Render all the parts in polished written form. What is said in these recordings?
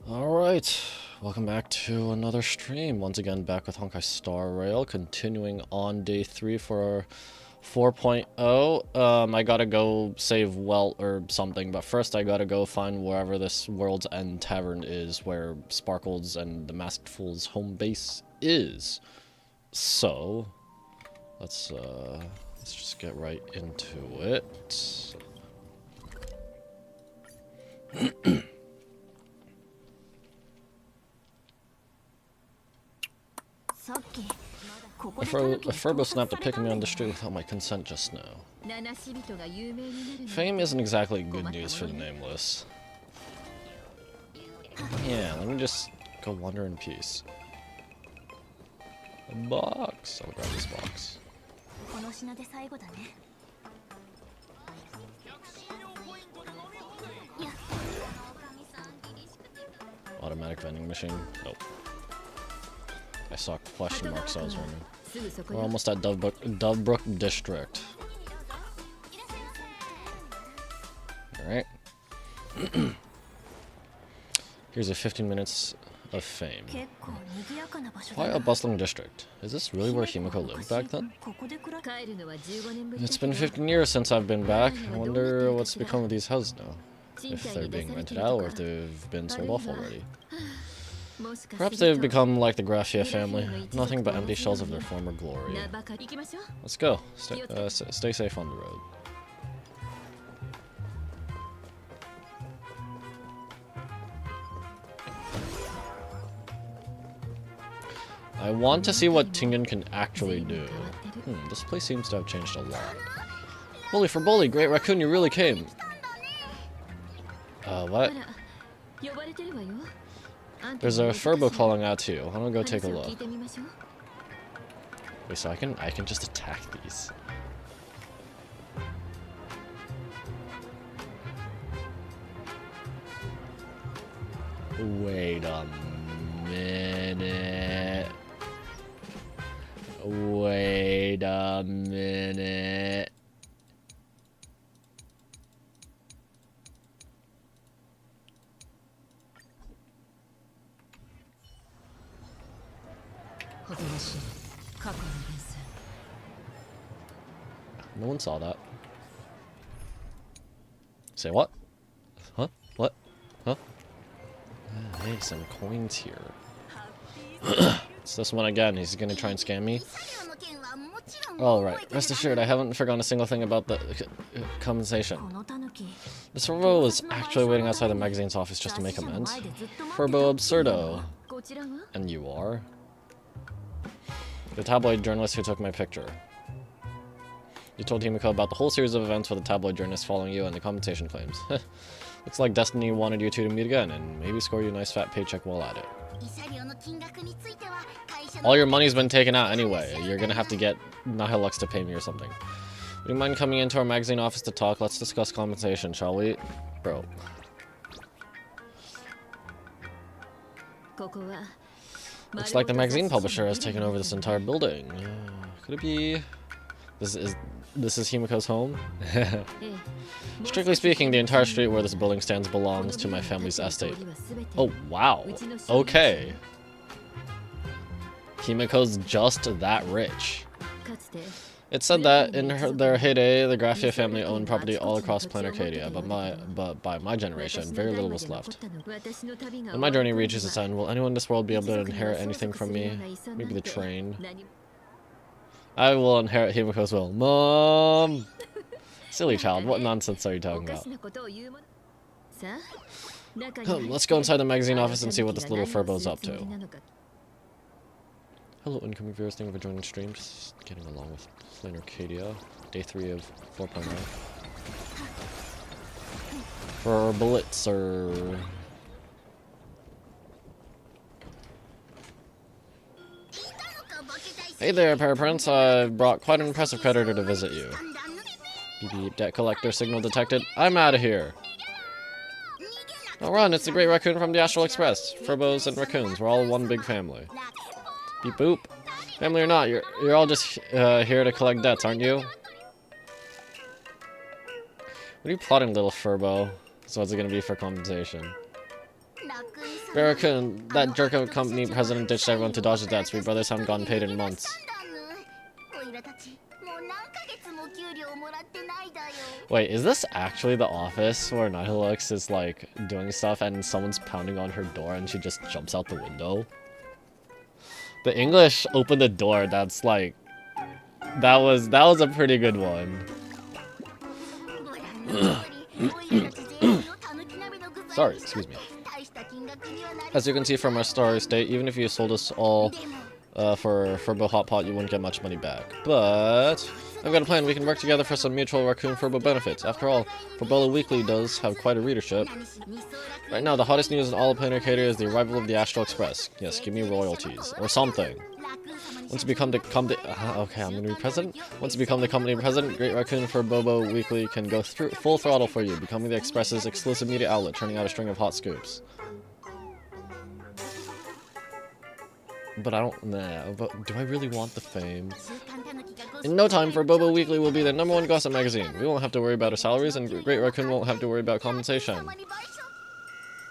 Alright, welcome back to another stream. Once again, back with Honkai Star Rail, continuing on day 3 for 4.0. I gotta go save Welt or something, but first I gotta go find wherever this World's End Tavern is, where Sparkles and the Masked Fool's home base is. So, let's just get right into it. A Furbo snapped a pic of me on the street without my consent just now. Fame isn't exactly good news for the nameless. Yeah, let me just go wander in peace. A box! I'll grab this box. Automatic vending machine? Nope. I saw question marks, so I was wondering. We're almost at Dovebrook District. Alright. Here's a 15 minutes of fame. Why a bustling district? Is this really where Himiko lived back then? It's been 15 years since I've been back. I wonder what's become of these houses now. If they're being rented out or if they've been sold off already. Perhaps they've become like the Gracia family, nothing but empty shells of their former glory. Let's go. Stay safe on the road. I want to see what Tingen can actually do. This place seems to have changed a lot. Bully for bully, Great Raccoon, you really came. What? There's a Furbo calling out to you. Why don't we go take a look? Wait, so I can just attack these. Wait a minute. Wait a minute. No one saw that. Say what? Huh? What? Huh? Hey, some coins here. It's this one again. He's gonna try and scam me. Oh, right. Rest assured, I haven't forgotten a single thing about the compensation. This Furbo was actually waiting outside the magazine's office just to make amends. Furbo Absurdo. And you are? The tabloid journalist who took my picture. You told Himiko about the whole series of events with the tabloid journalist following you and the compensation claims. Looks like destiny wanted you two to meet again and maybe score you a nice fat paycheck while at it. All your money's been taken out anyway. You're gonna have to get Nihilux to pay me or something. Would you mind coming into our magazine office to talk? Let's discuss compensation, shall we? Bro. Looks like the magazine publisher has taken over this entire building. Could it be... This is Himiko's home? Strictly speaking, the entire street where this building stands belongs to my family's estate. Oh, wow. Okay. Himiko's just that rich. It said that in their heyday, the Gracia family owned property all across Planet Arcadia, but by my generation, very little was left. When my journey reaches its end, will anyone in this world be able to inherit anything from me? Maybe the train. I will inherit Himiko's will. Mom! Silly child, what nonsense are you talking about? Let's go inside the magazine office and see what this little Furbo's up to. Hello, incoming viewers. Thank you for joining the stream. Just getting along with Planet Arcadia. Day 3 of 4.0. For Blitzer. Hey there, Paraprince. I've brought quite an impressive creditor to visit you. Beep beep, debt collector signal detected. I'm out of here. Oh, run, it's the Great Raccoon from the Astral Express. Furbos and raccoons, we're all one big family. Beep boop. Family or not, you're all just here to collect debts, aren't you? What are you plotting, little Furbo? So what's it gonna be for compensation? Barracoon, that jerk of a company president ditched everyone to dodge the debts. We brothers haven't gotten paid in months. Wait, is this actually the office where Nihilux is like doing stuff and someone's pounding on her door and she just jumps out the window? The English opened the door, that's like... That was a pretty good one. Sorry, excuse me. As you can see from our story state, even if you sold us all for Furbo Hot Pot, you wouldn't get much money back. But I've got a plan. We can work together for some mutual Raccoon Furbo benefits. After all, Furbola Weekly does have quite a readership. Right now, the hottest news in all of Planet Arcadia is the arrival of the Astral Express. Yes, give me royalties. Or something. Once you become the okay, I'm gonna be president. Once you become the company president, Great Raccoon for Bobo Weekly can go through full throttle for you, becoming the Express's exclusive media outlet, turning out a string of hot scoops. But I don't, but do I really want the fame? In no time, for Bobo Weekly will be the #1 gossip magazine. We won't have to worry about our salaries, and Great Raccoon won't have to worry about compensation.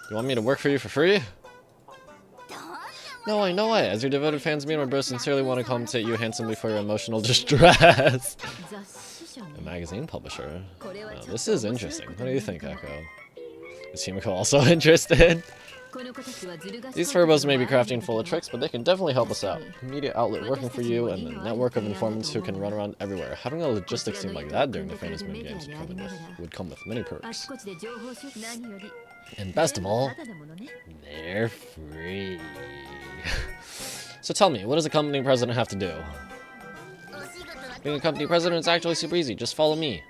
You want me to work for you for free? No way, no way. As your devoted fans, me and my bro sincerely want to compensate you handsomely for your emotional distress. A magazine publisher? Oh, this is interesting. What do you think, Echo? Is Himiko also interested? These Furbos may be crafty and full of tricks, but they can definitely help us out. A media outlet working for you, and a network of informants who can run around everywhere. Having a logistics team like that during the Famous Moon Games would come with many perks. And best of all, they're free. So tell me, what does a company president have to do? Being a company president is actually super easy. Just follow me.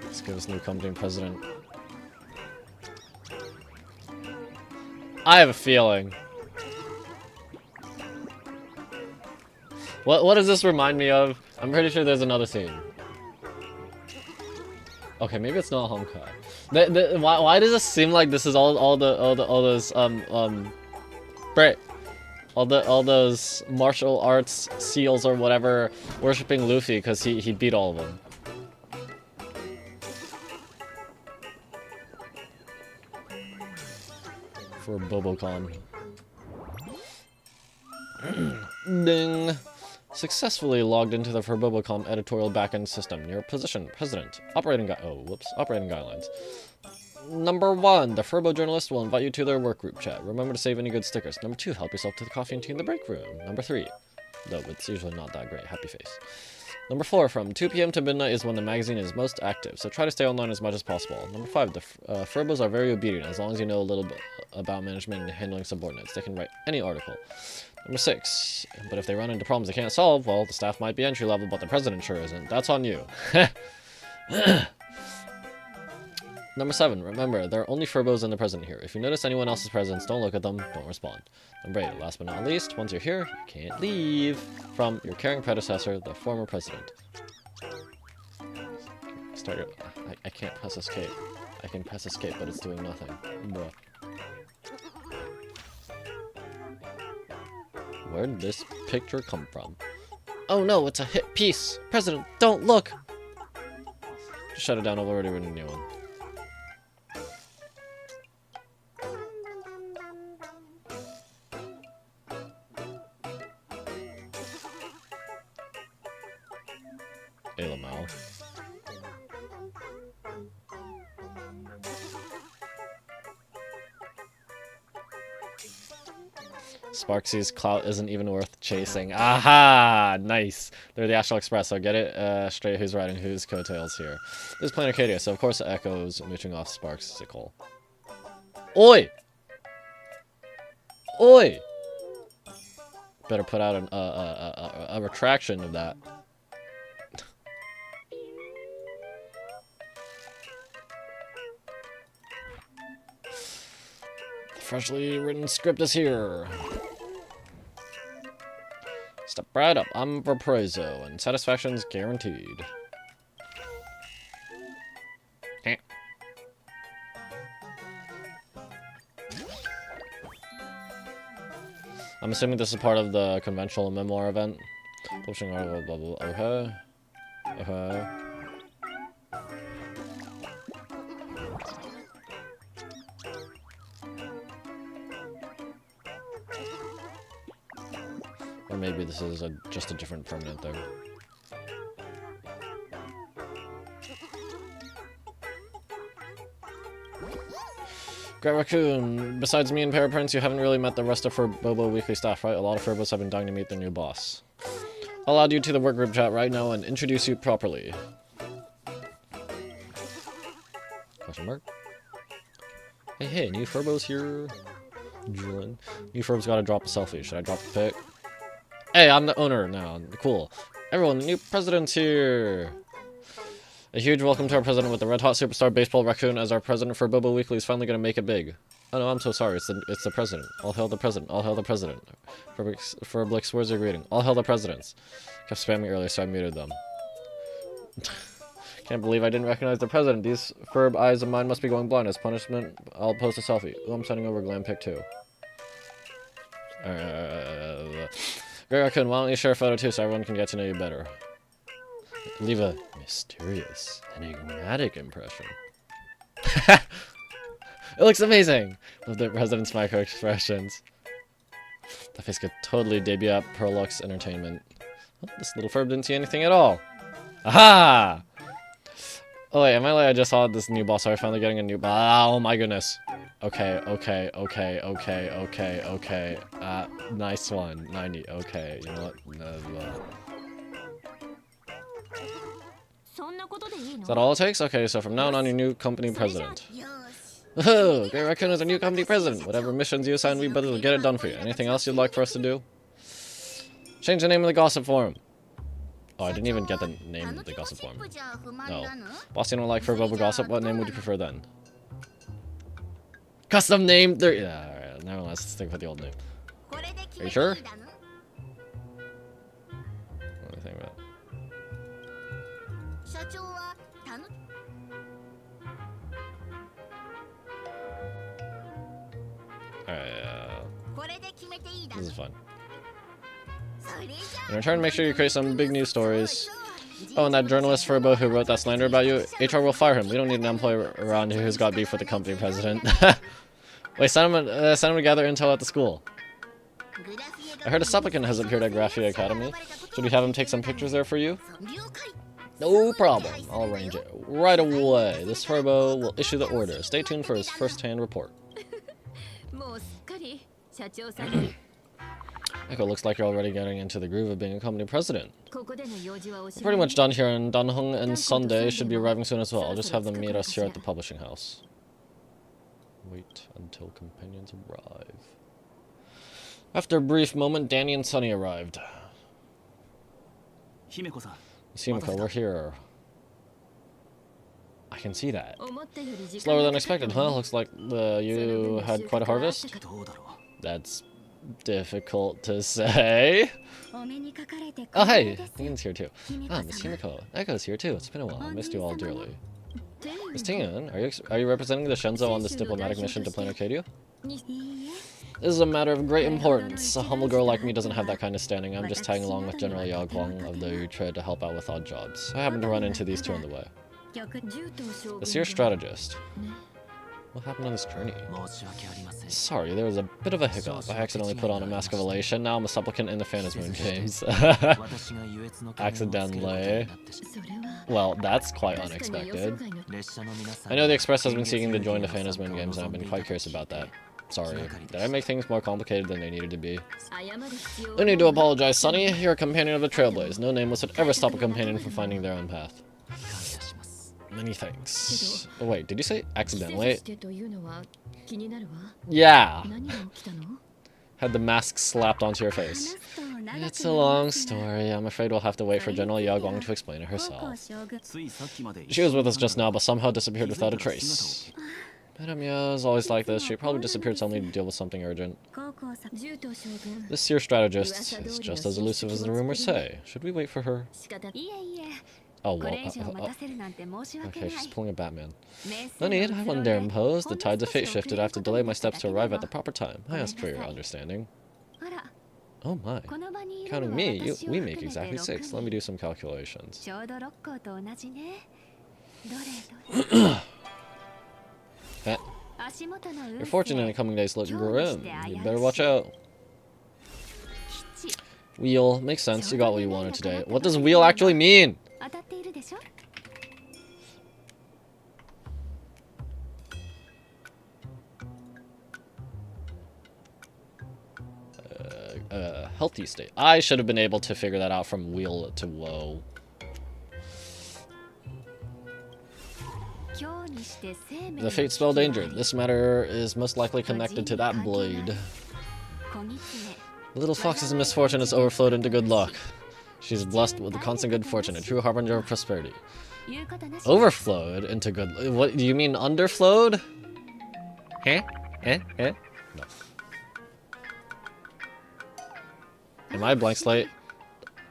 Let's give us new company president. I have a feeling. What does this remind me of? I'm pretty sure there's another scene. Okay, maybe it's not Honkai. Why does it seem like this is all those all those martial arts seals or whatever worshipping Luffy because he beat all of them. For Bobocon. Ding. Successfully logged into the Furbobocom editorial backend system. Your position, President. Operating guidelines. Number 1, the Furbo journalist will invite you to their workgroup chat. Remember to save any good stickers. Number 2, help yourself to the coffee and tea in the break room. Number 3, though it's usually not that great, happy face. Number 4, from 2 PM to midnight is when the magazine is most active, so try to stay online as much as possible. Number 5, the Furbos are very obedient. As long as you know a little bit about management and handling subordinates, they can write any article. Number 6, but if they run into problems they can't solve, well, the staff might be entry level, but the president sure isn't. That's on you. Number 7, remember, there are only Furbos and the president here. If you notice anyone else's presence, don't look at them, don't respond. Number 8, last but not least, once you're here, you can't leave. From your caring predecessor, the former president. I can't press escape. I can press escape, but it's doing nothing. Bruh. Where did this picture come from? Oh no, it's a hit piece! President, don't look! Just shut it down, I've already written a new one. Alamau. Sparksy's clout isn't even worth chasing. Aha! Nice. They're the Astral Express, so get it straight who's riding whose coattails here. This is Planet Arcadia, so of course it echoes mooching off Sparks' sickle. Oi! Oi! Better put out a retraction of that. The freshly written script is here. Step right up. I'm Valparaiso, and satisfaction's guaranteed. I'm assuming this is part of the conventional memoir event. Publishing article, blah blah blah. Okay. Okay. maybe this is just a different permanent thing. Great Raccoon, besides me and Paraprince, you haven't really met the rest of Bobo Weekly staff, right? A lot of Furbos have been dying to meet their new boss. I'll add you to the work group chat right now and introduce you properly. Question mark? Hey, new Furbos here. Julian. New Furbos gotta drop a selfie. Should I drop the pic? Hey, I'm the owner now. Cool. Everyone, the new president's here. A huge welcome to our president with the red-hot superstar baseball raccoon as our president for Bobo Weekly is finally gonna make it big. Oh no, I'm so sorry. It's the president. All hail the president. All hail the president. For Blix, where's your greeting? All hail the presidents. Kept spamming earlier, so I muted them. Can't believe I didn't recognize the president. These Furb eyes of mine must be going blind. As punishment, I'll post a selfie. Ooh, I'm sending over glam pic too. Great Raccoon, why don't you share a photo too so everyone can get to know you better? Leave a mysterious, enigmatic impression. It looks amazing! Love the president's micro expressions. That face could totally debut at Perlux Entertainment. Oh, this little Furb didn't see anything at all. Aha! Oh wait, am I like I just saw this new boss? Are I finally getting a new boss? Oh my goodness. Okay. Nice one. 90. Okay, you know what? Is that all it takes? Okay, so from now on, your new company president. Oh, Great Raccoon is our new company president. Whatever missions you assign, we better get it done for you. Anything else you'd like for us to do? Change the name of the gossip forum. Oh, I didn't even get the name of the gossip forum. No. Boss, you don't like for Bobo Gossip? What name would you prefer then? Custom name? There. Yeah, alright. Now let's stick with the old name. Are you sure? What do you think about it? This is fun. In return, make sure you create some big news stories. Oh, and that journalist Furbo who wrote that slander about you, HR will fire him. We don't need an employee around here who's got beef with the company president. Wait, send him to gather intel at the school. I heard a supplicant has appeared at Graphia Academy. Should we have him take some pictures there for you? No problem. I'll arrange it right away. This Furbo will issue the order. Stay tuned for his first-hand report. Echo, looks like you're already getting into the groove of being a company president. We're pretty much done here, and Danhong and Sunday should be arriving soon as well. I'll just have them meet us here at the publishing house. Wait until companions arrive. After a brief moment, Danny and Sunny arrived. Himeko, we're here. I can see that. Slower than expected, huh? Looks like you had quite a harvest. That's difficult to say. Oh hey, Tian's here too. Ah, Miss Himeko. Echo's here too. It's been a while. I missed you all dearly. Miss Tian, are you representing the Shenzo on this diplomatic mission to Plain Arcadia? This is a matter of great importance. A humble girl like me doesn't have that kind of standing. I'm just tagging along with General Yao Guang of the trade to help out with odd jobs. I happened to run into these two on the way. The seer strategist. What happened on this journey? Sorry, there was a bit of a hiccup. I accidentally put on a mask of elation. Now I'm a supplicant in the Phantasmoon games. Accidentally. Well, that's quite unexpected. I know the Express has been seeking to join the Phantasmoon games, and I've been quite curious about that. Sorry. Did I make things more complicated than they needed to be? No need to apologize, Sonny. You're a companion of a trailblaze. No nameless would ever stop a companion from finding their own path. Many thanks. Oh wait, did you say accidentally? Yeah. Had the mask slapped onto your face. It's a long story. I'm afraid we'll have to wait for General Yao Guang to explain it herself. She was with us just now, but somehow disappeared without a trace. Madame Yao is always like this. She probably disappeared suddenly to deal with something urgent. This seer strategist is just as elusive as the rumors say. Should we wait for her? Oh, well, okay, she's pulling a Batman. No need, I wouldn't dare impose. The tides of fate shifted. I have to delay my steps to arrive at the proper time. I ask for your understanding. Oh my. Counting me, we make exactly 6. Let me do some calculations. Your fortune in the coming days looks grim. You'd better watch out. Wheel. Makes sense. You got what you wanted today. What does wheel actually mean? Healthy state. I should have been able to figure that out from wheel to woe. The fate spell danger. This matter is most likely connected to that blade. The little fox's misfortune has overflowed into good luck. She's blessed with the constant good fortune, a true harbinger of prosperity. Overflowed into good... What, do you mean underflowed? Huh? No. Am I blank slate?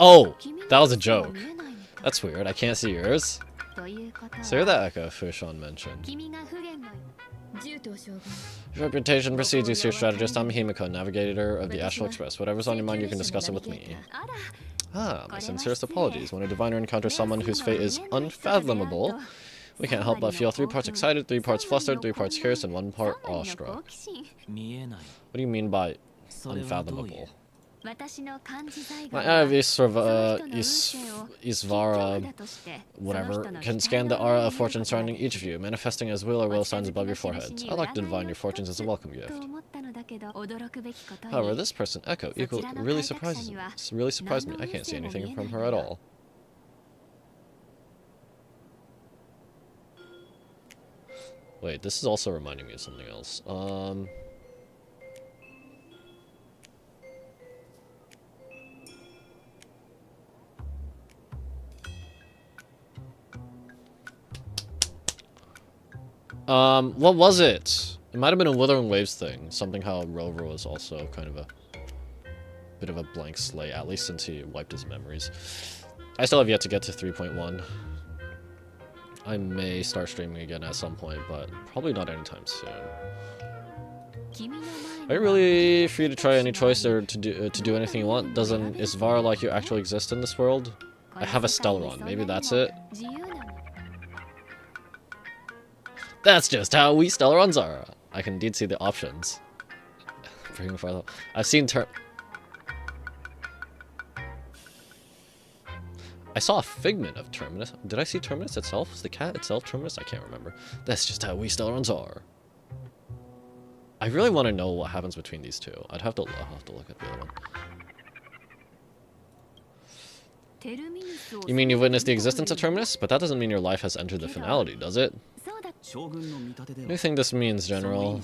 Oh! That was a joke. That's weird. I can't see yours. So you're that Echo Fushon mentioned. Your reputation precedes you, Sir Strategist. I'm Himiko, navigator of the Astral Express. Whatever's on your mind, you can discuss it with me. Ah, my sincerest apologies. When a diviner encounters someone whose fate is unfathomable, we can't help but feel 3 parts excited, 3 parts flustered, 3 parts curious, and 1 part awestruck. What do you mean by unfathomable? My eye of Isvara, whatever, can scan the aura of fortune surrounding each of you, manifesting as will or will signs above your foreheads. I'd like to divine your fortunes as a welcome gift. However, this person, Echo, really surprised me. I can't see anything from her at all. Wait, this is also reminding me of something else. What was it? It might have been a Withering Waves thing. Something how Rover was also kind of a bit of a blank slate, at least since he wiped his memories. I still have yet to get to 3.1. I may start streaming again at some point, but probably not anytime soon. Are you really free to try any choice or to do anything you want? Doesn't Isvara like you actually exist in this world? I have a Stellaron. Maybe that's it? That's just how we Stellarons are. I can indeed see the options. Bring farther. I've seen I saw a figment of Terminus. Did I see Terminus itself? Is the cat itself Terminus? I can't remember. That's just how we Stellarons are. I really want to know what happens between these two. I'll have to look at the other one. You mean you've witnessed the existence of Terminus? But that doesn't mean your life has entered the finality, does it? What do you think this means, General?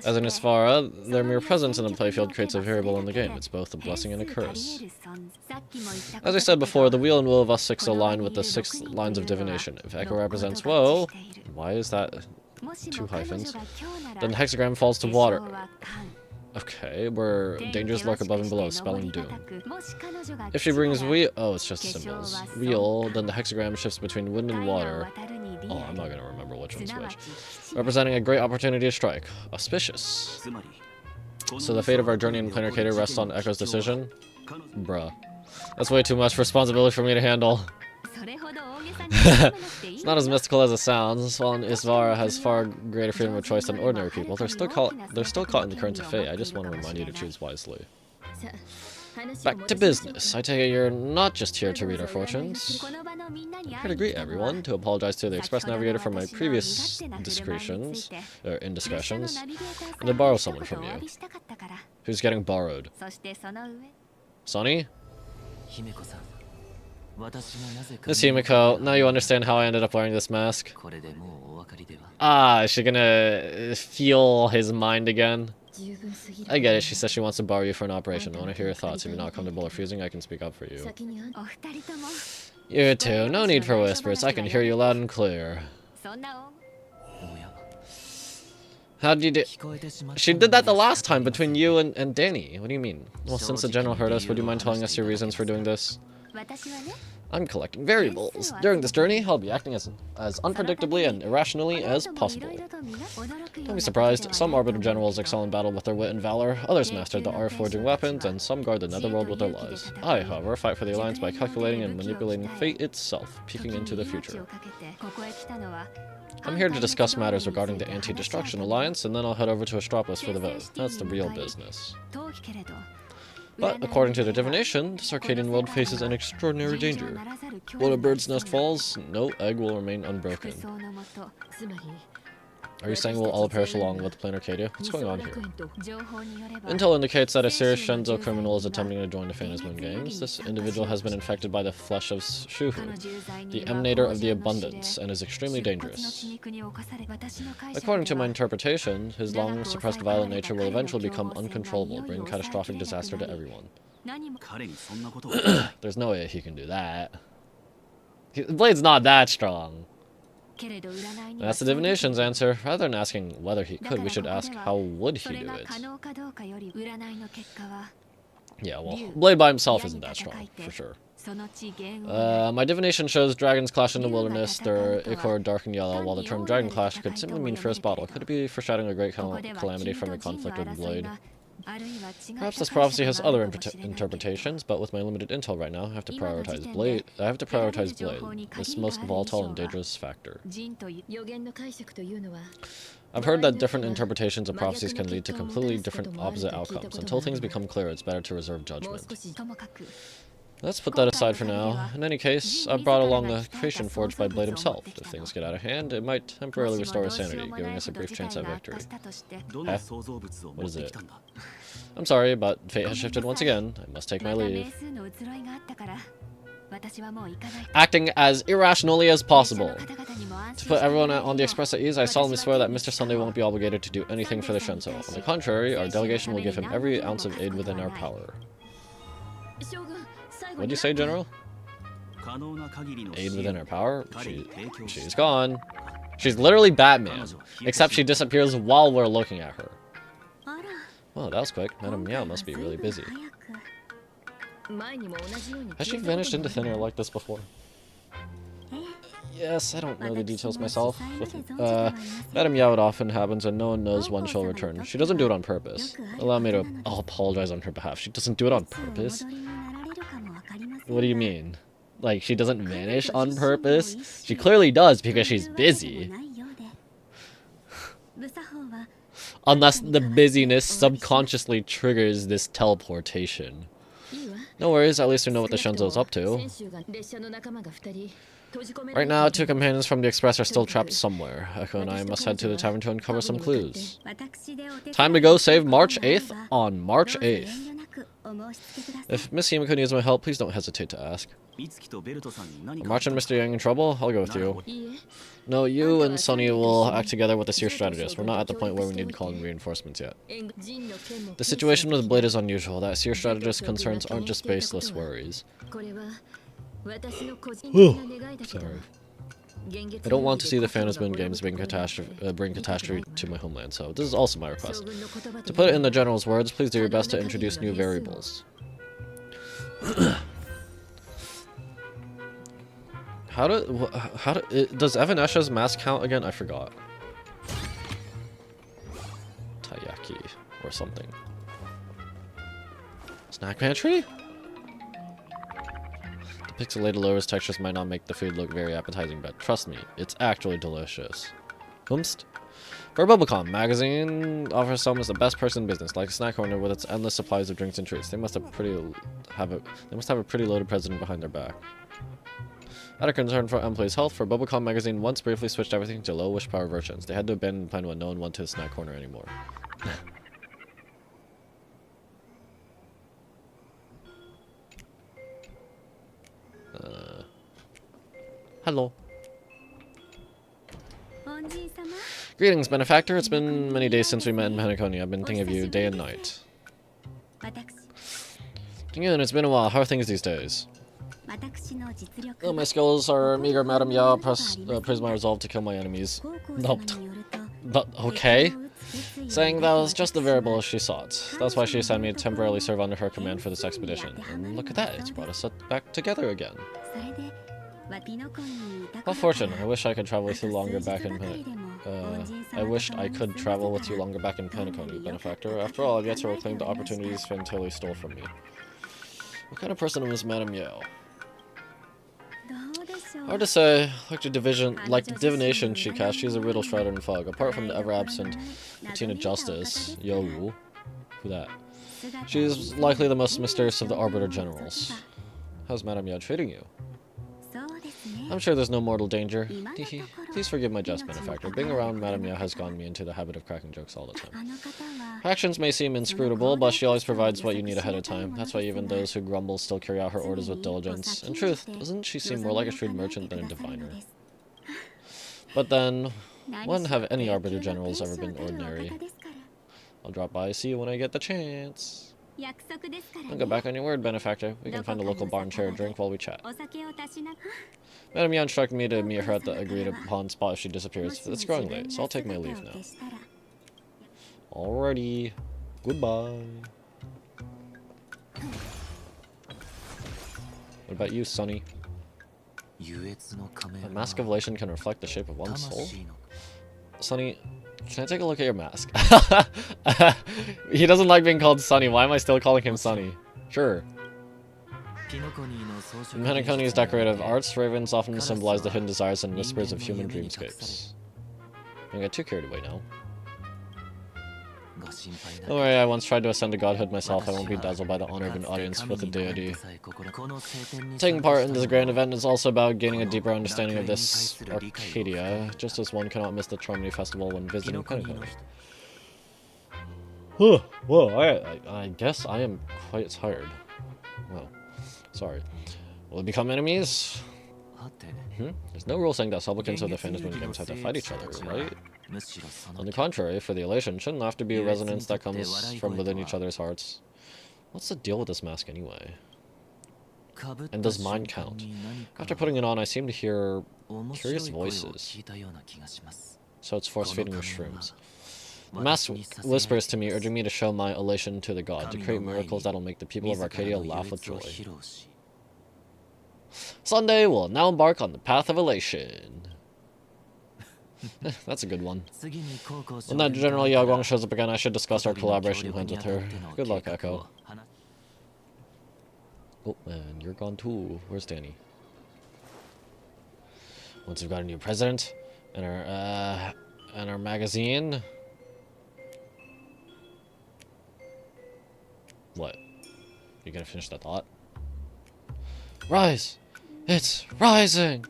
As in Isvara, their mere presence in the playfield creates a variable in the game. It's both a blessing and a curse. As I said before, the wheel and will of us 6 align with the 6 lines of divination. If Echo represents woe, why is that 2 hyphens? Then the hexagram falls to water. Okay, where dangers lurk above and below, spelling doom. If she brings wheel, oh, it's just symbols. Wheel, then the hexagram shifts between wind and water. Oh, I'm not gonna remember which one's which. Representing a great opportunity to strike. Auspicious. So the fate of our journey in Planar Cater rests on Echo's decision? Bruh. That's way too much responsibility for me to handle. It's not as mystical as it sounds. While Isvara has far greater freedom of choice than ordinary people, they're still caught in the currents of fate. I just want to remind you to choose wisely. Back to business. I take it you're not just here to read our fortunes. I'm here to greet everyone, to apologize to the Express Navigator for my previous indiscretions, and to borrow someone from you. Who's getting borrowed? Sonny? Miss Himiko, now you understand how I ended up wearing this mask. Ah, is she gonna feel his mind again? I get it, she says she wants to borrow you for an operation. I want to hear your thoughts. If you're not comfortable refusing, I can speak up for you. You too, no need for whispers. I can hear you loud and clear. How did you do? She did that the last time between you and Danny. What do you mean? Well, since the General heard us, would you mind telling us your reasons for doing this? I'm collecting variables. During this journey, I'll be acting as unpredictably and irrationally as possible. Don't be surprised, some Arbiter Generals excel in battle with their wit and valor, others master the art of forging weapons, and some guard the netherworld with their lives. I, however, fight for the Alliance by calculating and manipulating fate itself, peeking into the future. I'm here to discuss matters regarding the Anti-Destruction Alliance, and then I'll head over to Astropolis for the vote. That's the real business. But according to the divination, this Arcadian world faces an extraordinary danger. When a bird's nest falls, no egg will remain unbroken. Are you saying we'll all perish along with plain Arcadia? What's going on here? Intel indicates that a serious Shenzo criminal is attempting to join the Phantasm Moon Games. This individual has been infected by the flesh of Shuhu, the emanator of the abundance, and is extremely dangerous. According to my interpretation, his long-suppressed violent nature will eventually become uncontrollable, bringing catastrophic disaster to everyone. There's no way he can do that. The blade's not that strong. That's the divination's answer. Rather than asking whether he could, we should ask how would he do it. Yeah, well, Blade by himself isn't that strong, for sure. My divination shows dragons clash in the wilderness. Their ichor dark and yellow, while the term dragon clash could simply mean first battle. Could it be foreshadowing a great calamity from a conflict with Blade? Perhaps this prophecy has other interpretations, but with my limited intel right now, I have to prioritize Blade. This most volatile and dangerous factor. I've heard that different interpretations of prophecies can lead to completely different opposite outcomes. Until things become clear, it's better to reserve judgment. Let's put that aside for now. In any case, I've brought along the creation forged by Blade himself. If things get out of hand, it might temporarily restore his sanity, giving us a brief chance at victory. Eh? What is it? I'm sorry, but fate has shifted once again. I must take my leave. Acting as irrationally as possible. To put everyone on the Express at ease, I solemnly swear that Mr. Sunday won't be obligated to do anything for the Shenzo. On the contrary, our delegation will give him every ounce of aid within our power. What'd you say, General? Aid within her power? She's gone. She's literally Batman, except she disappears while we're looking at her. Well, that was quick. Madame Meow must be really busy. Has she vanished into thin air like this before? Yes, I don't know the details myself. With Madame Meow, it often happens and no one knows when she'll return. She doesn't do it on purpose. Allow me to apologize on her behalf. She doesn't do it on purpose? What do you mean? Like, she doesn't vanish on purpose? She clearly does because she's busy. Unless the busyness subconsciously triggers this teleportation. No worries, at least we know what the Shenzo's up to. Right now, 2 companions from the Express are still trapped somewhere. Echo and I must head to the tavern to uncover some clues. Time to go save March 8th on March 8th. If Miss Himiko needs my help, please don't hesitate to ask. Are March and Mr. Yang in trouble? I'll go with you. No, you and Sunny will act together with the Seer strategist. We're not at the point where we need to call in reinforcements yet. The situation with Blade is unusual. That Seer strategist's concerns aren't just baseless worries. Sorry. I don't want to see the Phantasm Moon Games bring catastrophe to my homeland, so this is also my request. To put it in the General's words, please do your best to introduce new variables. Does Evanesha's mask count again? I forgot. Taiyaki or something. Snack pantry? The pixelated lowest textures might not make the food look very appetizing, but trust me, it's actually delicious. Humst. For Bubblecom, magazine offers some as the best person in business, like a snack corner with its endless supplies of drinks and treats. They must have a pretty loaded president behind their back. Out of concern for employees' health, for Bubblecom magazine once briefly switched everything to low wish power versions. They had to abandon the plan when no one went to the snack corner anymore. Hello. Greetings, benefactor. It's been many days since we met in Penacony. I've been thinking of you day and night. Again, it's been a while. How are things these days? Oh, my skills are meager, Madam Ya. Praise my resolve to kill my enemies. Nope. But, okay. Saying that was just the variable she sought. That's why she assigned me to temporarily serve under her command for this expedition. And look at that, it's brought us back together again. What fortune. I wish I could travel with you longer back in Penacony, benefactor. After all, I've yet to reclaim the opportunities Fantilli stole from me. What kind of person was Madame Yeo? Hard to say. Like the divination she cast, she's a riddle shrouded in fog. Apart from the ever-absent Tina Justice, Yo, who that? She's likely the most mysterious of the Arbiter Generals. How's Madame Yao treating you? I'm sure there's no mortal danger. Please forgive my jest, benefactor. Being around Madame Yao has gotten me into the habit of cracking jokes all the time. Her actions may seem inscrutable, but she always provides what you need ahead of time. That's why even those who grumble still carry out her orders with diligence. In truth, doesn't she seem more like a shrewd merchant than a diviner? But then, when have any Arbiter Generals ever been ordinary? I'll drop by, see you when I get the chance. Don't go back on your word, benefactor. We can find a local bar and share a drink while we chat. Madame Yao instructed me to meet her at the agreed-upon spot if she disappears. It's growing late, so I'll take my leave now. Alrighty. Goodbye. What about you, Sonny? A mask of elation can reflect the shape of one's soul? Sonny, can I take a look at your mask? He doesn't like being called Sonny. Why am I still calling him Sonny? Sure. In Hinokoni's decorative arts, ravens often symbolize the hidden desires and whispers of human dreamscapes. Don't get too carried away now. Don't worry, I once tried to ascend to godhood myself. I won't be dazzled by the honor of an audience with a deity. Taking part in this grand event is also about gaining a deeper understanding of this Arcadia, just as one cannot miss the Charmony Festival when visiting Hinokoni. Whoa, I guess I am quite tired. Well, sorry. Will we become enemies? There's no rule saying that supplicants of the famous games have to fight each other, right? On the contrary, for the elation, shouldn't have to be a resonance that comes from within each other's hearts. What's the deal with this mask anyway? And does mine count? After putting it on, I seem to hear curious voices. So it's force-feeding your shrooms. The mask whispers to me, urging me to show my elation to the god, to create miracles that'll make the people of Arcadia laugh with joy. Sunday will now embark on the path of elation. That's a good one. When that General Yao Guang shows up again, I should discuss our collaboration plans with her. Good luck, Echo. Oh, man, you're gone too. Where's Danny? Once we've got a new president and our magazine. What? You gonna finish that thought? Rise! It's rising!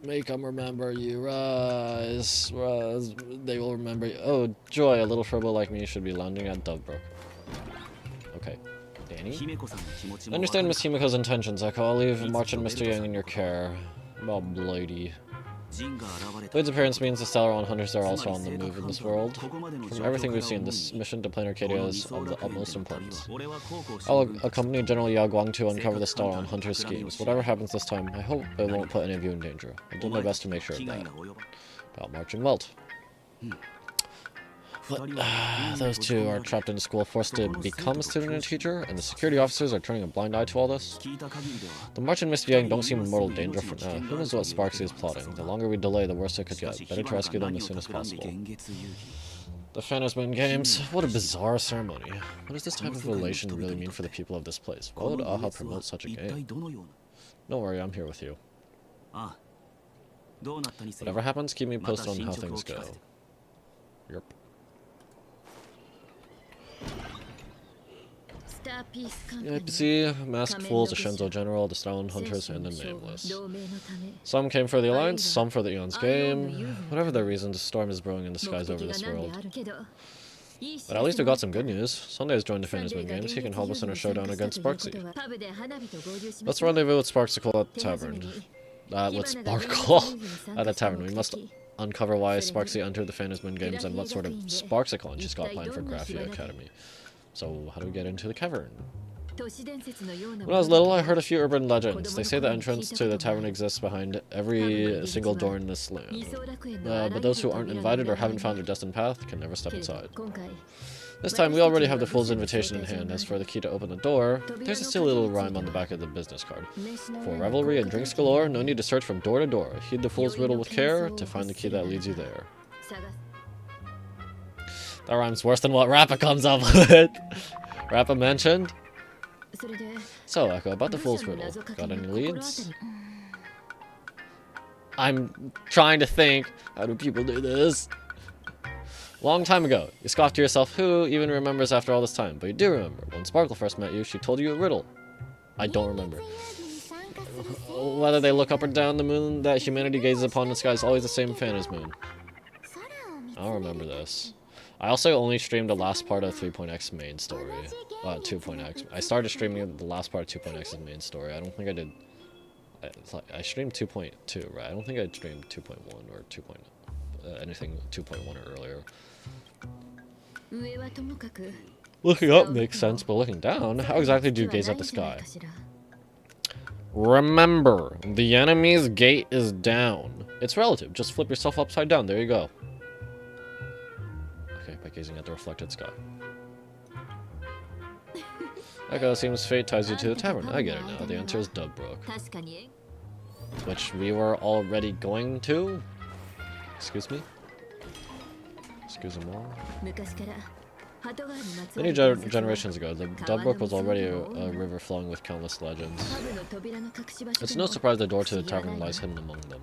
Make them remember you. Rise. Rise. They will remember you. Oh, joy. A little fribble like me should be landing at Dovebrook. Okay. Danny? I understand Miss Himiko's intentions, Echo. I'll leave March and Mr. Yang in your care. Oh, bloody. Blade's appearance means the Stellar hunters are also on the move in this world. From everything we've seen, this mission to Planar Arcadia is of the utmost importance. I'll accompany General Yao Guang to uncover the Stellar hunter's schemes. Whatever happens this time, I hope it won't put any of you in danger. I'll do my best to make sure of that. About March and Welt. But those two are trapped in school, forced to become a student and a teacher, and the security officers are turning a blind eye to all this. The March and Mr. Yang don't seem in mortal danger for now. Who knows what Sparksy is plotting? The longer we delay, the worse it could get. Better to rescue them as soon as possible. The Phantom's Moon Games. What a bizarre ceremony. What does this type of relation really mean for the people of this place? Why would Aha promote such a game? Don't worry, I'm here with you. Whatever happens, keep me posted on how things go. Yep. Yep, see, masked fools, the Shenzo General, the Stone Hunters, and the Nameless. Some came for the Alliance, some for the Eon's game. Whatever their reasons, a storm is brewing in the skies over this world. But at least we got some good news. Sunday has joined the Phantom's Moon Games. He can help us in our showdown against Sparksy. Let's rendezvous with Sparksicle at the tavern. With Sparkle at the tavern. We must uncover why Sparksy entered the Phantom's Moon Games and what sort of Sparksicle she's got planned for Graphia Academy. So, how do we get into the cavern? When I was little, I heard a few urban legends. They say the entrance to the tavern exists behind every single door in this land. But those who aren't invited or haven't found their destined path can never step inside. This time, we already have the fool's invitation in hand. As for the key to open the door, there's a silly little rhyme on the back of the business card. For revelry and drinks galore, no need to search from door to door. Heed the fool's riddle with care to find the key that leads you there. That rhyme's worse than what Rappa comes up with. Rappa mentioned. So, Echo, about the fool's riddle. Got any leads? I'm trying to think. How do people do this? Long time ago, you scoffed to yourself, who even remembers after all this time? But you do remember. When Sparkle first met you, she told you a riddle. I don't remember. Whether they look up or down, the moon that humanity gazes upon in the sky is always the same Fanta's moon. I don't remember this. I also only streamed the last part of 3.x main story. 2.x. I started streaming the last part of 2.x's main story. I don't think I did... I streamed 2.2, right? I don't think I streamed 2.1 or 2. Anything 2.1 or earlier. Looking up makes sense, but looking down? How exactly do you gaze at the sky? Remember, the enemy's gate is down. It's relative. Just flip yourself upside down. There you go. Okay, by gazing at the reflected sky. Okay, it seems fate ties you to the tavern. I get it now. The answer is Dubbrook. Which we were already going to? Excuse me? Excuse me all. Many generations ago, the Dubbrook was already a river flowing with countless legends. It's no surprise the door to the tavern lies hidden among them.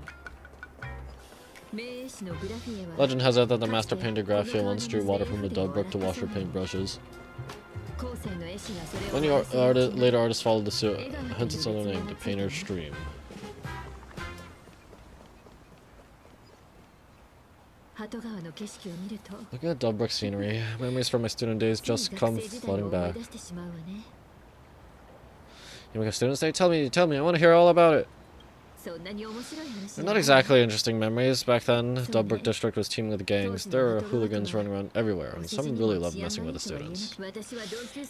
Legend has it that the master painter Graphia once drew water from the Dubbrook to wash her paintbrushes. Many later artists followed the suit, hence its other name, the Painter's Stream. Look at Dubbrook scenery. Memories from my student days just come flooding back. Himiko Students Day? Tell me, I want to hear all about it. They're not exactly interesting memories. Back then, Dubbrook District was teeming with gangs. There were hooligans running around everywhere, and some really loved messing with the students.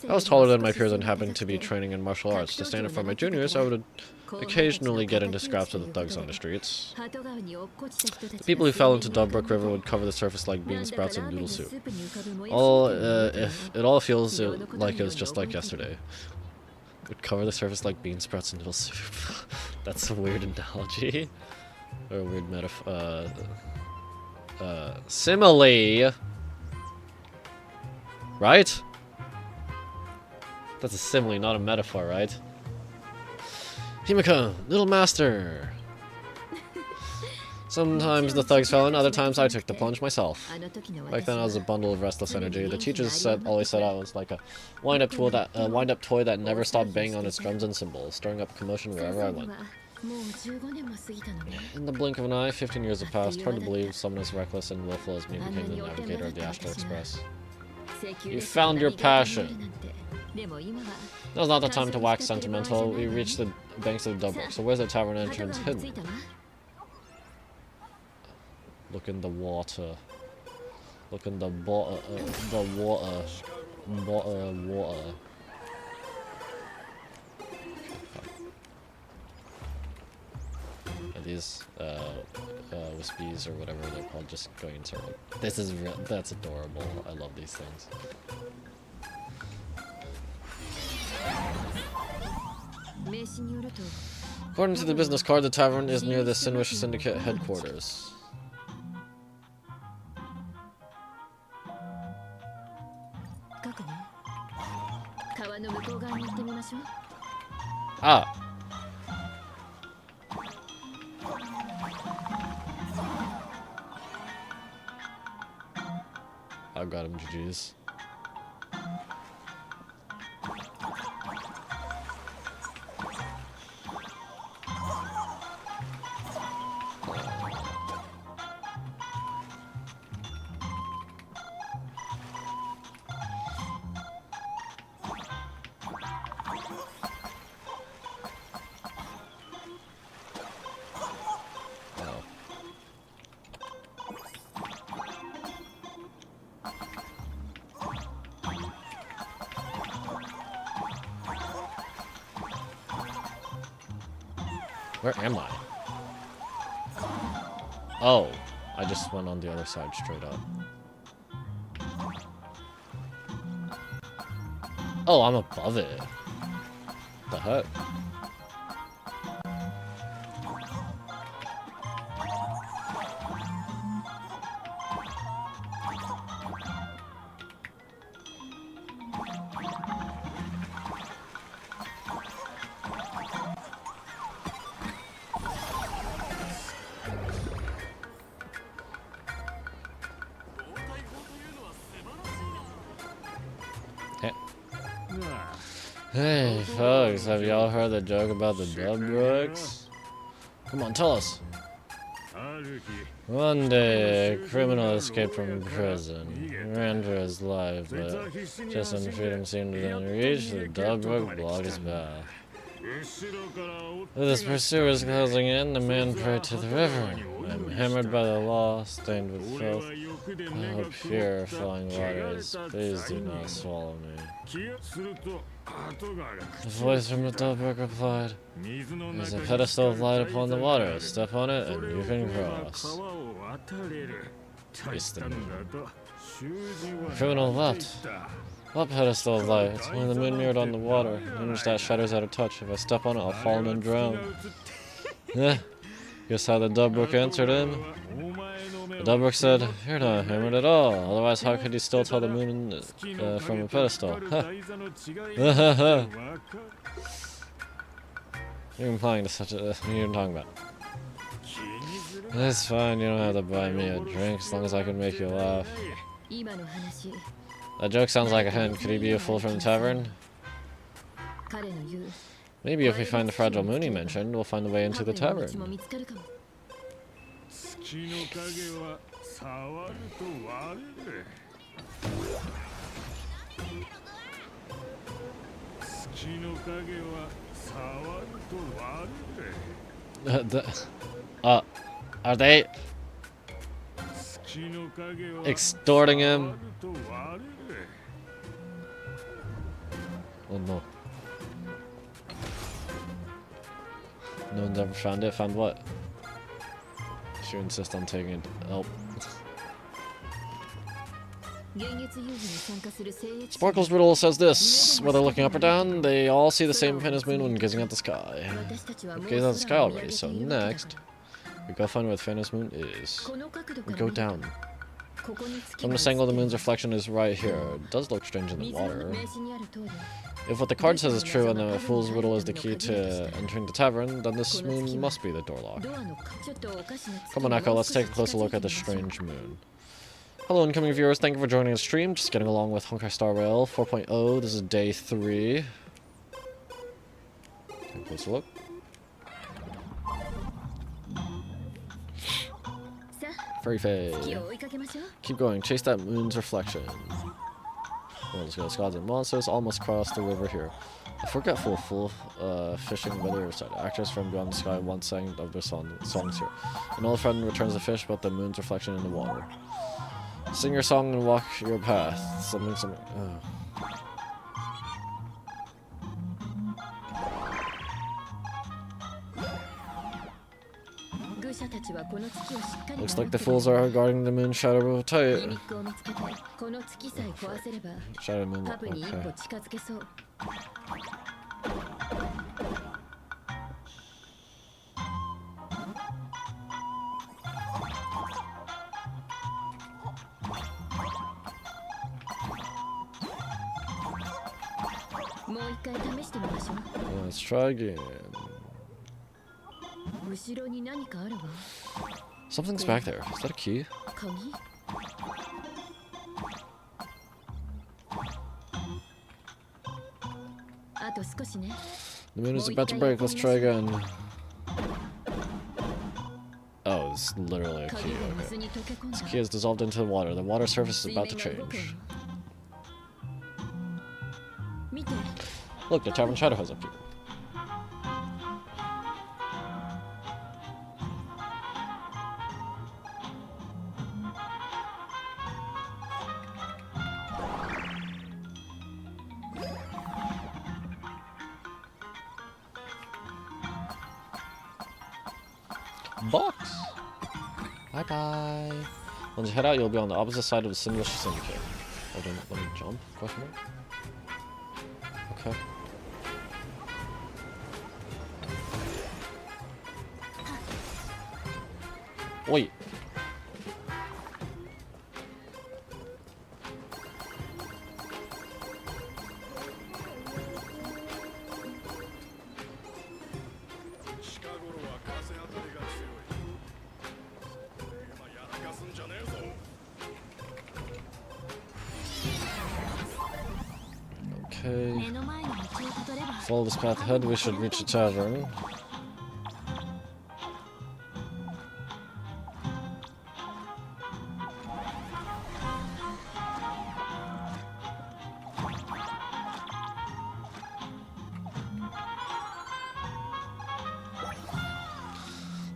I was taller than my peers and happened to be training in martial arts. To stand in front of my juniors, I would occasionally get into scraps with the thugs on the streets. The people who fell into Dubbrook River would cover the surface like bean sprouts and noodle soup. It all feels like it was just like yesterday. Would cover the surface like bean sprouts and noodle soup. That's a weird analogy. Or a weird metaphor. Simile! Right? That's a simile, not a metaphor, right? Himiko, little master! Sometimes the thugs fell in, other times I took the plunge myself. Back then I was a bundle of restless energy. The teachers always said I was like a wind-up toy that never stopped banging on its drums and cymbals, stirring up commotion wherever I went. In the blink of an eye, 15 years have passed. Hard to believe someone as reckless and willful as me became the navigator of the Astral Express. You found your passion. Now's not the time to wax sentimental. We reached the banks of the Dubbrook, so where's the tavern entrance hidden? Look in the water. Look in the water. Water. Are these wispies or whatever they're called just going in circles? This is that's adorable. I love these things. According to the business card, the tavern is near the Sinwish Syndicate headquarters. Ah. I got him, GG's. Where am I? Oh, I just went on the other side straight up. Oh, I'm above it. What the heck? Hey, folks, have y'all heard the joke about the dub brooks? Come on, tell us. One day, a criminal escaped from prison. He ran for his life, but just when freedom seemed within reach, the dub brook blocked his path. With his pursuers closing in, the man prayed to the river. I'm hammered by the law, stained with filth. Oh, pure flowing waters, please do not swallow me. The voice from the dub brook replied, "There's a pedestal of light upon the water. Step on it, and you can cross." Face the moon. The criminal wept. What pedestal of light? It's when the moon mirrored on the water. Image that shatters out of touch. If I step on it, I'll fall in and drown. Yeah. Guess how the dub brook answered him? The dub brook said, "You're not hammered at all. Otherwise, how could you still tell the moon from a pedestal?" You're implying to such a... What are you talking about? It's fine. You don't have to buy me a drink as long as I can make you laugh. That joke sounds like a hint. Could he be a fool from the tavern? Maybe if we find the fragile moon he mentioned, we'll find the way into the tavern. Are they extorting him? Oh no. No one's ever found it. Found what? If you insist on taking it. Oh. Sparkle's riddle says this: whether looking up or down, they all see the same pin as moon when gazing at the sky. We've gazed at the sky already, so next, we go find where the Phantom's moon is. We go down. From this angle, the moon's reflection is right here. It does look strange in the water. If what the card says is true and the fool's riddle is the key to entering the tavern, then this moon must be the door lock. Come on, Echo, let's take a closer look at this strange moon. Hello, incoming viewers. Thank you for joining the stream. Just getting along with Honkai Star Rail 4.0. This is day 3. Take a closer look. Furry Faye. Keep going. Chase that moon's reflection. Let's go. Gods and monsters almost crossed the river here. A forgetful fool fishing by the riverside. Actors from beyond the sky once sang of their songs here. An old friend returns the fish, but the moon's reflection in the water. Sing your song and walk your path. Something. Looks like the fools are guarding the moon shadow tight. Shadow moon. Okay. Let's try again. Something's back there. Is that a key? The moon is about to break. Let's try again. Oh, it's literally a key. Okay. This key is dissolved into the water. The water surface is about to change. Look, the tavern shadow has appeared. Box! Bye bye! Once you head out, you'll be on the opposite side of the Singlish Syndicate. Hold on, let me jump? Question mark? Okay. Wait. Okay. Follow this path ahead, we should reach the tavern.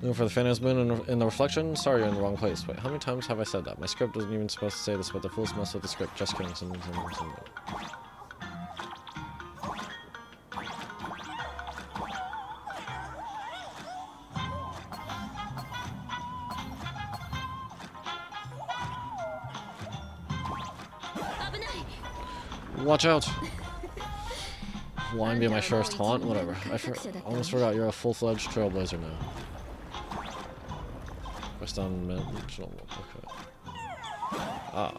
Looking for the Phantom's moon in the reflection? Sorry, you're in the wrong place. Wait, how many times have I said that? My script wasn't even supposed to say this, but the fools mess with the script. Just kidding. Watch out! Wine be my surest haunt? Whatever. I almost forgot you're a full-fledged trailblazer now. West on dimensional. Okay. Ah.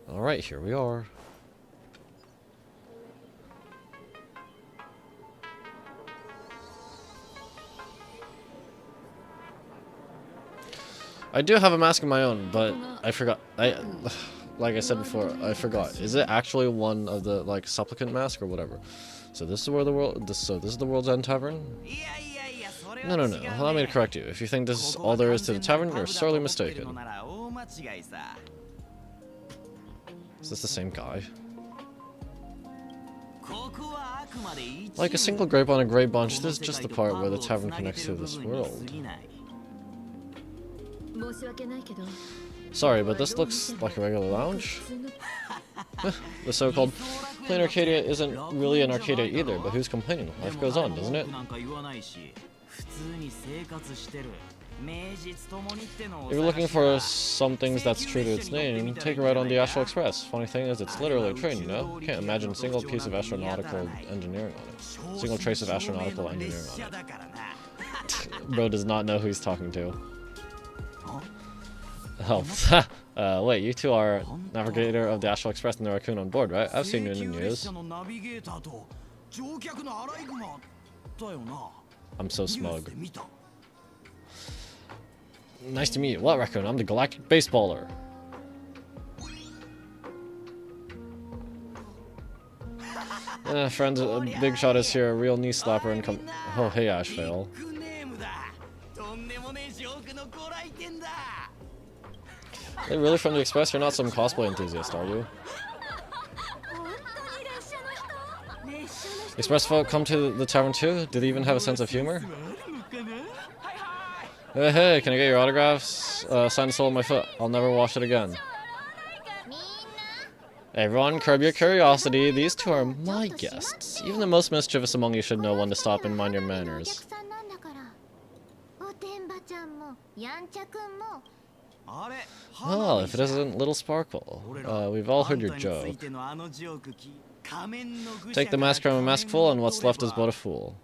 Alright, here we are. I do have a mask of my own, but I forgot. Like I said before, I forgot. Is it actually one of the like supplicant mask or whatever? So this is where the world. This is the World's End Tavern. No. Allow me to correct you. If you think this is all there is to the tavern, you're sorely mistaken. Is this the same guy? Like a single grape on a grape bunch, this is just the part where the tavern connects to this world. Sorry, but this looks like a regular lounge. The so-called plain Arcadia isn't really an Arcadia either, but who's complaining? Life goes on, doesn't it? If you're looking for some things that's true to its name, take a ride on the Astral Express. Funny thing is, it's literally a train, you know? Can't imagine a single piece of astronautical engineering on it. Single trace of astronautical engineering on it. Bro does not know who he's talking to. Oh, wait, you two are navigator of the Astral Express and the raccoon on board, right? I've seen you in the news. I'm so smug. Nice to meet you. What raccoon? I'm the galactic baseballer. Friends, Big Shot is here, a real knee slapper and come. Oh, hey, Ashvale. Hey, really from the Express? You're not some cosplay enthusiast, are you? Express folk come to the tavern too? Do they even have a sense of humor? Hey, can I get your autographs? Sign the sole of my foot. I'll never wash it again. Everyone, curb your curiosity. These two are my guests. Even the most mischievous among you should know when to stop and mind your manners. Well, if it isn't Little Sparkle. We've all heard your joke. Take the mask from a maskful, and what's left is but a fool.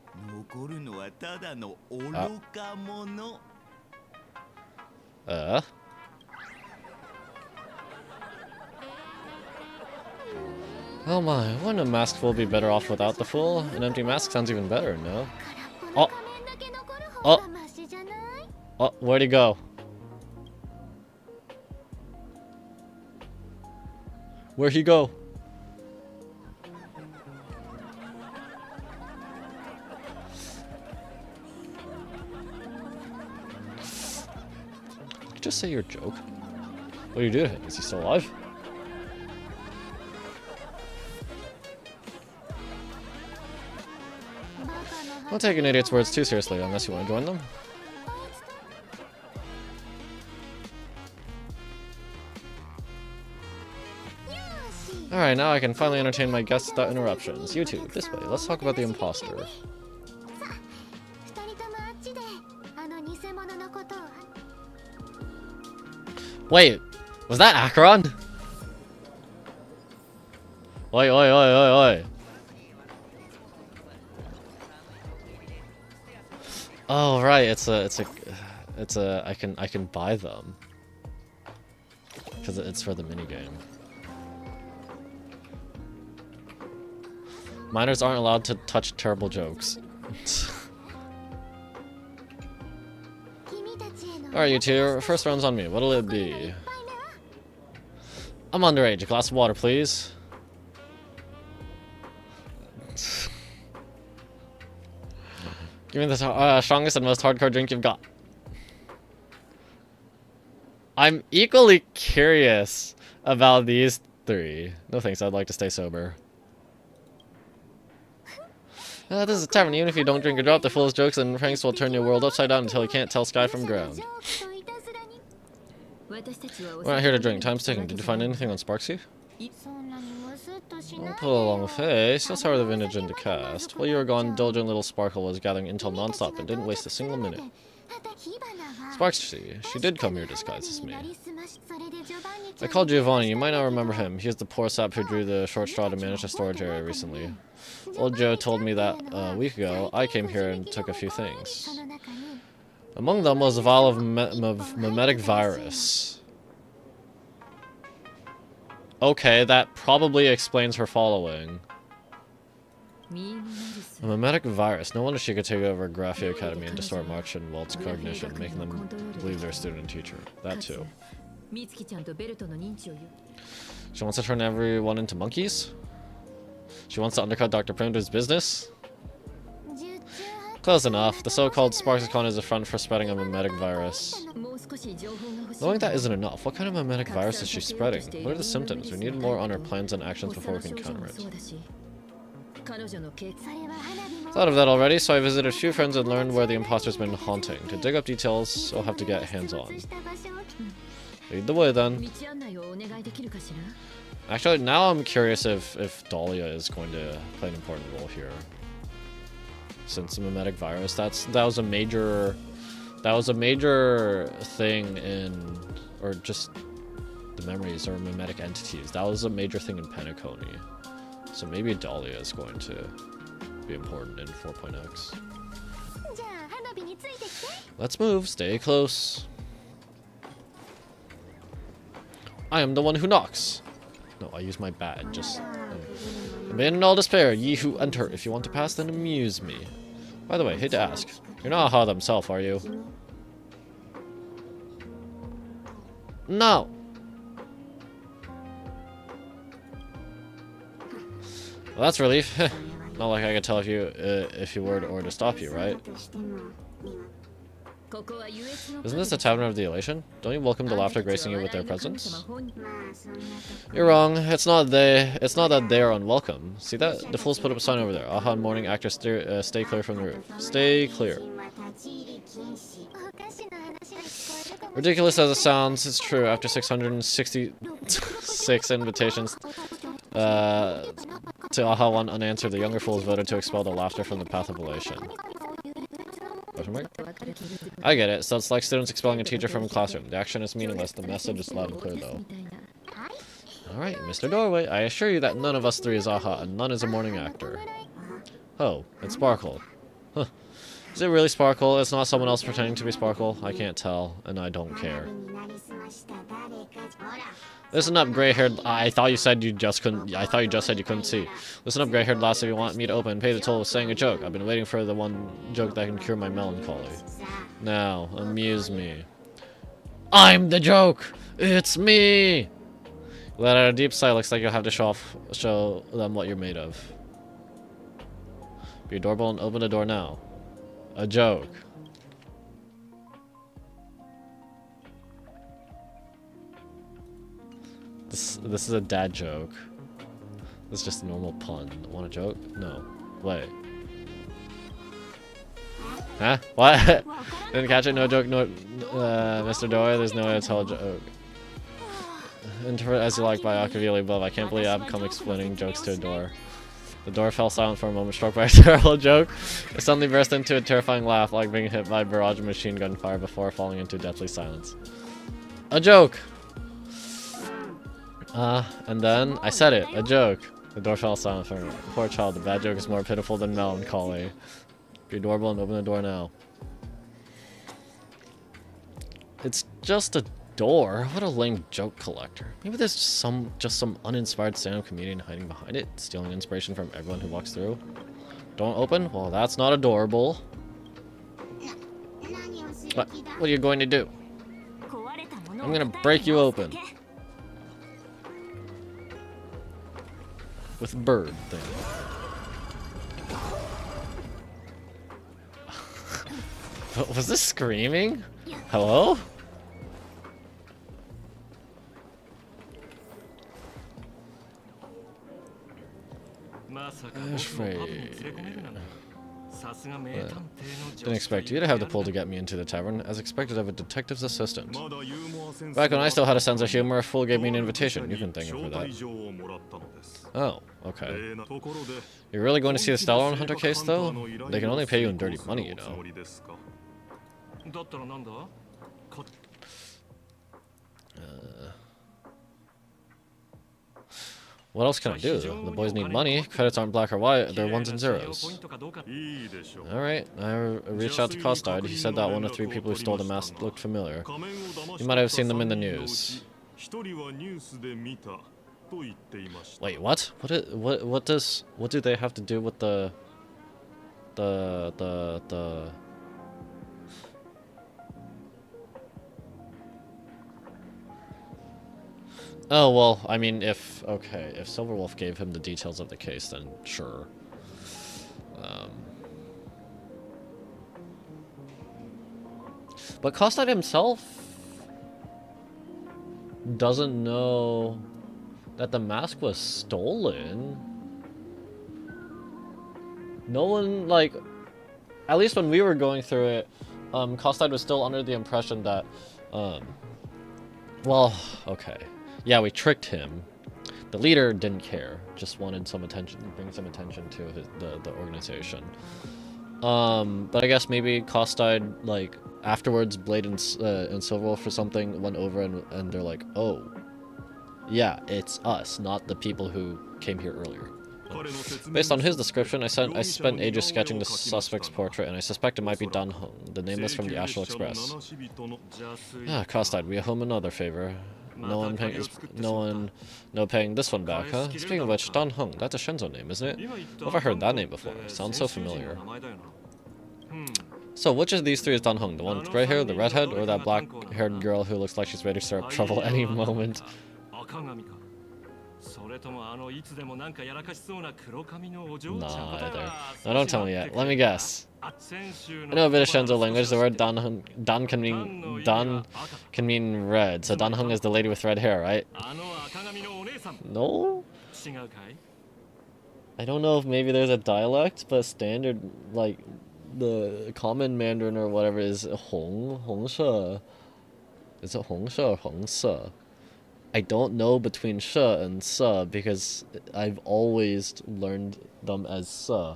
Oh my, wouldn't a maskful be better off without the fool? An empty mask sounds even better, no? Oh, where'd he go? Where'd he go? Just say your joke. What do you do to him? Is he still alive? Don't take an idiot's words too seriously unless you want to join them. Alright, now I can finally entertain my guests without interruptions. You two, this way. Let's talk about the imposter. Wait, was that Acheron? Oi, oi, oi, oi, oi. Oh right, it's a I can buy them because it's for the minigame. Minors aren't allowed to touch terrible jokes. Alright, you two. First round's on me. What'll it be? I'm underage. A glass of water, please. Give me the strongest and most hardcore drink you've got. I'm equally curious about these three. No thanks, I'd like to stay sober. This is a tavern. Even if you don't drink or drop, the fool's jokes and pranks will turn your world upside down until you can't tell sky from ground. We're not here to drink. Time's ticking. Did you find anything on Sparksy? Don't pull a long face. That's how the vintage into cast. While you were gone, diligent little Sparkle was gathering intel non-stop and didn't waste a single minute. Sparksy, she did come here disguised as me. I called Giovanni. You might not remember him. He is the poor sap who drew the short straw to manage the storage area recently. Old Joe told me that a week ago. I came here and took a few things. Among them was a vial of mimetic virus. Okay, that probably explains her following. A mimetic virus. No wonder she could take over Graphia Academy and distort March and Walt's cognition, making them believe they're student and teacher. That too. She wants to turn everyone into monkeys? She wants to undercut Dr. Primitive's business? Close enough. The so-called SparksCon is a front for spreading a mimetic virus. Knowing that isn't enough, what kind of mimetic virus is she spreading? What are the symptoms? We need more on her plans and actions before we can counter it. Thought of that already, so I visited a few friends and learned where the imposter's been haunting. To dig up details, I'll have to get hands-on. Lead the way then. Actually, now I'm curious if Dahlia is going to play an important role here. Since the mimetic virus, that was a major thing in, or just the memories or mimetic entities. That was a major thing in Penacony. So maybe Dahlia is going to be important in 4.x. Let's move. Stay close. I am the one who knocks. No, I use my badge. Just abandon all despair, ye who enter. If you want to pass, then amuse me. By the way, hate to ask, you're not Aha himself, are you? No. Well, that's relief. Not like I could tell if you were to stop you, right? Isn't this the Tavern of the Elation? Don't you welcome the laughter gracing you with their presence? You're wrong. It's not that they are unwelcome. See that? The fools put up a sign over there. Aha morning actors stay clear from the roof. Stay clear. Ridiculous as it sounds, it's true. After 666 invitations to Aha 1 unanswered, the younger fools voted to expel the laughter from the path of elation. I get it. So it's like students expelling a teacher from a classroom. The action is meaningless. The message is loud and clear, though. Alright, Mr. Doorway. I assure you that none of us three is Aha, and none is a morning actor. Oh, it's Sparkle. Huh. Is it really Sparkle? It's not someone else pretending to be Sparkle? I can't tell, and I don't care. Listen up, gray-haired. I thought you said you just couldn't. I thought you just said you couldn't see. Listen up, gray-haired lass. If you want me to open, pay the toll with saying a joke. I've been waiting for the one joke that can cure my melancholy. Now, amuse me. I'm the joke. It's me. Let out a deep sigh. Looks like you'll have to show them what you're made of. Be a doorbell and open the door now. A joke. This is a dad joke. This is just a normal pun. Want a joke? No. Wait. Huh? What? Didn't catch it? No joke? No, Mr. Doyle, there's no way to tell a joke. Interpret as you like by Akavili above. I can't believe I've come explaining jokes to a door. The door fell silent for a moment, struck by a terrible joke. It suddenly burst into a terrifying laugh, like being hit by a barrage of machine gun fire before falling into deathly silence. A joke! And then, I said it, a joke. The door fell silent for a moment. Poor child, the bad joke is more pitiful than melancholy. Be adorable and open the door now. It's just a door? What a lame joke collector. Maybe there's just some uninspired stand-up comedian hiding behind it, stealing inspiration from everyone who walks through. Don't open? Well, that's not adorable. What are you going to do? I'm gonna break you open. With bird thing. Was this screaming? Hello? Didn't expect you to have the pull to get me into the tavern, as expected of a detective's assistant. Back when I still had a sense of humor, a fool gave me an invitation. You can thank him for that. Oh, okay. You're really going to see the Stellar Hunter case, though? They can only pay you in dirty money, you know. What else can I do? The boys need money. Credits aren't black or white, they're ones and zeros. Alright, I reached out to Costard. He said that one of 3 people who stole the mask looked familiar. You might have seen them in the news. Wait, what? What do they have to do with the Oh, well, I mean, if Silverwolf gave him the details of the case, then sure. But Kostad himself doesn't know that the mask was stolen. No one, like, at least when we were going through it, Kostad was still under the impression that, well, okay. Yeah, we tricked him. The leader didn't care, just wanted some attention, bring some attention to the organization. But I guess maybe Kostad, like, afterwards, Blade and Silverwolf for something went over and they're like, oh, yeah, it's us, not the people who came here earlier. Based on his description, I spent ages sketching the suspect's portrait, and I suspect it might be Dan Hung, the nameless from the Astral Express. Ah, Kostad, we owe him another favor. No paying this one back, huh? Speaking of which, Dan Hung, that's a Shenzo name, isn't it? Have I heard that name before? Sounds so familiar. So, which of these 3 is Dan Hung? The one with gray hair, the redhead, or that black-haired girl who looks like she's ready to start up trouble any moment? Nah, either. No, don't tell me yet. Let me guess. I know a bit of Shenzo language. The word Dan can mean red. So Dan Hung is the lady with red hair, right? No? I don't know if maybe there's a dialect, but standard, like, the common Mandarin or whatever is Hongshe. Is it Hongshe or Hongse? I don't know between sh and se because I've always learned them as se,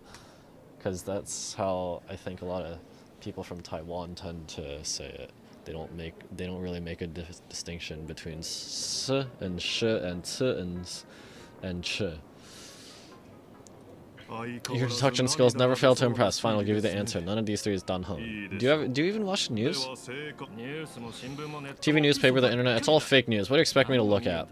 because that's how I think a lot of people from Taiwan tend to say it. They don't really make a distinction between s and sh and t and ch. Your deduction skills never fail to impress. Fine, I'll give you the answer. None of these 3 is Dan Hung. Do you even watch the news? TV, newspaper, the internet, it's all fake news. What do you expect me to look at?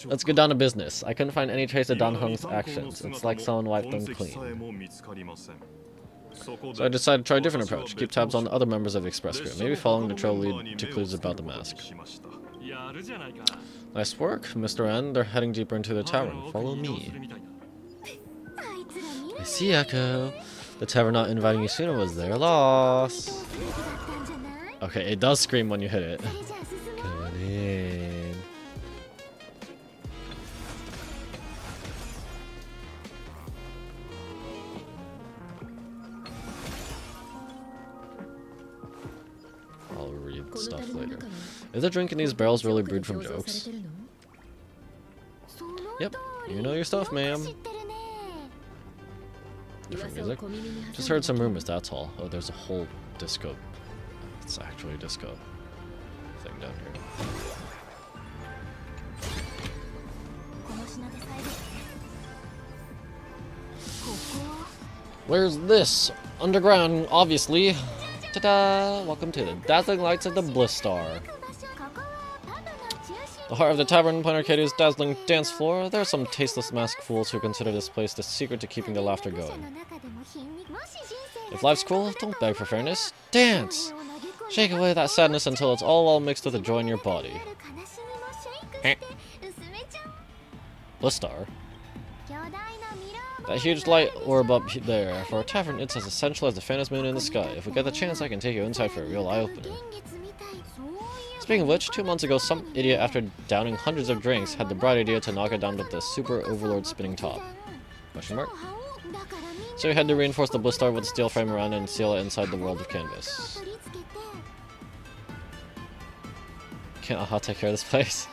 Let's get down to business. I couldn't find any trace of Dan Hung's actions. It's like someone wiped them clean. So I decided to try a different approach. Keep tabs on the other members of the Express crew. Maybe following the trail will lead to clues about the mask. Nice work, Mr. N. They're heading deeper into the tavern. Follow me. I see, Echo. The tavern not inviting you sooner was their loss. Okay, it does scream when you hit it. Come in. I'll read stuff later. Is the drink in these barrels really brewed from jokes? Yep, you know your stuff, ma'am. Different music? Just heard some rumors, that's all. Oh, there's a whole disco. It's actually a disco thing down here. Where's this? Underground, obviously. Ta-da! Welcome to the dazzling lights of the Bliss Star. The heart of the tavern, Planet Arcadia's dazzling dance floor. There are some tasteless masked fools who consider this place the secret to keeping the laughter going. If life's cruel, don't beg for fairness. Dance! Shake away that sadness until it's all mixed with the joy in your body. Bliss Star. That huge light orb up there. For a tavern, it's as essential as the faintest moon in the sky. If we get the chance, I can take you inside for a real eye-opener. Speaking of which, 2 months ago, some idiot, after downing hundreds of drinks, had the bright idea to knock it down with the super overlord spinning top. Question mark? So we had to reinforce the Bliss Star with a steel frame around it and seal it inside the world of canvas. Can't AHA take care of this place?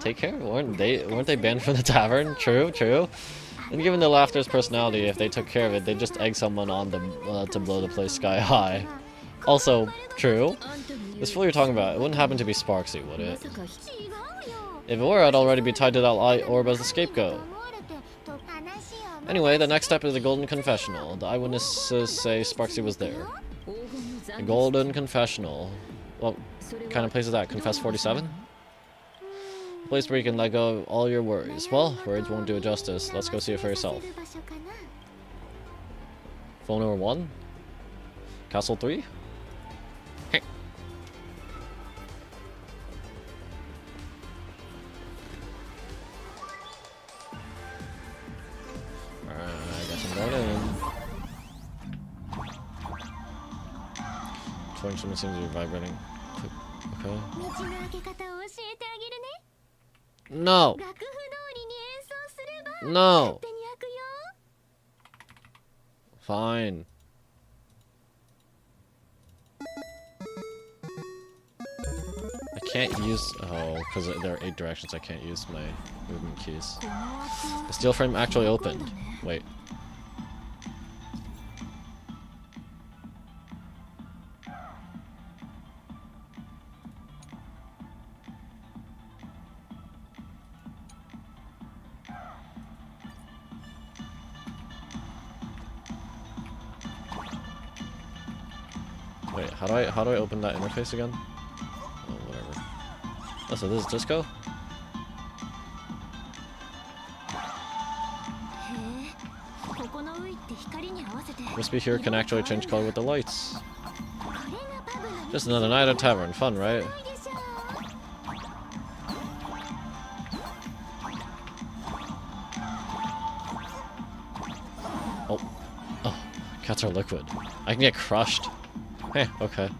Take care? Weren't they banned from the tavern? True, true. And given the laughter's personality, if they took care of it, they'd just egg someone on them to blow the place sky high. Also, true. This fool you're talking about, it wouldn't happen to be Sparksy, would it? If it were, I'd already be tied to that light orb as the scapegoat. Anyway, the next step is the Golden Confessional. The eyewitnesses say Sparksy was there. The Golden Confessional. What kind of place is that? Confess 47? A place where you can let go of all your worries. Well, words won't do it justice. Let's go see it for yourself. Phone number 1? Castle 3? Hey. I guess I'm going in. Torch instrument seems to be vibrating. Okay. No! No! Fine. I can't use... Oh, because there are 8 directions, I can't use my movement keys. The steel frame actually opened. Wait. Wait, how do I open that interface again? Oh, whatever. Oh, so this is disco? Must be here can actually change color with the lights. Just another night at tavern, fun, right? Oh, cats are liquid. I can get crushed. Hey, okay.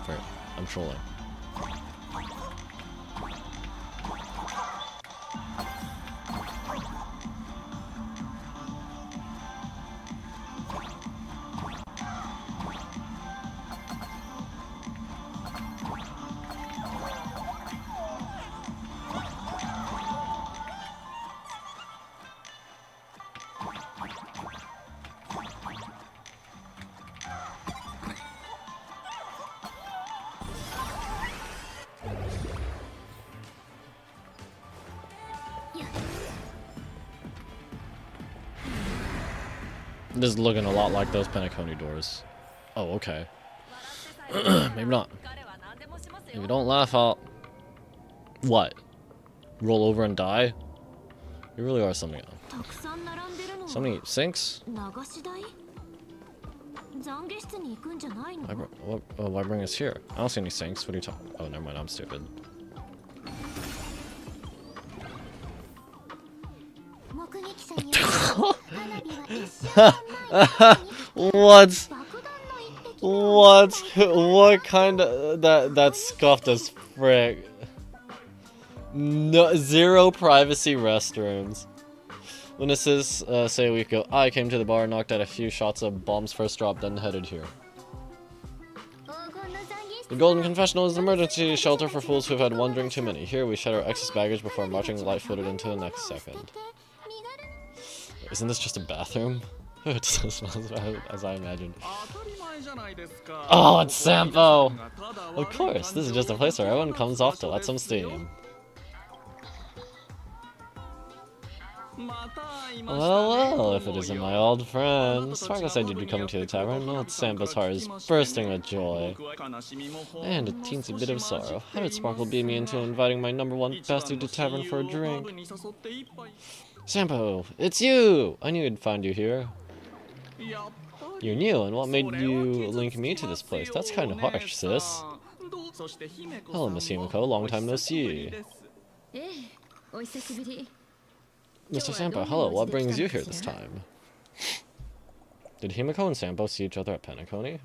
Right, I'm trolling. This is looking a lot like those Penacony doors. Oh, okay. Maybe not. If you don't laugh, I'll... What? Roll over and die? You really are something else. So many sinks? Why bring us here? I don't see any sinks. What are you talking about? Oh, never mind. I'm stupid. What? What kind of that scuffed as frick? No, 0 privacy restrooms. Witnesses say a week ago, I came to the bar, knocked out a few shots of bombs first drop, then headed here. The Golden Confessional is an emergency shelter for fools who've had one drink too many. Here we shed our excess baggage before marching light-footed into the next second. Isn't this just a bathroom? It doesn't smell as bad as I imagined. Oh, it's Sampo! Of course, this is just a place where everyone comes off to let some steam. Well, if it isn't my old friend. Sparkle said you'd be coming to the tavern. Old Sampo's heart is bursting with joy. And a teensy bit of sorrow. How did Sparkle beat me into inviting my #1 bastard to tavern for a drink? Sampo, it's you! I knew I'd find you here. You're new, and what made you link me to this place? That's kind of harsh, sis. Hello, Miss Himiko. Long time no see. Mr. Sampo, hello. What brings you here this time? Did Himiko and Sampo see each other at Penacony?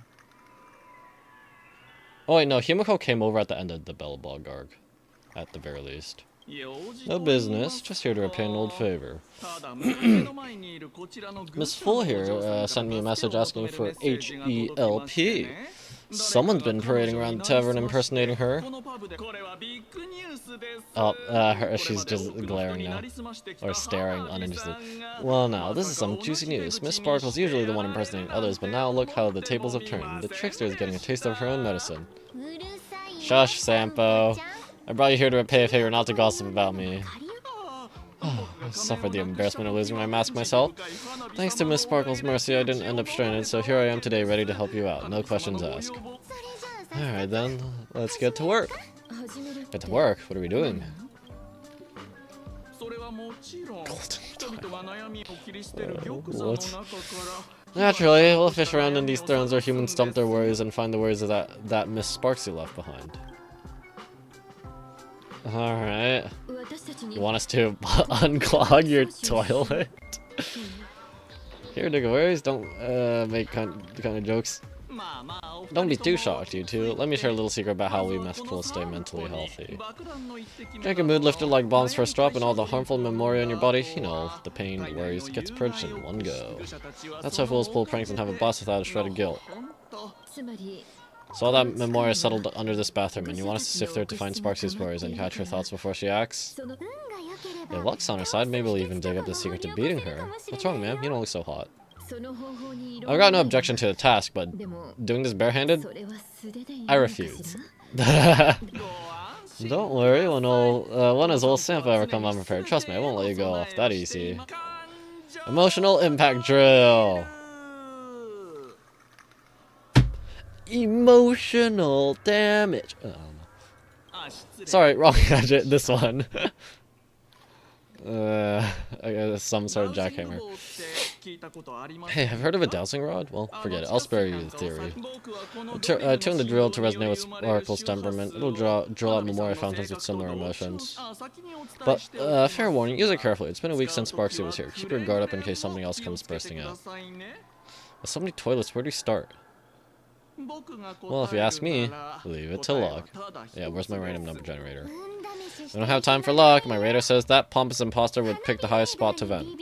Oh wait, no. Himiko came over at the end of the Bellabog arc, at the very least. No business, just here to repay an old favor. Miss Full here sent me a message asking for HELP. Someone's been parading around the tavern impersonating her. Oh, she's just glaring now. Or staring, uninterested. Well now, this is some juicy news. Miss Sparkle's usually the one impersonating others, but now look how the tables have turned. The trickster is getting a taste of her own medicine. Shush, Sampo. I brought you here to repay a favor, not to gossip about me. Oh, I suffered the embarrassment of losing my mask myself. Thanks to Miss Sparkle's mercy, I didn't end up stranded, so here I am today, ready to help you out. No questions asked. Alright then, let's get to work. Get to work? What are we doing? What? Naturally, we'll fish around in these thrones where humans dump their worries and find the worries of that Miss Sparksy left behind. Alright. You want us to unclog your toilet? Here, nigga, worries. Don't make kind of jokes. Don't be too shocked, you two. Let me share a little secret about how we Mescals stay mentally healthy. Drink a mood lifter like bombs first drop and all the harmful memoria in your body, you know, the pain, worries, gets purged in one go. That's how fools pull pranks and have a boss without a shred of guilt. So all that memoria settled under this bathroom, and you want us to sift through it to find Sparksy's worries and catch her thoughts before she acts? If luck's on her side, maybe we'll even dig up the secret to beating her. What's wrong, ma'am? You don't look so hot. I've got no objection to the task, but doing this barehanded? I refuse. Don't worry, when has old Sampo ever come unprepared? Trust me, I won't let you go off that easy. Emotional impact drill! Emotional damage. Sorry, wrong gadget. This one. I guess some sort of jackhammer. Hey, have you heard of a dowsing rod? Well, forget it. I'll spare you the theory. Tune the drill to resonate with Sparkle's temperament. It'll drill out memoria fountains with similar emotions. But, fair warning, use it carefully. It's been a week since Sparksy was here. Keep your guard up in case something else comes bursting out. With so many toilets, where do you start? Well, if you ask me, leave it to luck. Yeah, where's my random number generator? We don't have time for luck. My radar says that pompous imposter would pick the highest spot to vent.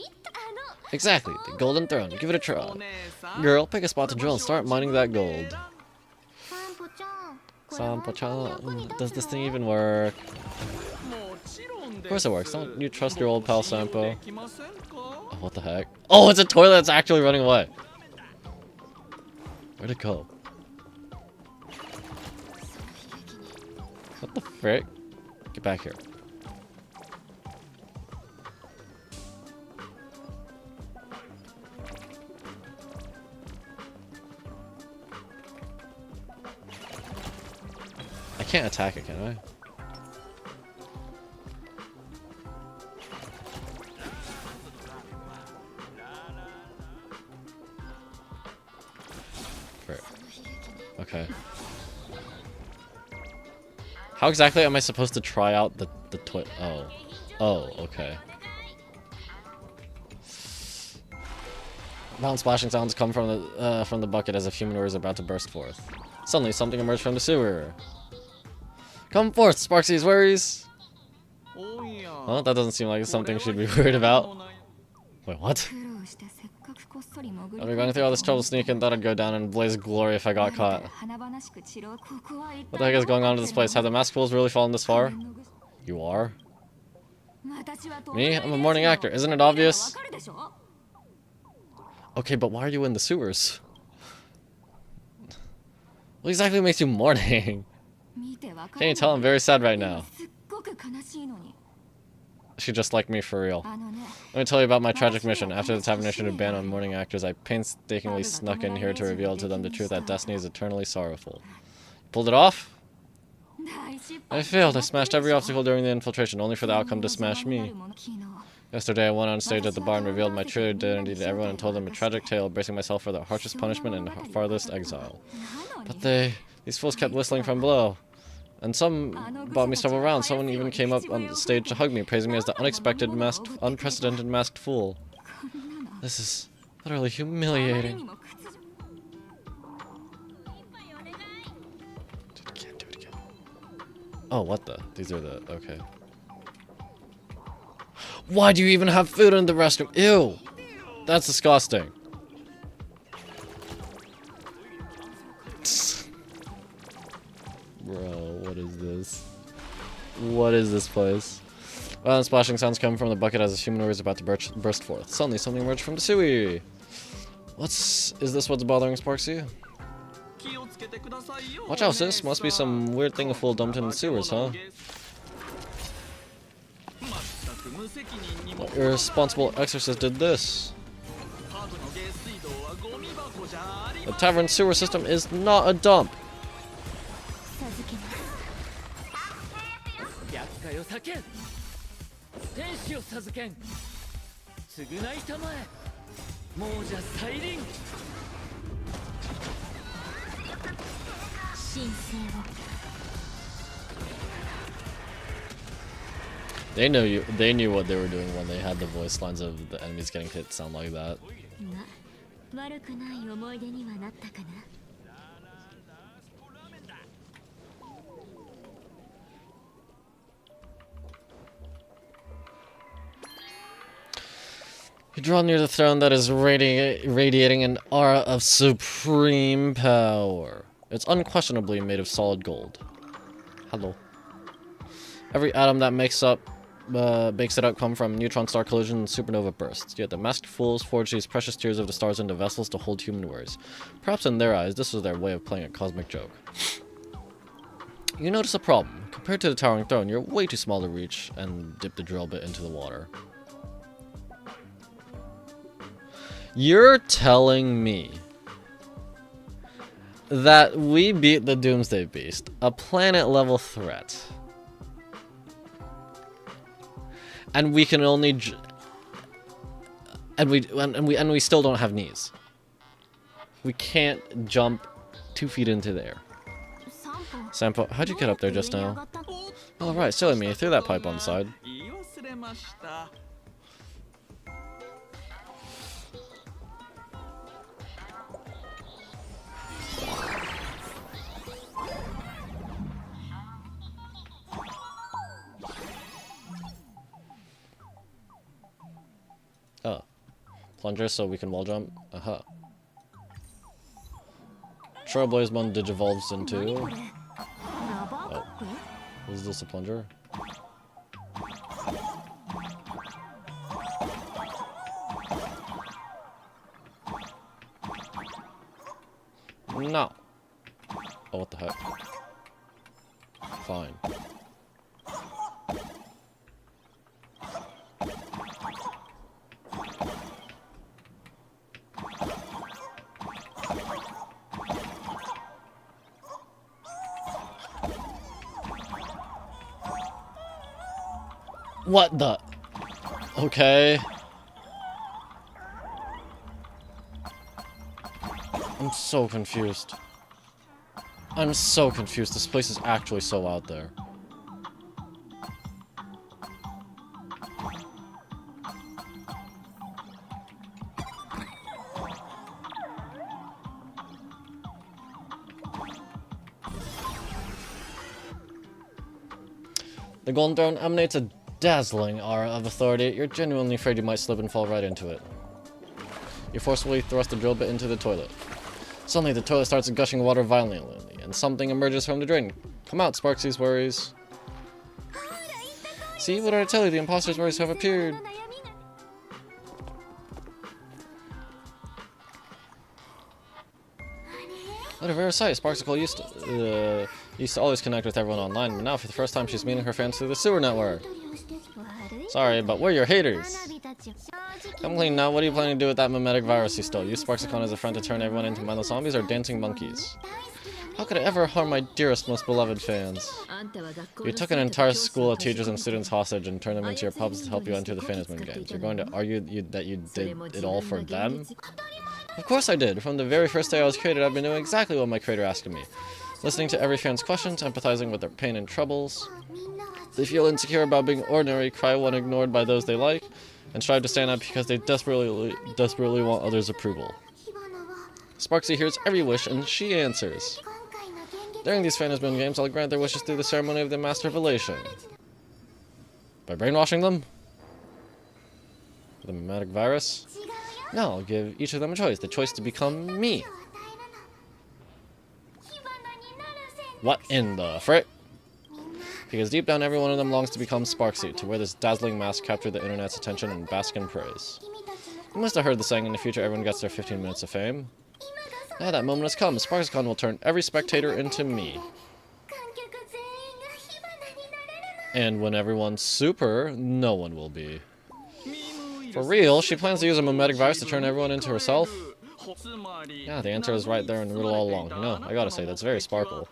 Exactly, the golden throne. Give it a try. Girl, pick a spot to drill and start mining that gold. Sampo-chan, does this thing even work? Of course it works. Don't you trust your old pal Sampo? Oh, what the heck? Oh, it's a toilet that's actually running away. Where'd it go? What the frick? Get back here. I can't attack it, can I? Frick. Okay. How exactly am I supposed to try out the toilet? Oh, okay. Loud splashing sounds come from the bucket as if human words are about to burst forth. Suddenly, something emerged from the sewer. Come forth, Sparksy's worries. Well, that doesn't seem like something she'd be worried about. Wait, what? After going through all this trouble sneaking, thought I'd go down in blaze of glory if I got caught. What the heck is going on to this place? Have the masked fools really fallen this far? You are? Me? I'm a morning actor. Isn't it obvious? Okay, but why are you in the sewers? What exactly makes you mourning? Can't you tell I'm very sad right now? She just like me for real. Let me tell you about my tragic mission. After the tavern issued a ban on mourning actors, I painstakingly snuck in here to reveal to them the truth that destiny is eternally sorrowful. Pulled it off? I failed. I smashed every obstacle during the infiltration, only for the outcome to smash me. Yesterday, I went on stage at the bar and revealed my true identity to everyone and told them a tragic tale, bracing myself for the harshest punishment and farthest exile. But these fools kept whistling from below. And some bought me several rounds. Someone even came up on the stage to hug me, praising me as the unprecedented masked fool. This is utterly humiliating. Do it again. Oh, what the? These are the... okay. Why do you even have food in the restroom? Ew! That's disgusting. Bro, what is this? What is this place? Violent splashing sounds come from the bucket as a humanoid is about to burst forth. Suddenly, something emerged from the sewer. Is this what's bothering Sparksy? Watch out, sis. Must be some weird thing a fool dumped in the sewers, huh? What irresponsible exorcist did this? The tavern sewer system is not a dump. They knew what they were doing when they had the voice lines of the enemies getting hit sound like that. You draw near the throne that is radiating an aura of supreme power. It's unquestionably made of solid gold. Hello. Every atom that makes it up come from neutron star collision and supernova bursts. Yet the masked fools forged these precious tears of the stars into vessels to hold human worries. Perhaps in their eyes, this was their way of playing a cosmic joke. You notice a problem. Compared to the towering throne, you're way too small to reach and dip the drill bit into the water. You're telling me that we beat the Doomsday Beast, a planet-level threat, and we can only and we still don't have knees. We can't jump 2 feet into the air. Sampo, how'd you get up there just now? All right, silly me. Threw that pipe on the side. Oh. Plunger so we can wall jump? Aha. Trailblaze one digivolves into... Oh. Is this a plunger? No. Oh, what the heck? Fine. What the? Okay. I'm so confused. I'm so confused. This place is actually so out there. The Golden Throne emanates a dazzling aura of authority. You're genuinely afraid you might slip and fall right into it. You forcefully thrust the drill bit into the toilet. Suddenly, the toilet starts gushing water violently, and something emerges from the drain. Come out, Sparksy's worries. See, what did I tell you? The imposter's worries have appeared. What a rare sight. Sparksicle used to always connect with everyone online, but now for the first time she's meeting her fans through the sewer network. Sorry, but we're your haters. Come clean now. What are you planning to do with that mimetic virus you stole? Use Sparksicon as a friend to turn everyone into mindless zombies or dancing monkeys? How could I ever harm my dearest, most beloved fans? You took an entire school of teachers and students hostage and turned them into your pups to help you enter the Fantasman games. You're going to argue that you did it all for them? Of course I did. From the very first day I was created, I've been doing exactly what my creator asked of me. Listening to every fan's questions, empathizing with their pain and troubles. They feel insecure about being ordinary, cry when ignored by those they like, and strive to stand out because they desperately want others' approval. Sparksy hears every wish, and she answers. During these Fantasman games, I'll grant their wishes through the ceremony of the Master of Elation. By brainwashing them? The mimetic virus? No, I'll give each of them a choice. The choice to become me. What in the frick? Because deep down, every one of them longs to become Sparksy, to wear this dazzling mask, capture the internet's attention, and bask in praise. You must have heard the saying, in the future everyone gets their 15 minutes of fame. Now that moment has come. Sparksicon will turn every spectator into me. And when everyone's super, no one will be. For real, she plans to use a mimetic virus to turn everyone into herself? Yeah, the answer is right there in the riddle all along. You know, I gotta say, that's very Sparkle.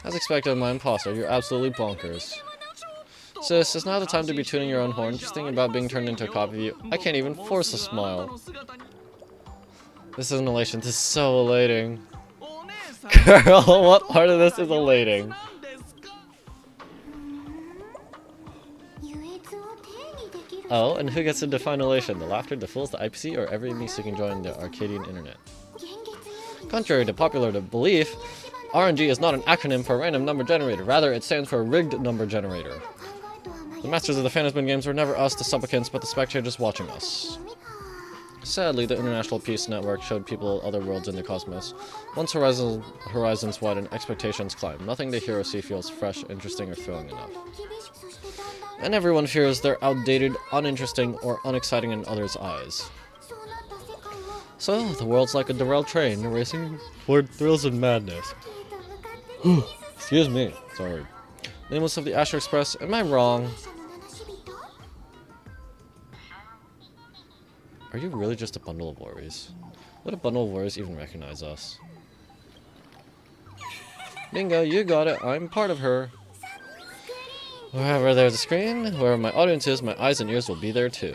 As expected of my imposter, you're absolutely bonkers. Sis, it's not the time to be tuning your own horn. Just thinking about being turned into a copy of you. I can't even force a smile. This is an elation. This is so elating. Girl, what part of this is elating? Oh, and who gets to define elation? The laughter that fills the IPC or every me seeking joy in the Arcadian internet? Contrary to popular belief, RNG is not an acronym for a random number generator. Rather, it stands for rigged number generator. The masters of the Fantasman games were never us, the supplicants, but the spectators watching us. Sadly, the International Peace Network showed people other worlds in the cosmos. Once horizons widen, expectations climb. Nothing they hear or see feels fresh, interesting, or thrilling enough. And everyone fears they're outdated, uninteresting, or unexciting in others' eyes. So, the world's like a derailed train, racing toward thrills and madness. Excuse me. Sorry. Nameless of the Astro Express, am I wrong? Are you really just a bundle of worries? Would a bundle of worries even recognize us? Bingo, you got it. I'm part of her. Wherever there's a screen, wherever my audience is, my eyes and ears will be there too.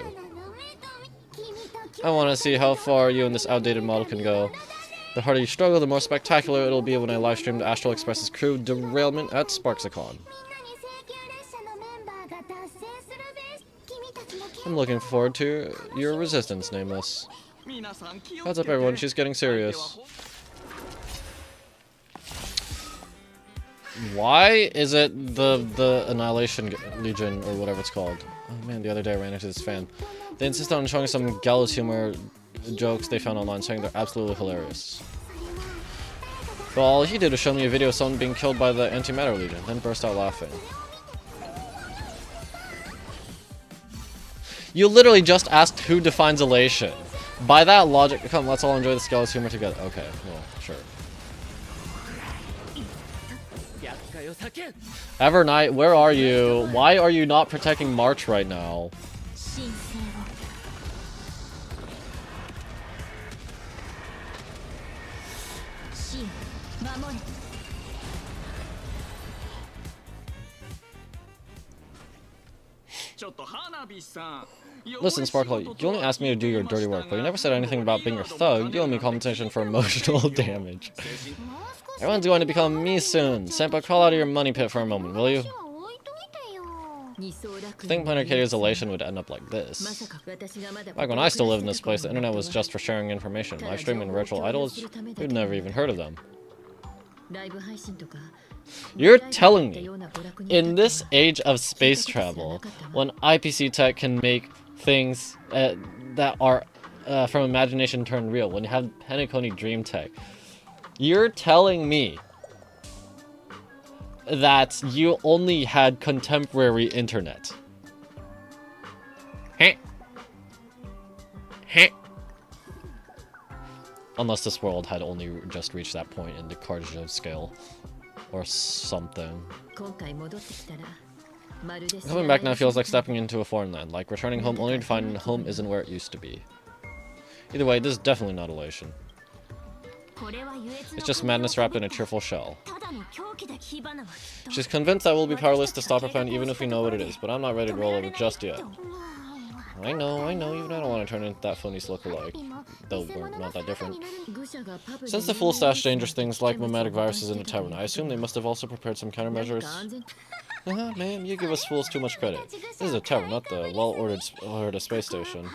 I want to see how far you and this outdated model can go. The harder you struggle, the more spectacular it'll be when I livestream the Astral Express's crew derailment at Sparksicon. I'm looking forward to your resistance, Nameless. Heads up everyone, she's getting serious. Why is it the Annihilation Legion, or whatever it's called? Oh man, the other day I ran into this fan. They insist on showing some gallows humor jokes they found online, saying they're absolutely hilarious. But all he did was show me a video of someone being killed by the Antimatter Legion, then burst out laughing. You literally just asked who defines elation. By that logic, come, let's all enjoy the gallows humor together. Okay, well, sure. Evernight, where are you? Why are you not protecting March right now? Listen, Sparkle, you only asked me to do your dirty work, but you never said anything about being your thug. You owe me compensation for emotional damage. Everyone's going to become me soon. Senpai, crawl out of your money pit for a moment, will you? I think Planet Arcadia's elation would end up like this. Back when I still lived in this place, the internet was just for sharing information. Live streaming and virtual idols, you'd never even heard of them. You're telling me, in this age of space travel, when IPC tech can make things that are from imagination turned real when you have Penacony Dream Tech. You're telling me that you only had contemporary internet. Heh. Heh. Unless this world had only just reached that point in the Cartesian scale. Or something. Coming back now feels like stepping into a foreign land, like returning home only to find home isn't where it used to be. Either way, this is definitely not elation. It's just madness wrapped in a cheerful shell. She's convinced that we'll be powerless to stop her plan even if we know what it is, but I'm not ready to roll over just yet. I know, even I don't want to turn into that Phonies lookalike, though we're not that different. Since the fool stashed dangerous things like mimetic viruses in the tavern, I assume they must have also prepared some countermeasures. Ma'am, you give us fools too much credit. This is a tavern, not the well-ordered space station.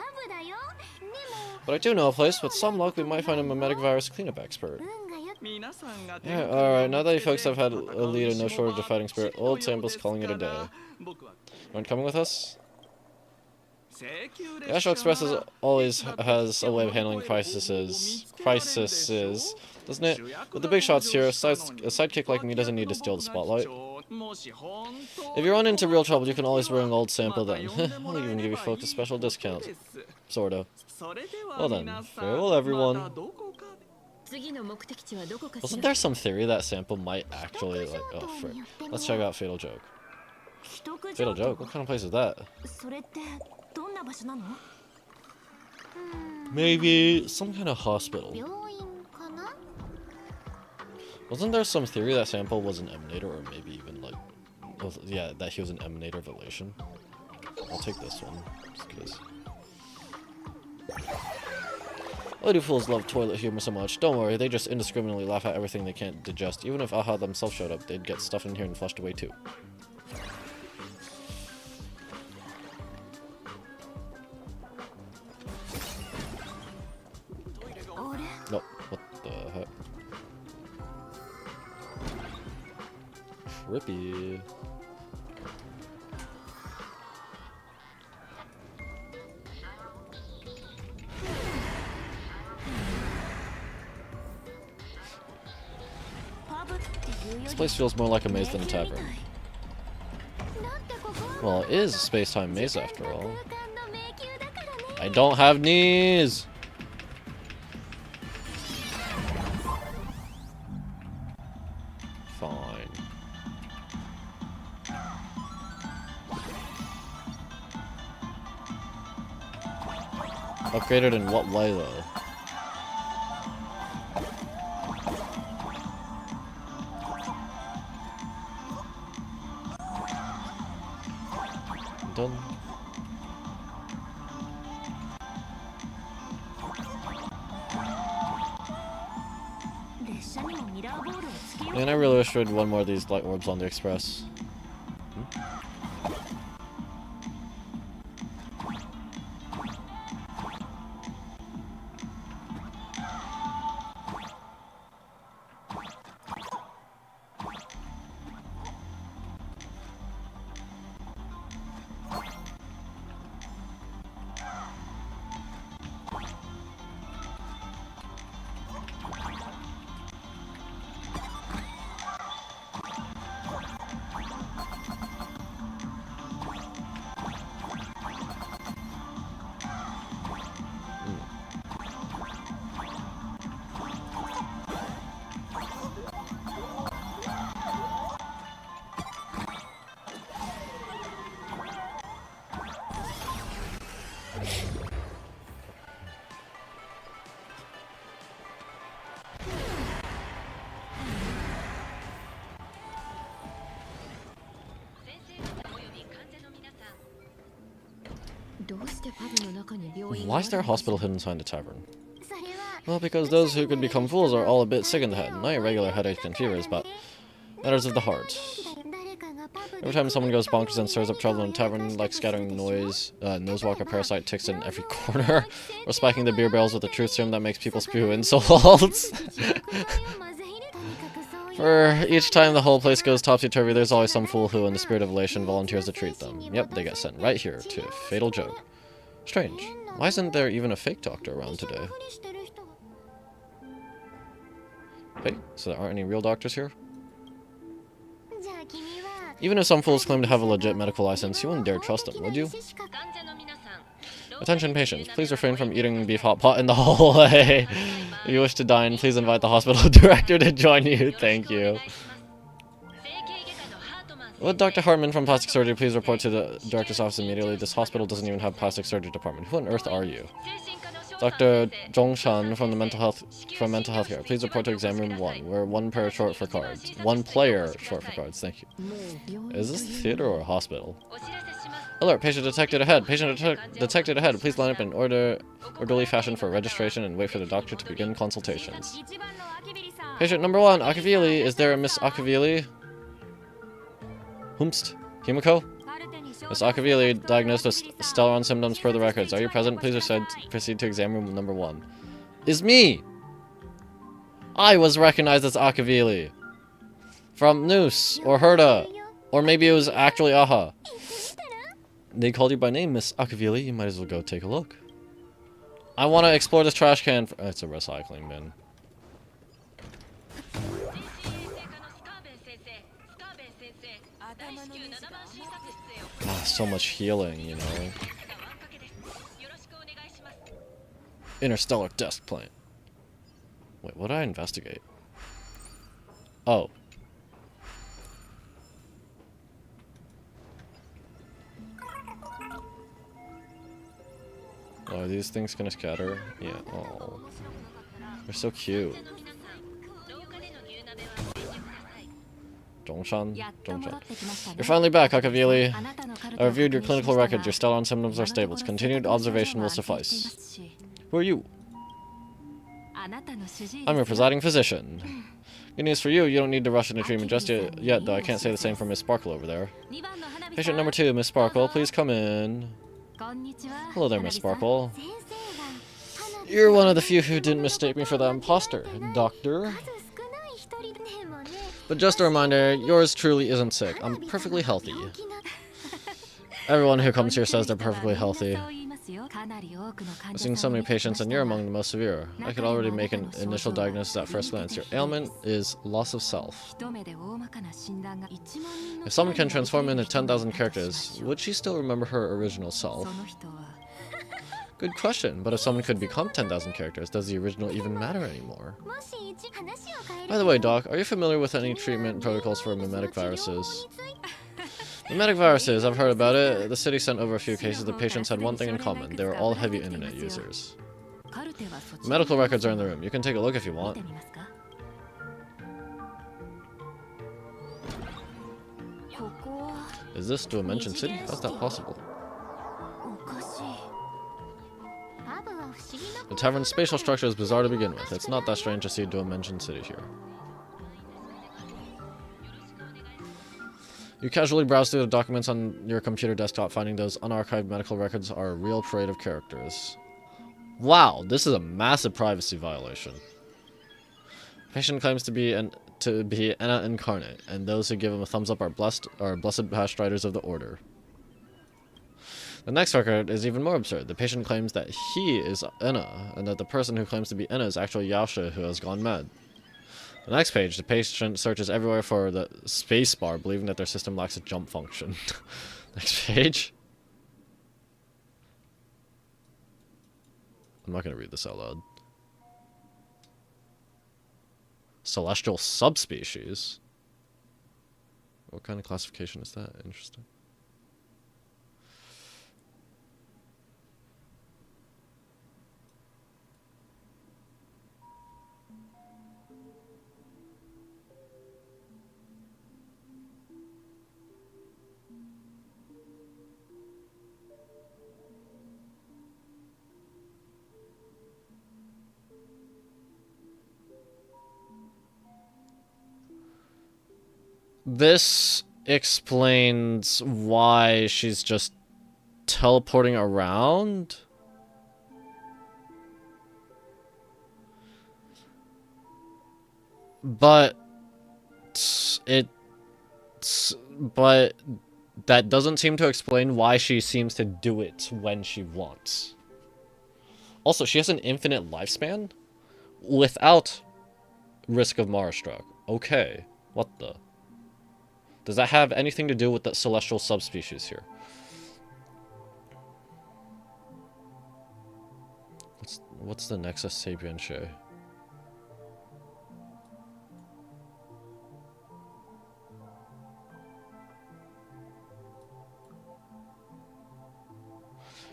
But I do know a place. With some luck, we might find a mimetic virus cleanup expert. Yeah, alright, now that you folks have had a lead and no shortage of fighting spirit, old Sample's calling it a day. You aren't coming with us? The Astral Express always has a way of handling crises, doesn't it? With the big shots here, a sidekick like me doesn't need to steal the spotlight. If you run into real trouble, you can always bring old Sample then. I'll even give you folks a special discount. Sorta. Well then, farewell everyone. Wasn't there some theory that Sample might actually, like, oh frick. Let's check out Fatal Joke. Fatal Joke? What kind of place is that? Maybe some kind of hospital. Wasn't there some theory that Sample was an emanator, or maybe even like, yeah, that he was an emanator of elation? I'll take this one, just because. Why do fools love toilet humor so much? Don't worry, they just indiscriminately laugh at everything they can't digest. Even if Aha themselves showed up, they'd get stuffed in here and flushed away too. Nope, what the heck? Trippy. This place feels more like a maze than a tavern. Well, it is a space-time maze after all. I don't have knees! Fine. Upgraded in what way, though? Done. And I really wish we had one more of these light orbs on the express. Why is there a hospital hidden inside the tavern? Well, because those who could become fools are all a bit sick in the head. Not your regular headaches and fevers, but matters of the heart. Every time someone goes bonkers and stirs up trouble in a tavern, like scattering noise, nosewalker parasite ticks in every corner, or spiking the beer barrels with a truth serum that makes people spew insults. For each time the whole place goes topsy-turvy, there's always some fool who, in the spirit of elation, volunteers to treat them. Yep, they get sent right here to Fatal Joke. Strange. Why isn't there even a fake doctor around today? Hey, so there aren't any real doctors here? Even if some fools claim to have a legit medical license, you wouldn't dare trust them, would you? Attention patients, please refrain from eating beef hot pot in the hallway. If you wish to dine, please invite the hospital director to join you. Thank you. Would Dr. Hartman from Plastic Surgery please report to the director's office immediately? This hospital doesn't even have a plastic surgery department. Who on earth are you? Dr. Zhongshan from mental health care. Please report to exam room 1. We're one player short for cards. One player short for cards. Thank you. Is this a theater or a hospital? Alert! Patient detected ahead. Patient detected ahead. Please line up in orderly fashion for registration and wait for the doctor to begin consultations. Patient number 1, Akavili. Is there a Miss Akavili? Humst. Himiko? Miss Akavili, diagnosed with Stellaron symptoms per the records. Are you present? Please proceed to exam room number 1. Is me! I was recognized as Akavili. From Noose, or Herda. Or maybe it was actually Aha. They called you by name, Miss Akavili. You might as well go take a look. I want to explore this trash can. It's a recycling bin. Ah, so much healing, you know. Interstellar desk plant. Wait, what did I investigate? Oh. Oh, are these things gonna scatter? Yeah. Oh. They're so cute. Zhongshan? You're finally back, Akavili. I reviewed your clinical records. Your Stellaron symptoms are stable. Continued observation will suffice. Who are you? I'm your presiding physician. Good news for you, you don't need to rush into treatment just yet, though I can't say the same for Miss Sparkle over there. Patient number 2, Miss Sparkle, please come in. Hello there, Miss Sparkle. You're one of the few who didn't mistake me for the imposter, Doctor. But just a reminder, yours truly isn't sick. I'm perfectly healthy. Everyone who comes here says they're perfectly healthy. I've seen so many patients and you're among the most severe. I could already make an initial diagnosis at first glance. Your ailment is loss of self. If someone can transform into 10,000 characters, would she still remember her original self? Good question, but if someone could become 10,000 characters, does the original even matter anymore? By the way, Doc, are you familiar with any treatment protocols for mimetic viruses? Mimetic viruses, I've heard about it. The city sent over a few cases. The patients had one thing in common. They were all heavy internet users. The medical records are in the room. You can take a look if you want. Is this Dimension City? How's that possible? The tavern's spatial structure is bizarre to begin with. It's not that strange to see Dimension City here. You casually browse through the documents on your computer desktop, finding those unarchived medical records are a real parade of characters. Wow, this is a massive privacy violation. Patient claims to be Enna incarnate, and those who give him a thumbs up are blessed past riders of the order. The next record is even more absurd. The patient claims that he is Enna, and that the person who claims to be Enna is actually Yaosha, who has gone mad. The next page, the patient searches everywhere for the space bar, believing that their system lacks a jump function. Next page. I'm not going to read this out loud. Celestial subspecies? What kind of classification is that? Interesting. This explains why she's just teleporting around. But That doesn't seem to explain why she seems to do it when she wants. Also, she has an infinite lifespan without risk of Mara Struck. Okay, what the? Does that have anything to do with the celestial subspecies here? What's the Nexus Sapien Shay?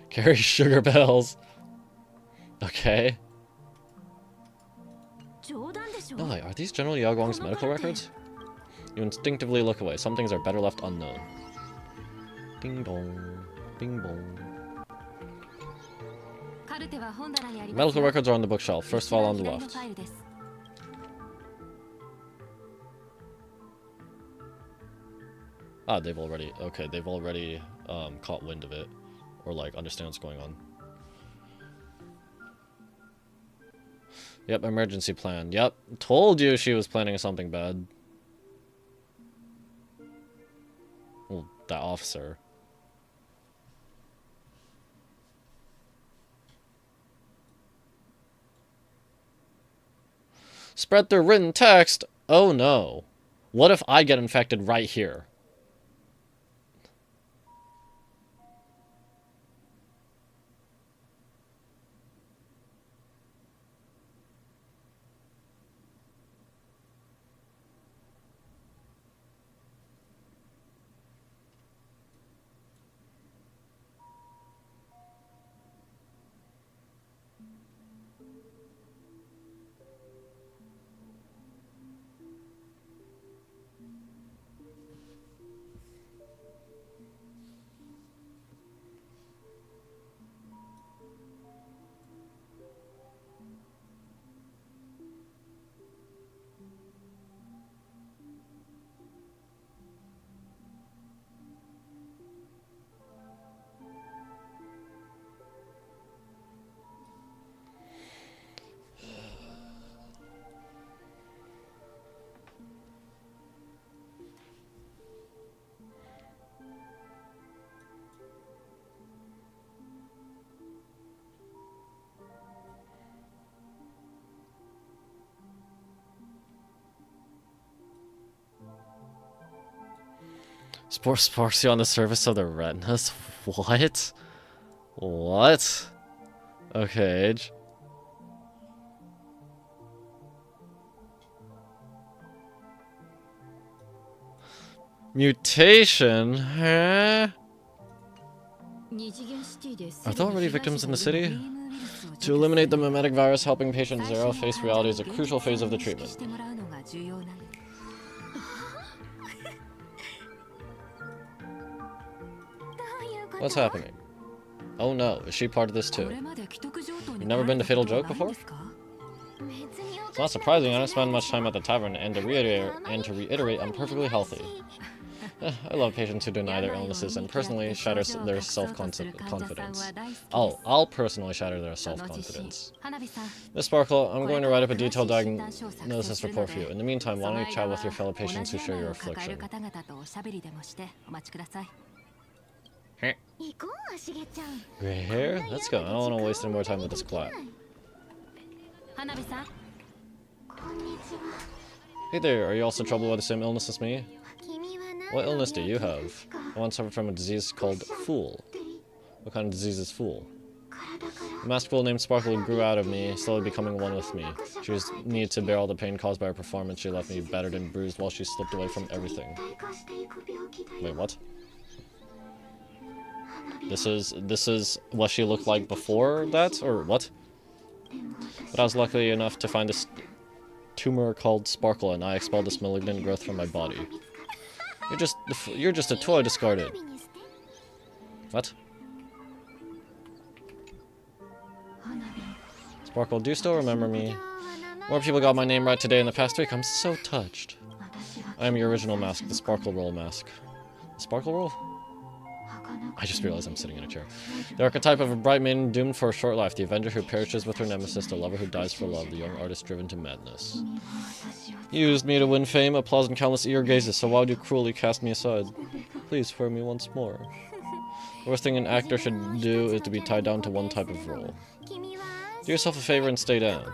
Carry sugar bells. Okay. No, like, are these General Yagong's medical records? You instinctively look away. Some things are better left unknown. Ding dong. Ding bong. Medical records are on the bookshelf. First file on the left. Ah, they've already... Okay, they've already caught wind of it. Or, like, understand what's going on. Yep, emergency plan. Yep, told you she was planning something bad. Well, that officer. Spread through written text? Oh no. What if I get infected right here? Sparksy on the surface of the retinas? What? What? Okay, Age. Mutation? Huh? Are there already victims in the city? To eliminate the mimetic virus, helping patient Zero face reality is a crucial phase of the treatment. What's happening? Oh no, is she part of this too? You've never been to Fatal Joke before? It's not surprising, I don't spend much time at the tavern, and to reiterate, I'm perfectly healthy. I love patients who deny their illnesses and personally shatter their self-confidence. I'll personally shatter their self-confidence. Miss Sparkle, I'm going to write up a detailed diagnosis report for you. In the meantime, why don't you chat with your fellow patients who share your affliction? Gray hair? Let's go. I don't want to waste any more time with this clot. Hey there, are you also troubled by the same illness as me? What illness do you have? I once suffered from a disease called Fool. What kind of disease is Fool? A masked fool named Sparkle grew out of me, slowly becoming one with me. She was needed to bear all the pain caused by her performance. She left me battered and bruised while she slipped away from everything. Wait, what? This is what she looked like before that, or what? But I was lucky enough to find this tumor called Sparkle, and I expelled this malignant growth from my body. You're just a toy discarded. What? Sparkle, do you still remember me? More people got my name right today in the past week. I'm so touched. I am your original mask, the Sparkle Roll mask. The Sparkle Roll? I just realized I'm sitting in a chair. The archetype of a bright maiden doomed for a short life. The avenger who perishes with her nemesis. The lover who dies for love. The young artist driven to madness. You used me to win fame, applause, and countless eager gazes, so why would you cruelly cast me aside? Please for me once more. The worst thing an actor should do is to be tied down to one type of role. Do yourself a favor and stay down.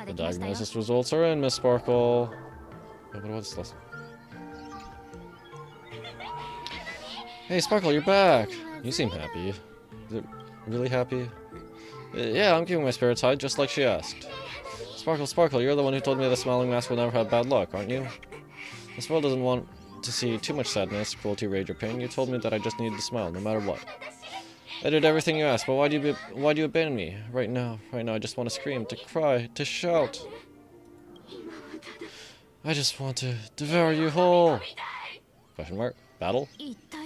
The diagnosis results are in, Miss Sparkle. What was this? Hey, Sparkle, you're back! You seem happy. Is it really happy? Yeah, I'm keeping my spirits high, just like she asked. Sparkle, Sparkle, you're the one who told me the smiling mask will never have bad luck, aren't you? This world doesn't want to see too much sadness, cruelty, rage, or pain. You told me that I just needed to smile, no matter what. I did everything you asked, but why do you abandon me? Right now, I just want to scream, to cry, to shout. I just want to devour you whole. Question mark? Battle?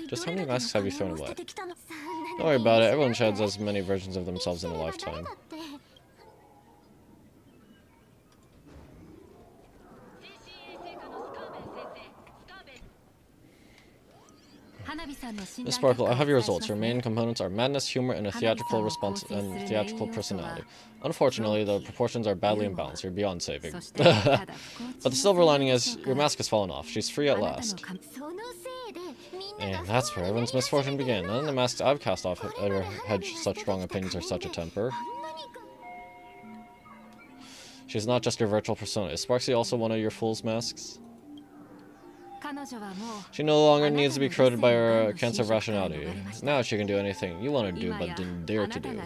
Just how many masks have you thrown away? Don't worry about it, everyone sheds as many versions of themselves in a lifetime. Miss Sparkle, I have your results. Your main components are madness, humor, and a theatrical personality. Unfortunately, the proportions are badly imbalanced. You're beyond saving. But the silver lining is, your mask has fallen off. She's free at last. And that's where everyone's misfortune began. None of the masks I've cast off ever had such strong opinions or such a temper. She's not just your virtual persona. Is Sparksy also one of your fool's masks? She no longer needs to be corroded by her cancer of rationality. Now she can do anything you want to do but didn't dare to do.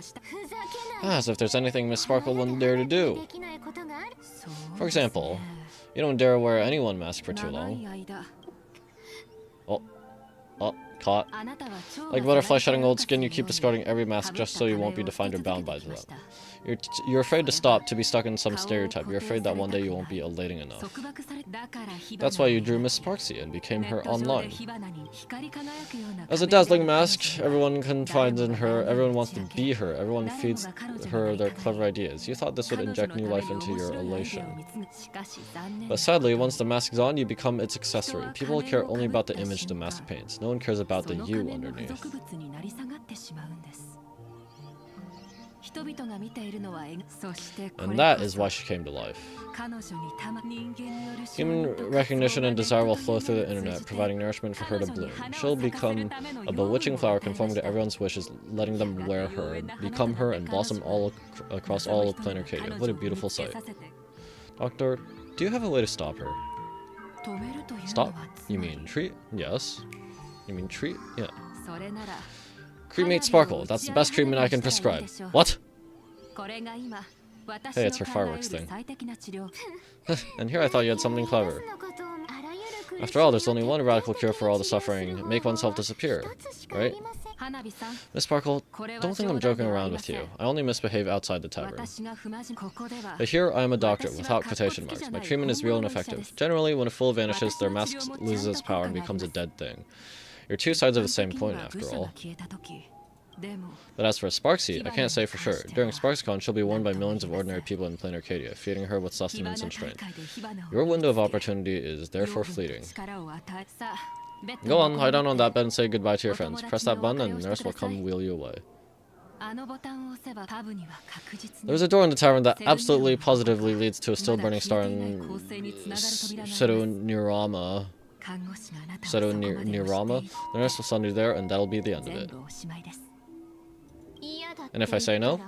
As if there's anything Miss Sparkle wouldn't dare to do. For example, you don't dare wear any one mask for too long. Oh, caught. Like butterfly shedding old skin, you keep discarding every mask just so you won't be defined or bound by them. You're afraid to stop, to be stuck in some stereotype. You're afraid that one day you won't be elating enough. That's why you drew Miss Sparksy and became her online. As a dazzling mask, everyone confides in her, everyone wants to be her, everyone feeds her their clever ideas. You thought this would inject new life into your elation. But sadly, once the mask is on, you become its accessory. People care only about the image the mask paints. No one cares about the you underneath. And that is why she came to life. Human recognition and desire will flow through the internet, providing nourishment for her to bloom. She'll become a bewitching flower, conforming to everyone's wishes, letting them wear her, become her, and blossom all across all of planet Arcadia. What a beautiful sight. Doctor, do you have a way to stop her? Stop? You mean treat? Yes. You mean treat? Yeah. Cremate Sparkle. That's the best treatment I can prescribe. What? Hey, it's her fireworks thing. And here I thought you had something clever. After all, there's only one radical cure for all the suffering. Make oneself disappear. Right? Miss Sparkle, don't think I'm joking around with you. I only misbehave outside the tavern. But here I am a doctor, without quotation marks. My treatment is real and effective. Generally, when a fool vanishes, their mask loses its power and becomes a dead thing. You're two sides of the same coin, after all. But as for Sparksy, I can't say for sure. During SparksCon, she'll be worn by millions of ordinary people in plain Arcadia, feeding her with sustenance and strength. Your window of opportunity is therefore fleeting. Go on, lie down on that bed and say goodbye to your friends. Press that button and the nurse will come wheel you away. There's a door in the tavern that absolutely positively leads to a still burning star in Pseudo-Neurama. The nurse will send you there, and that'll be the end of it. And if I say no,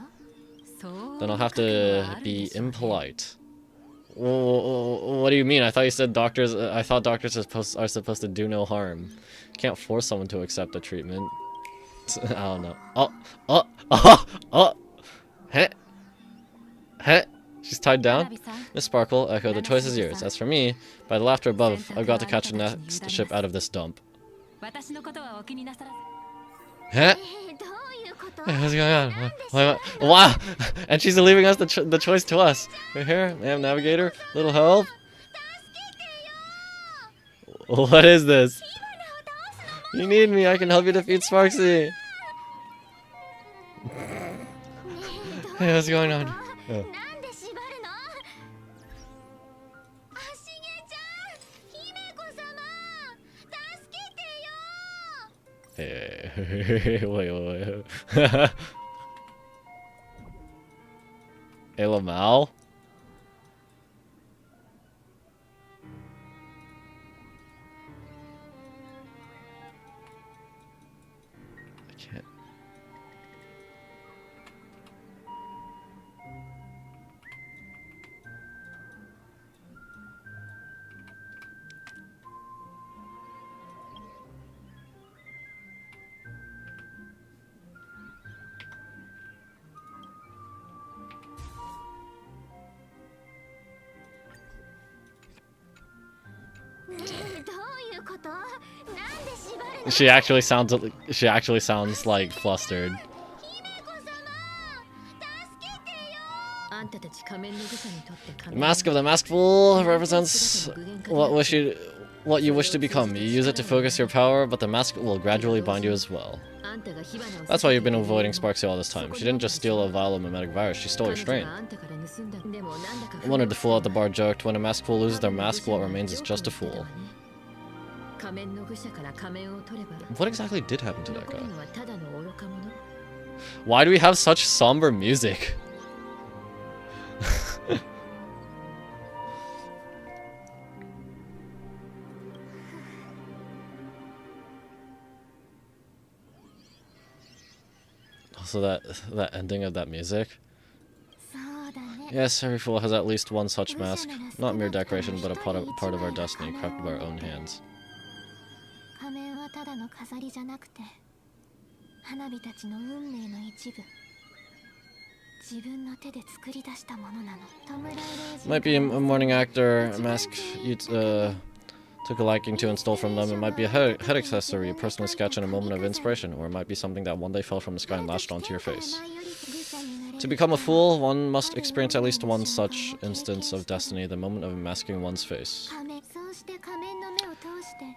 then I'll have to be impolite. What do you mean? I thought you said doctors. I thought doctors are supposed to do no harm. Can't force someone to accept the treatment. I don't know. Heh. She's tied down? Miss Sparkle, Echo, the choice is yours. As for me, by the laughter above, I've got to catch the next ship out of this dump. Huh? Hey, what's going on? Wow! And she's leaving us the choice to us. We're here, ma'am navigator. Little help? What is this? You need me, I can help you defeat Sparksy. Hey, what's going on? Oh. Hey, wait. Hey, Lamal? can't. She actually sounds like flustered. The mask of the masked fool represents what you wish to become. You use it to focus your power, but the mask will gradually bind you as well. That's why you've been avoiding Sparksy all this time. She didn't just steal a vial of mimetic virus, she stole your strain. One of the fool at the bar joked, when a masked fool loses their mask, what remains is just a fool. What exactly did happen to that guy? Why do we have such somber music? Also, that ending of that music. Yes, every fool has at least one such mask. Not mere decoration, but a part of our destiny, crafted by our own hands. Might be a morning actor, a mask you took a liking to and stole from them. It might be a head accessory you personally sketch in a moment of inspiration, or it might be something that one day fell from the sky and latched onto your face. To become a fool, one must experience at least one such instance of destiny, the moment of unmasking one's face.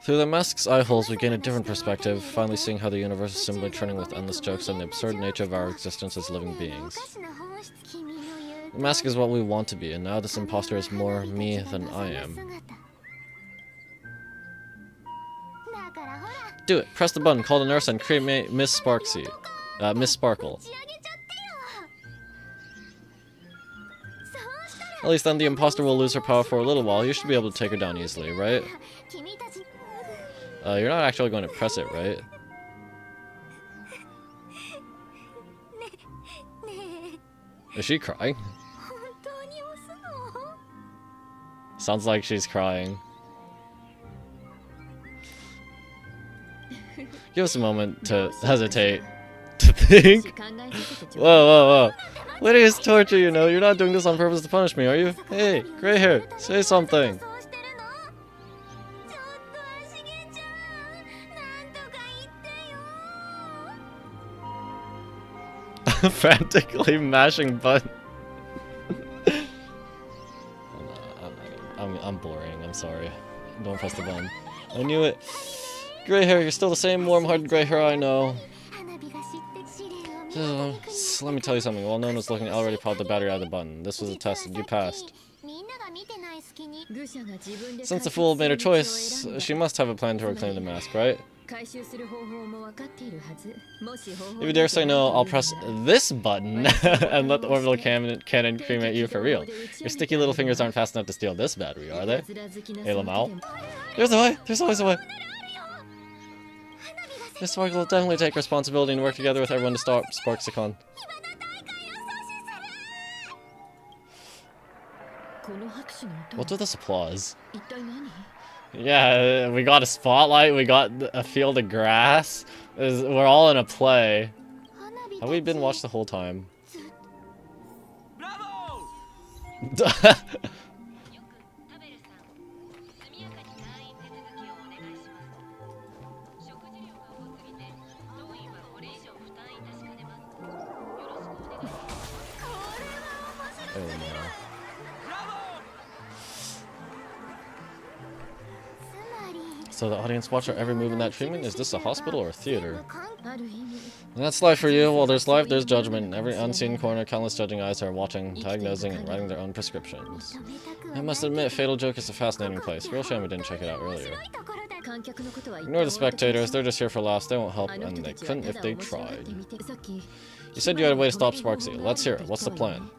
Through the mask's eye holes, we gain a different perspective, finally seeing how the universe is simply turning with endless jokes and the absurd nature of our existence as living beings. The mask is what we want to be, and now this imposter is more me than I am. Do it! Press the button, call the nurse, and create Miss Sparksy. Miss Sparkle. At least then the imposter will lose her power for a little while. You should be able to take her down easily, right? You're not actually going to press it, right? Is she crying? Sounds like she's crying. Give us a moment to hesitate, to think. Whoa, whoa, whoa. Lady is torture, you know. You're not doing this on purpose to punish me, are you? Hey, gray hair, say something. Frantically mashing button. I'm boring, I'm sorry. Don't press the button. I knew it. Gray hair, you're still the same warm-hearted gray hair I know. Let me tell you something. While no one was looking, I already popped the battery out of the button. This was a test and you passed. Since the fool made her choice, she must have a plan to reclaim the mask, right? If you dare say no, I'll press this button and let the orbital cannon cremate you for real. Your sticky little fingers aren't fast enough to steal this battery, are they? Hey, Lamau. There's a way! There's always a way! Miss Sparkle will definitely take responsibility and work together with everyone to stop Sparksicon. What's with this applause? Yeah, we got a spotlight, we got a field of grass. We're all in a play. Have we been watched the whole time? Bravo! Oh no. So the audience watch our every move in that treatment? Is this a hospital or a theater? And that's life for you. While there's life, there's judgment. In every unseen corner, countless judging eyes are watching, diagnosing, and writing their own prescriptions. I must admit, Fatal Joke is a fascinating place. Real shame we didn't check it out earlier. Ignore the spectators, they're just here for laughs. They won't help, and they couldn't if they tried. You said you had a way to stop Sparksy. Let's hear it. What's the plan?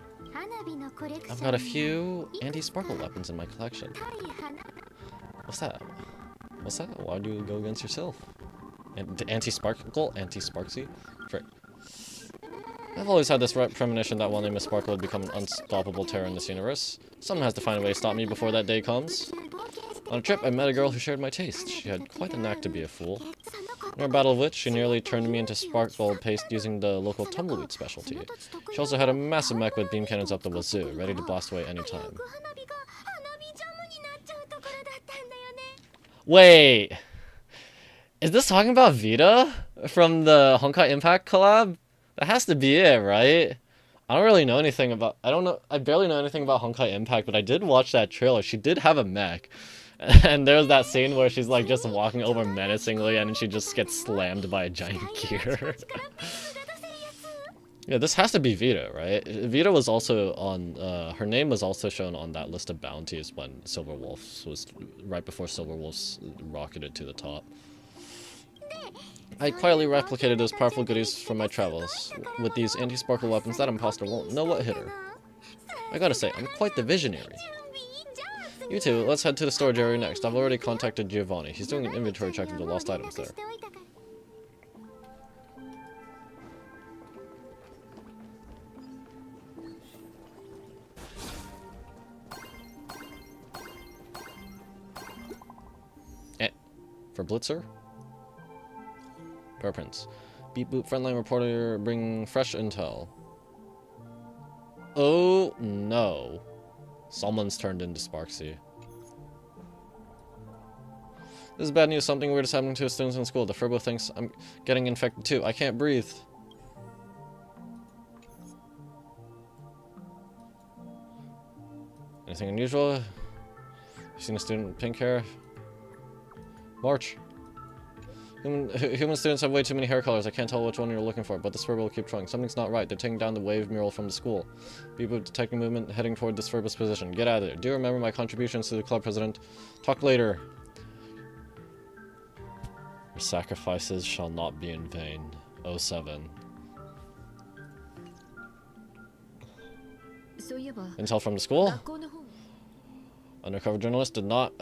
I've got a few anti-sparkle weapons in my collection. What's that? What's that? Why do you go against yourself? Anti-Sparkle? Anti-Sparksy? Frick. I've always had this premonition that one day Miss Sparkle would become an unstoppable terror in this universe. Someone has to find a way to stop me before that day comes. On a trip, I met a girl who shared my taste. She had quite a knack to be a fool. In our battle of wits, she nearly turned me into sparkle paste using the local tumbleweed specialty. She also had a massive mech with beam cannons up the wazoo, ready to blast away anytime. Wait! Is this talking about Vita? From the Honkai Impact collab? That has to be it, right? I don't really know anything about... I barely know anything about Honkai Impact, but I did watch that trailer. She did have a mech. And there's that scene where she's like just walking over menacingly and she just gets slammed by a giant gear. Yeah, this has to be Vita, right? Vita was also on... her name was also shown on that list of bounties when Silver Wolf was... right before Silver Wolf rocketed to the top. I quietly replicated those powerful goodies from my travels. With these anti-sparkle weapons, that imposter won't know what hit her. I gotta say, I'm quite the visionary. You two, let's head to the storage area next. I've already contacted Giovanni. He's doing an inventory check of the lost items there. For Blitzer? Prince. Beep boop, frontline reporter, bring fresh intel. Oh no. Someone's turned into Sparksy. This is bad news. Something weird is happening to students in school. The Furbo thinks I'm getting infected too. I can't breathe. Anything unusual? You seen a student with pink hair? March. Human students have way too many hair colors. I can't tell which one you're looking for, but the Furbo will keep trying. Something's not right. They're taking down the wave mural from the school. People detecting movement heading toward this Furbo's position. Get out of there. Do you remember my contributions to the club president? Talk later. Your sacrifices shall not be in vain. 07. Intel from the school? Undercover journalist did not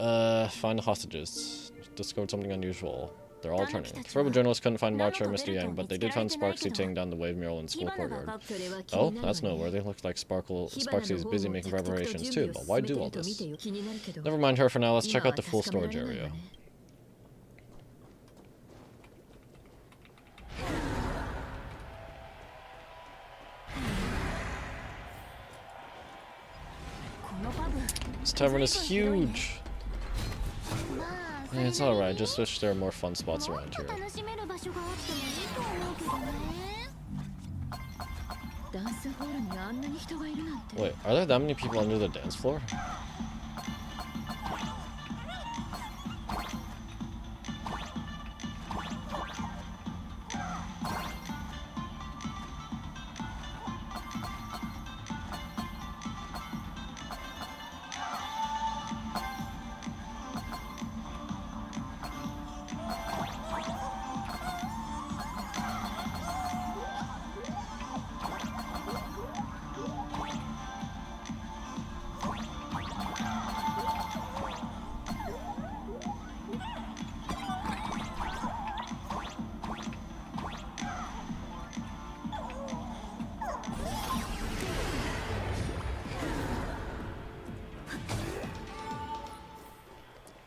find the hostages. Discovered something unusual. They're all turning. The Furbo journalists couldn't find March or Mr. Yang, but they did find Sparksy taking down the wave mural in the school courtyard. Oh, that's noteworthy. Looks like Sparksy is busy making preparations too, but why do all this? Never mind her for now. Let's check out the full storage area. This tavern is huge! Yeah, it's alright, just wish there are more fun spots around here. Wait, are there that many people under the dance floor?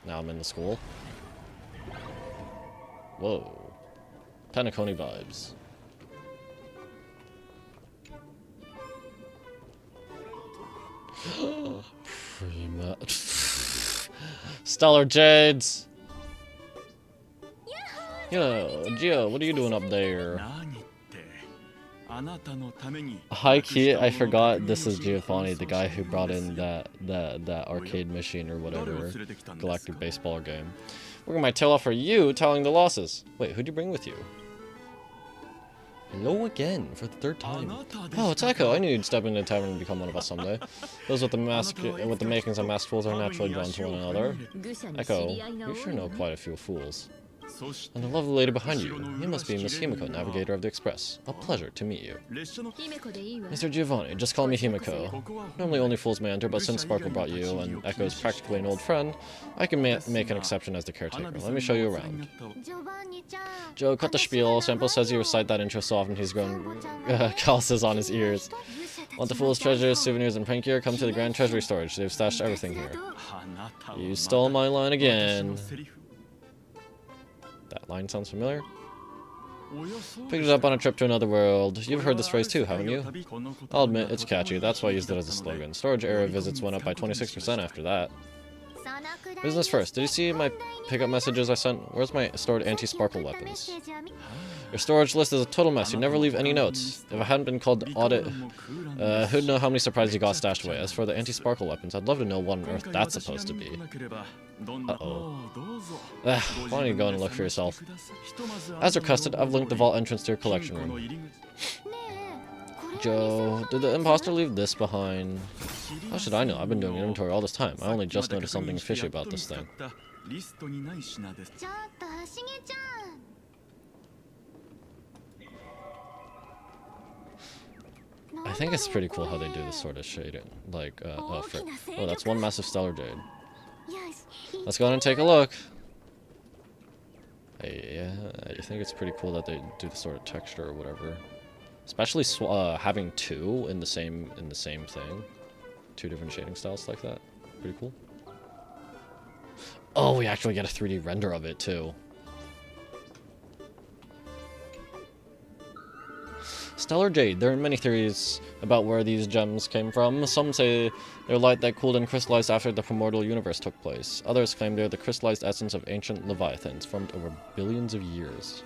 Now I'm in the school. Whoa. Penacony vibes. Prima. Stellar Jades! Yo, Gio, what are you doing up there? High key, I forgot this is Giovanni, the guy who brought in that arcade machine or whatever, Galactic Baseball game. Working my tail off for you, telling the losses. Wait, who'd you bring with you? Hello again, for the third time. Oh, it's Echo. I knew you'd step into the tavern and become one of us someday. Those with the makings of masked fools are naturally drawn to one another. Echo, you sure know quite a few fools. And the lovely lady behind you. You must be Miss Himiko, navigator of the Express. A pleasure to meet you. Mr. Giovanni, just call me Himiko. Normally only fools may enter, but since Sparkle brought you, and Echo is practically an old friend, I can make an exception as the caretaker. Let me show you around. Joe, cut the spiel. Sample says you recite that intro so often he's grown calluses on his ears. Want the fool's treasures, souvenirs, and prank gear? Come to the Grand Treasury Storage. They've stashed everything here. You stole my line again. That line sounds familiar. Picked it up on a trip to another world. You've heard this phrase too, haven't you? I'll admit, it's catchy. That's why I used it as a slogan. Storage area visits went up by 26% after that. Business first. Did you see my pickup messages I sent? Where's my stored anti-sparkle weapons? Your storage list is a total mess. You never leave any notes. If I hadn't been called to audit, who'd know how many surprises you got stashed away? As for the anti-sparkle weapons, I'd love to know what on earth that's supposed to be. Uh-oh. Why don't you go and look for yourself? As requested, I've linked the vault entrance to your collection room. Joe, did the imposter leave this behind? How should I know? I've been doing inventory all this time. I only just noticed something fishy about this thing. I think it's pretty cool how they do this sort of shading. Like, oh, that's one massive stellar jade. Let's go on and take a look. Yeah, I think it's pretty cool that they do the sort of texture or whatever. Especially having two in the same thing. Two different shading styles like that. Pretty cool. Oh, we actually get a 3D render of it too. Stellar Jade. There are many theories about where these gems came from. Some say they're light that cooled and crystallized after the primordial universe took place. Others claim they're the crystallized essence of ancient leviathans, formed over billions of years.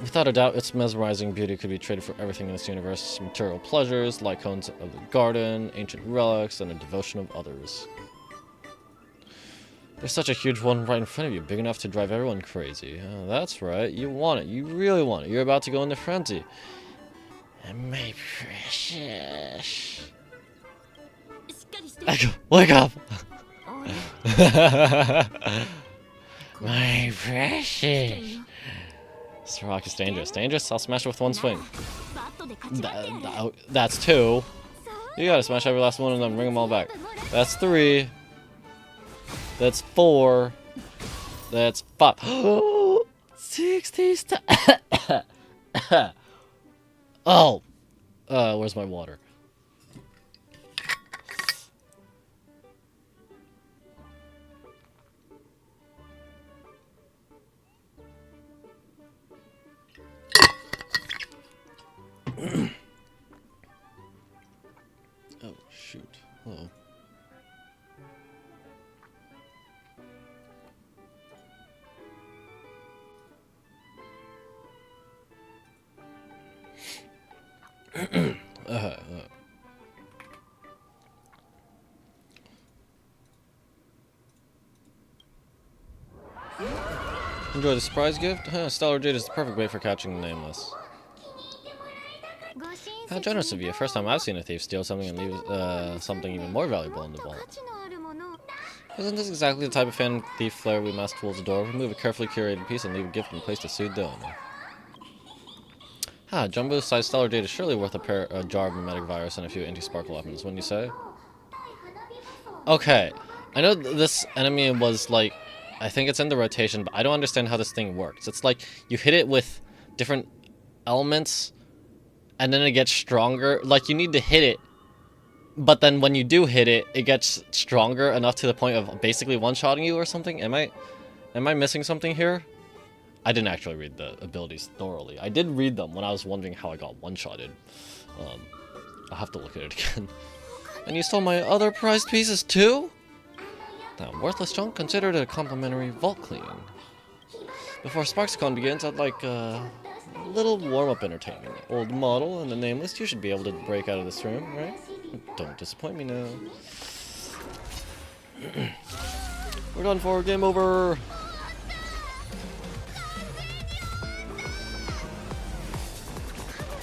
Without a doubt, its mesmerizing beauty could be traded for everything in this universe. Material pleasures, light cones of the garden, ancient relics, and the devotion of others. There's such a huge one right in front of you, big enough to drive everyone crazy. Oh, that's right, you want it, you really want it. You're about to go into frenzy. And my precious... Echo, wake up! My precious... This rock is dangerous. Dangerous? I'll smash it with one swing. That's two. You gotta smash every last one of them, bring them all back. That's three. That's four. That's five. 60 Oh! Where's my water? Oh, shoot. Hello. Enjoy the surprise gift? Stellar Jade is the perfect way for catching the nameless. How generous of you. First time I've seen a thief steal something and leave something even more valuable in the vault. Isn't this exactly the type of fan thief flair we masked fools adore? Remove a carefully curated piece and leave a gift in place to soothe the owner. Jumbo-sized Stellar Jade is surely worth a jar of mimetic virus and a few anti-sparkle weapons, wouldn't you say? Okay, I know this enemy was like, I think it's in the rotation, but I don't understand how this thing works. It's like you hit it with different elements, and then it gets stronger. Like you need to hit it, but then when you do hit it, it gets stronger enough to the point of basically one-shotting you or something. Am I missing something here? I didn't actually read the abilities thoroughly. I did read them when I was wondering how I got one-shotted. I'll have to look at it again. And you stole my other prized pieces too? That worthless junk, considered a complimentary vault clean. Before SparksCon begins, I'd like a little warm-up entertainment. Old model and the nameless, you should be able to break out of this room, right? Don't disappoint me now. We're done for, game over!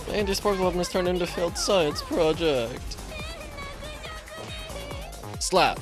The anti-sparkle weapon has turned into a failed science project. Slap.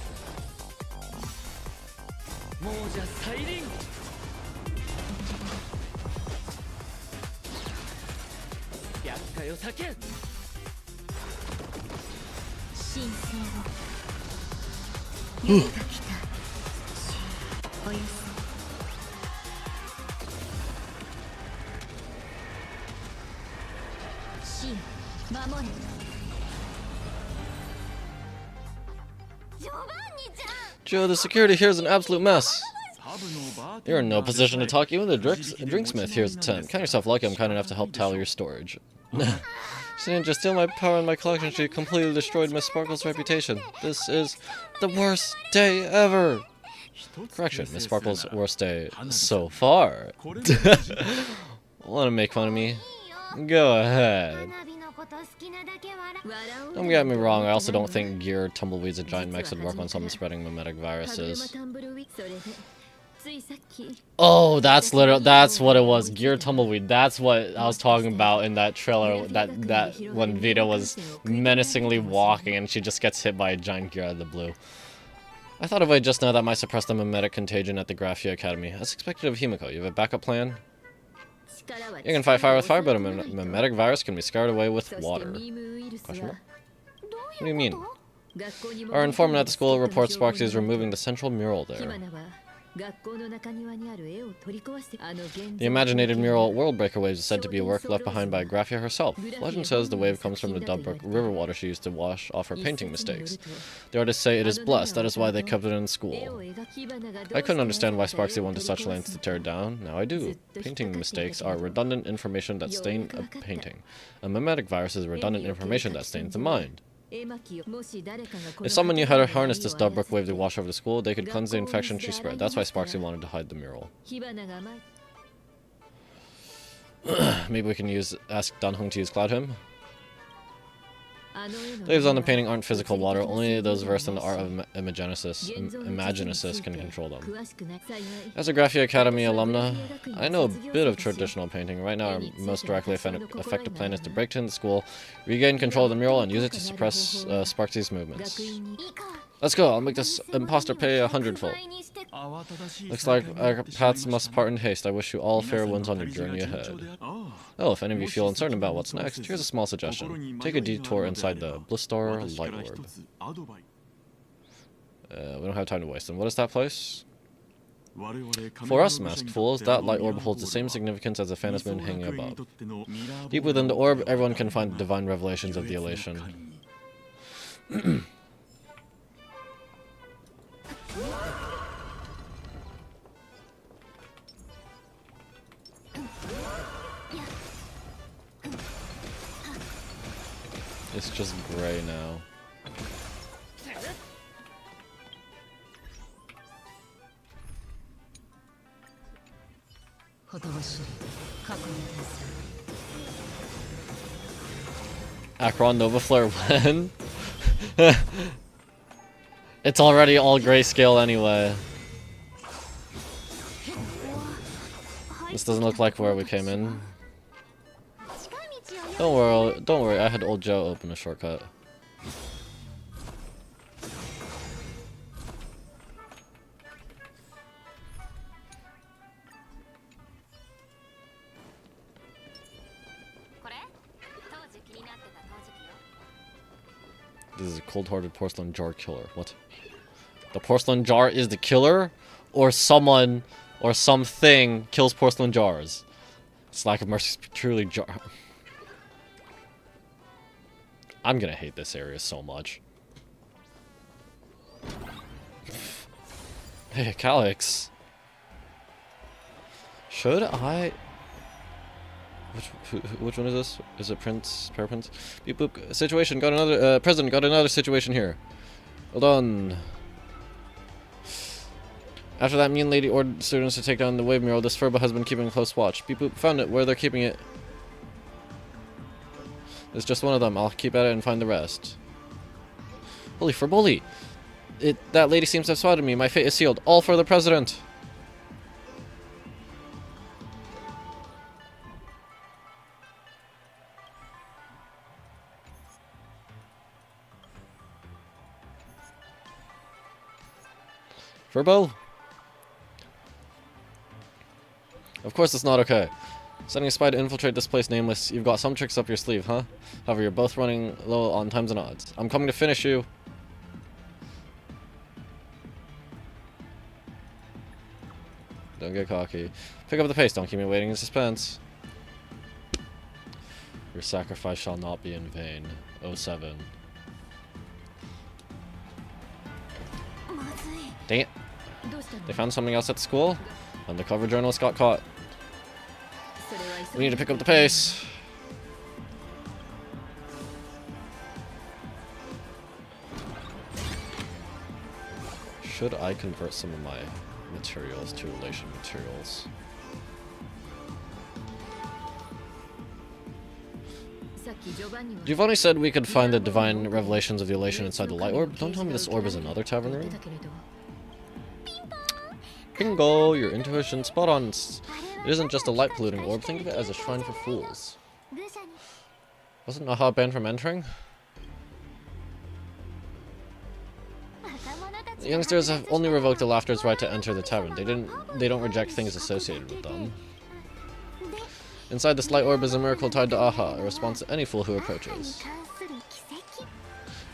Joe, the security here is an absolute mess. You're in no position to talk. Even the drinksmith here is a 10. Count yourself lucky I'm kind enough to help tally your storage. She didn't just steal my power and my collection, she completely destroyed Miss Sparkle's reputation. This is the worst day ever. Correction, Miss Sparkle's worst day so far. Want to make fun of me? Go ahead. Don't get me wrong, I also don't think gear, tumbleweeds, and giant mechs would work on someone spreading mimetic viruses. Oh, that's what it was. Gear, tumbleweed. That's what I was talking about in that trailer. That when Vita was menacingly walking and she just gets hit by a giant gear out of the blue. I thought of it just now that might suppress the mimetic contagion at the Graphia Academy. As expected of Himiko, you have a backup plan? You can fight fire with fire, but a mimetic virus can be scared away with water. Question mark? What do you mean? Our informant at the school reports Sparksy is removing the central mural there. The imaginated mural Worldbreaker Waves is said to be a work left behind by Graphia herself. Legend says the wave comes from the Dubbrook river water she used to wash off her painting mistakes. The artists say it is blessed, that is why they kept it in school. I couldn't understand why Sparksy went to such lengths to tear it down. Now I do. Painting mistakes are redundant information that stain a painting. A mimetic virus is redundant information that stains the mind. If someone knew how to harness this Dubbrook wave to wash over the school, they could cleanse the infection she spread. That's why Sparksy wanted to hide the mural. Maybe we can ask Danhong to use Cloud Hymn? The waves on the painting aren't physical water, only those versed in the art of Imaginesis can control them. As a Graphia Academy alumna, I know a bit of traditional painting. Right now, our most directly effective plan is to break into the school, regain control of the mural, and use it to suppress Sparksy's movements. Let's go, I'll make this imposter pay 100-fold. Looks like our paths must part in haste. I wish you all fair winds on your journey ahead. Oh, if any of you feel uncertain about what's next, here's a small suggestion. Take a detour inside the Blistar Light Orb. We don't have time to waste them. What is that place? For us, masked fools, that light orb holds the same significance as the Phantom Moon hanging above. Deep within the orb, everyone can find the divine revelations of the elation. It's just gray now. Akron Nova Flare when? It's already all grayscale anyway. This doesn't look like where we came in. Don't worry, I had old Joe open a shortcut. This is a cold-hearted porcelain jar killer. What? The porcelain jar is the killer? Or someone or something kills porcelain jars? This lack of mercy is truly jar. I'm gonna hate this area so much. Hey, Calyx. Should I... Which one is this? Is it Prince? Paraprince? Beep boop. Situation. Got another... President, got another situation here. Hold on. After that mean lady ordered students to take down the wave mural, this Furbo has been keeping close watch. Beep boop. Found it. Where they're keeping it. It's just one of them. I'll keep at it and find the rest. Holy Furboli! That lady seems to have spotted me. My fate is sealed. All for the president! Furbo? Of course it's not okay. Sending a spy to infiltrate this place, Nameless. You've got some tricks up your sleeve, huh? However, you're both running low on times and odds. I'm coming to finish you. Don't get cocky. Pick up the pace. Don't keep me waiting in suspense. Your sacrifice shall not be in vain. 07. Dang it. They found something else at the school. Undercover journalist got caught. We need to pick up the pace. Should I convert some of my materials to elation materials? Giovanni said we could find the divine revelations of the elation inside the light orb. Don't tell me this orb is another tavern room. Bingo! Your intuition spot on. It isn't just a light polluting orb. Think of it as a shrine for fools. Wasn't Aha banned from entering? The youngsters have only revoked the Laughter's right to enter the tavern. They don't reject things associated with them. Inside this light orb is a miracle tied to Aha, a response to any fool who approaches.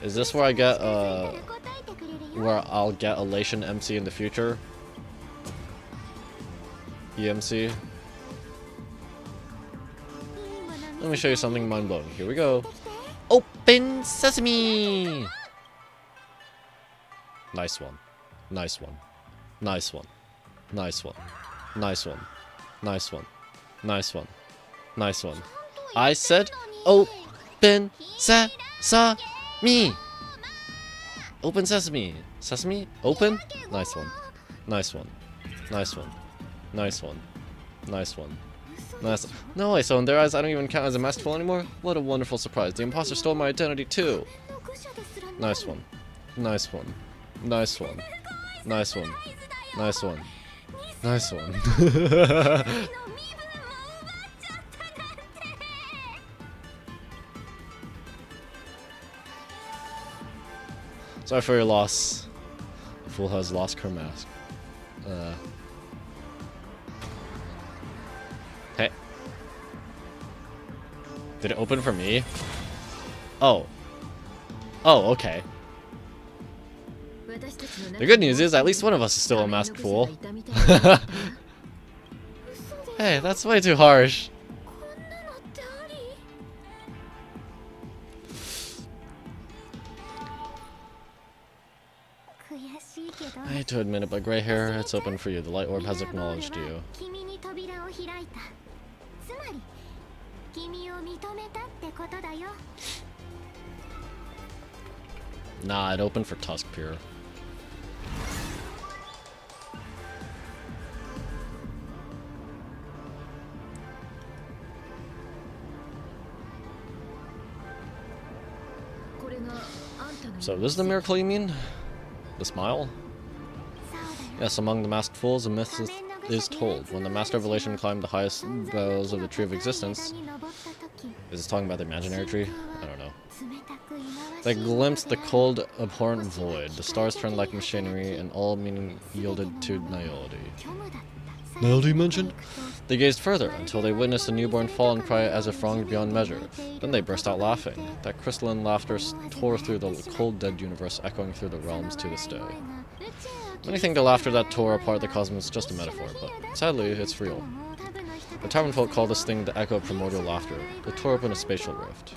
Is this where I get where I'll get elation MC in the future? EMC. Let me show you something mind-blowing. Here we go. Open sesame! Nice one. Nice one. Nice one. Nice one. Nice one. Nice one. Nice one. Nice one. I said open sesame! Open sesame! Sesame? Open? Nice one. Nice one. Nice one. Nice one. Nice one. Nice. No way, so in their eyes I don't even count as a masterful anymore? What a wonderful surprise. The imposter stole my identity too. Nice one. Nice one. Nice one. Nice one. Nice one. Nice one. Sorry for your loss. The fool has lost her mask. Hey. Did it open for me? Oh. Oh, okay. The good news is at least one of us is still a masked fool. Hey, that's way too harsh. I hate to admit it, but gray hair, it's open for you. The light orb has acknowledged you. Nah, it opened for Tusk Pure. So this is the miracle you mean? The smile? Yes, among the masked fools, a myth is told. When the Master of Elation climbed the highest boughs of the Tree of Existence... Is this talking about the imaginary tree? I don't know. They glimpsed the cold, abhorrent void. The stars turned like machinery, and all meaning yielded to nihility. Nihility mentioned? They gazed further, until they witnessed a newborn fall and cry as if wronged beyond measure. Then they burst out laughing. That crystalline laughter tore through the cold, dead universe, echoing through the realms to this day. Many think the laughter that tore apart the cosmos is just a metaphor, but sadly, it's real. The tavern folk call this thing the echo of primordial laughter. It tore open a spatial rift.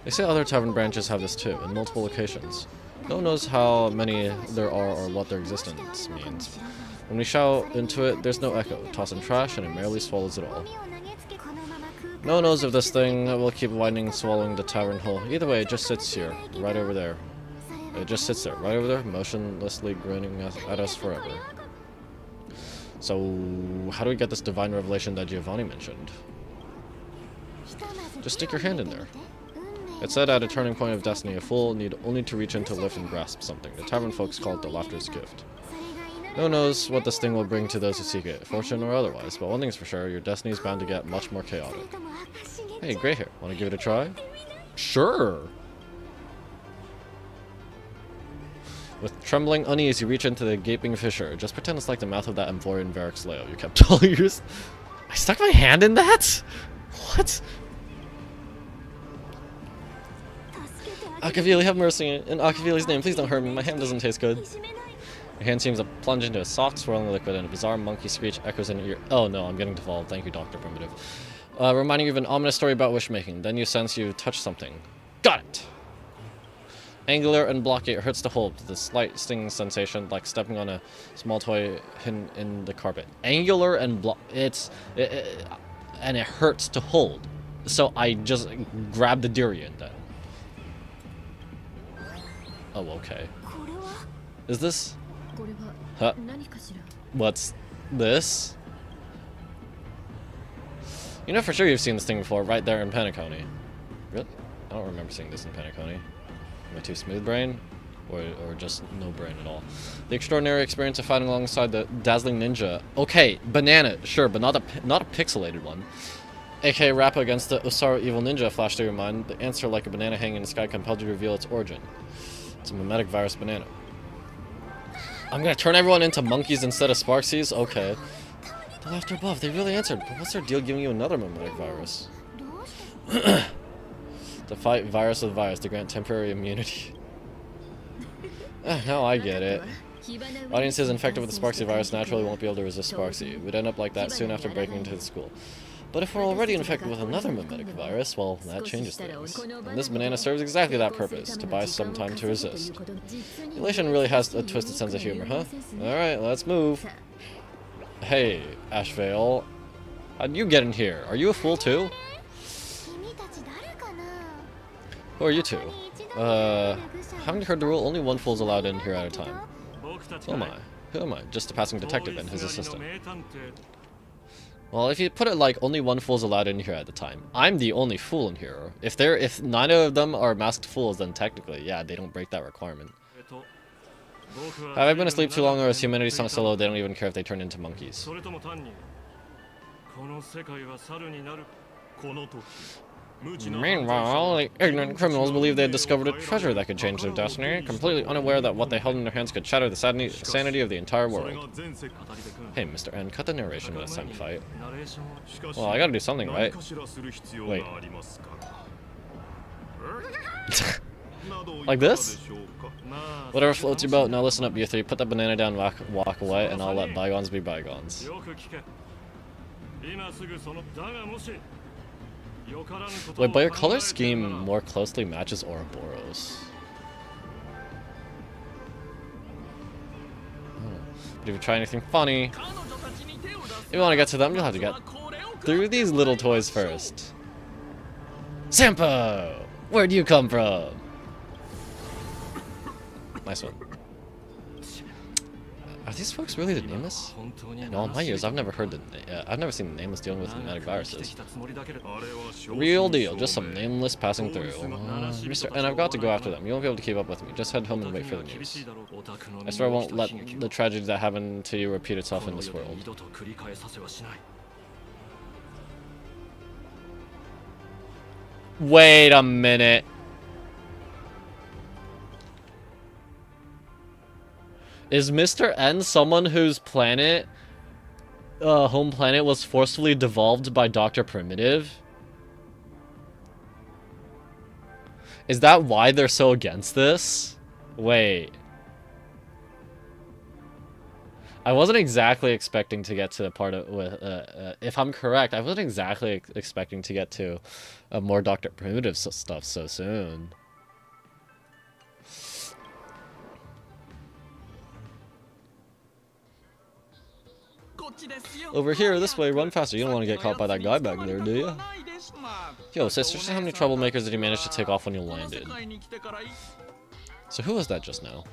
They say other tavern branches have this too, in multiple locations. No one knows how many there are or what their existence means. When we shout into it, there's no echo. Toss in trash, and it merely swallows it all. No one knows if this thing will keep widening and swallowing the tavern whole. Either way, it just sits here, right over there. It just sits there, right over there, motionlessly grinning at us forever. So, how do we get this divine revelation that Giovanni mentioned? Just stick your hand in there. It said at a turning point of destiny, a fool need only to reach in to lift and grasp something. The tavern folks call it the Laughter's Gift. No one knows what this thing will bring to those who seek it, fortune or otherwise, but one thing's for sure, your destiny is bound to get much more chaotic. Hey, Grey Hair, want to give it a try? Sure! With trembling unease, you reach into the gaping fissure. Just pretend it's like the mouth of that Amphorian Varix Leo you kept telling yours. I stuck my hand in that? What? Akavili, have mercy. In Akavili's name, please don't hurt me. My hand doesn't taste good. Your hand seems to plunge into a soft, swirling liquid, and a bizarre monkey screech echoes in your ear. Oh no, I'm getting devolved. Thank you, Dr. Primitive. Reminding you of an ominous story about wish-making. Then you sense you touch something. Got it! Angular and blocky, it hurts to hold. The slight stinging sensation, like stepping on a small toy hidden in the carpet. Angular and and it hurts to hold. So I just grabbed the durian then. Oh, okay. Is this? Huh? What's this? You know for sure you've seen this thing before, right there in Penacony. Really? I don't remember seeing this in Penacony. Am I too smooth brain? Or just no brain at all? The extraordinary experience of fighting alongside the dazzling ninja. Okay, banana, sure, but not a pixelated one. AKA Rappa against the Osaru evil ninja flashed through your mind. The answer, like a banana hanging in the sky, compelled you to reveal its origin. It's a mimetic virus banana. I'm gonna turn everyone into monkeys instead of Sparksies? Okay. The laughter above, they really answered. But what's their deal giving you another mimetic virus? To fight virus with virus to grant temporary immunity. Now I get it. Audiences infected with the Sparksy virus naturally won't be able to resist Sparksy. We'd end up like that soon after breaking into the school. But if we're already infected with another mimetic virus, well, that changes things. And this banana serves exactly that purpose, to buy some time to resist. Elation really has a twisted sense of humor, huh? Alright, let's move. Hey, Ashvale. How'd you get in here? Are you a fool too? Who are you two? Haven't you heard the rule? Only one fool's allowed in here at a time. Who am I? Who am I? Just a passing detective and his assistant. Well, if you put it like only one fool's allowed in here at a time, I'm the only fool in here. If neither of them are masked fools, then technically, yeah, they don't break that requirement. Have I been asleep too long, or is humanity sunk so low they don't even care if they turn into monkeys? Meanwhile, the ignorant criminals believed they had discovered a treasure that could change their destiny, completely unaware that what they held in their hands could shatter the sanity of the entire world. Hey, Mr. N, cut the narration when it's time to fight. Well, I gotta do something, right? Wait. Like this? Whatever floats your boat. Now listen up, you three. Put that banana down, walk away, and I'll let bygones be bygones. Wait, but your color scheme more closely matches Ouroboros. But if you try anything funny, if you want to get to them, you'll have to get through these little toys first. Sampo! Where'd you come from? Nice one. Are these folks really the Nameless? In all my years, I've never seen the Nameless dealing with mimetic viruses. Real deal, just some Nameless passing through. Mr. And I've got to go after them. You won't be able to keep up with me. Just head home and wait for the news. I swear I won't let the tragedy that happened to you repeat itself in this world. Wait a minute. Is Mr. N someone whose planet, home planet was forcefully devolved by Dr. Primitive? Is that why they're so against this? Wait. I wasn't exactly expecting to get to the part of, if I'm correct, I wasn't exactly expecting to get to more Dr. Primitive stuff so soon. Over here, this way, run faster. You don't want to get caught by that guy back there, do you? Yo, sister, how many troublemakers did you manage to take off when you landed? So who was that just now?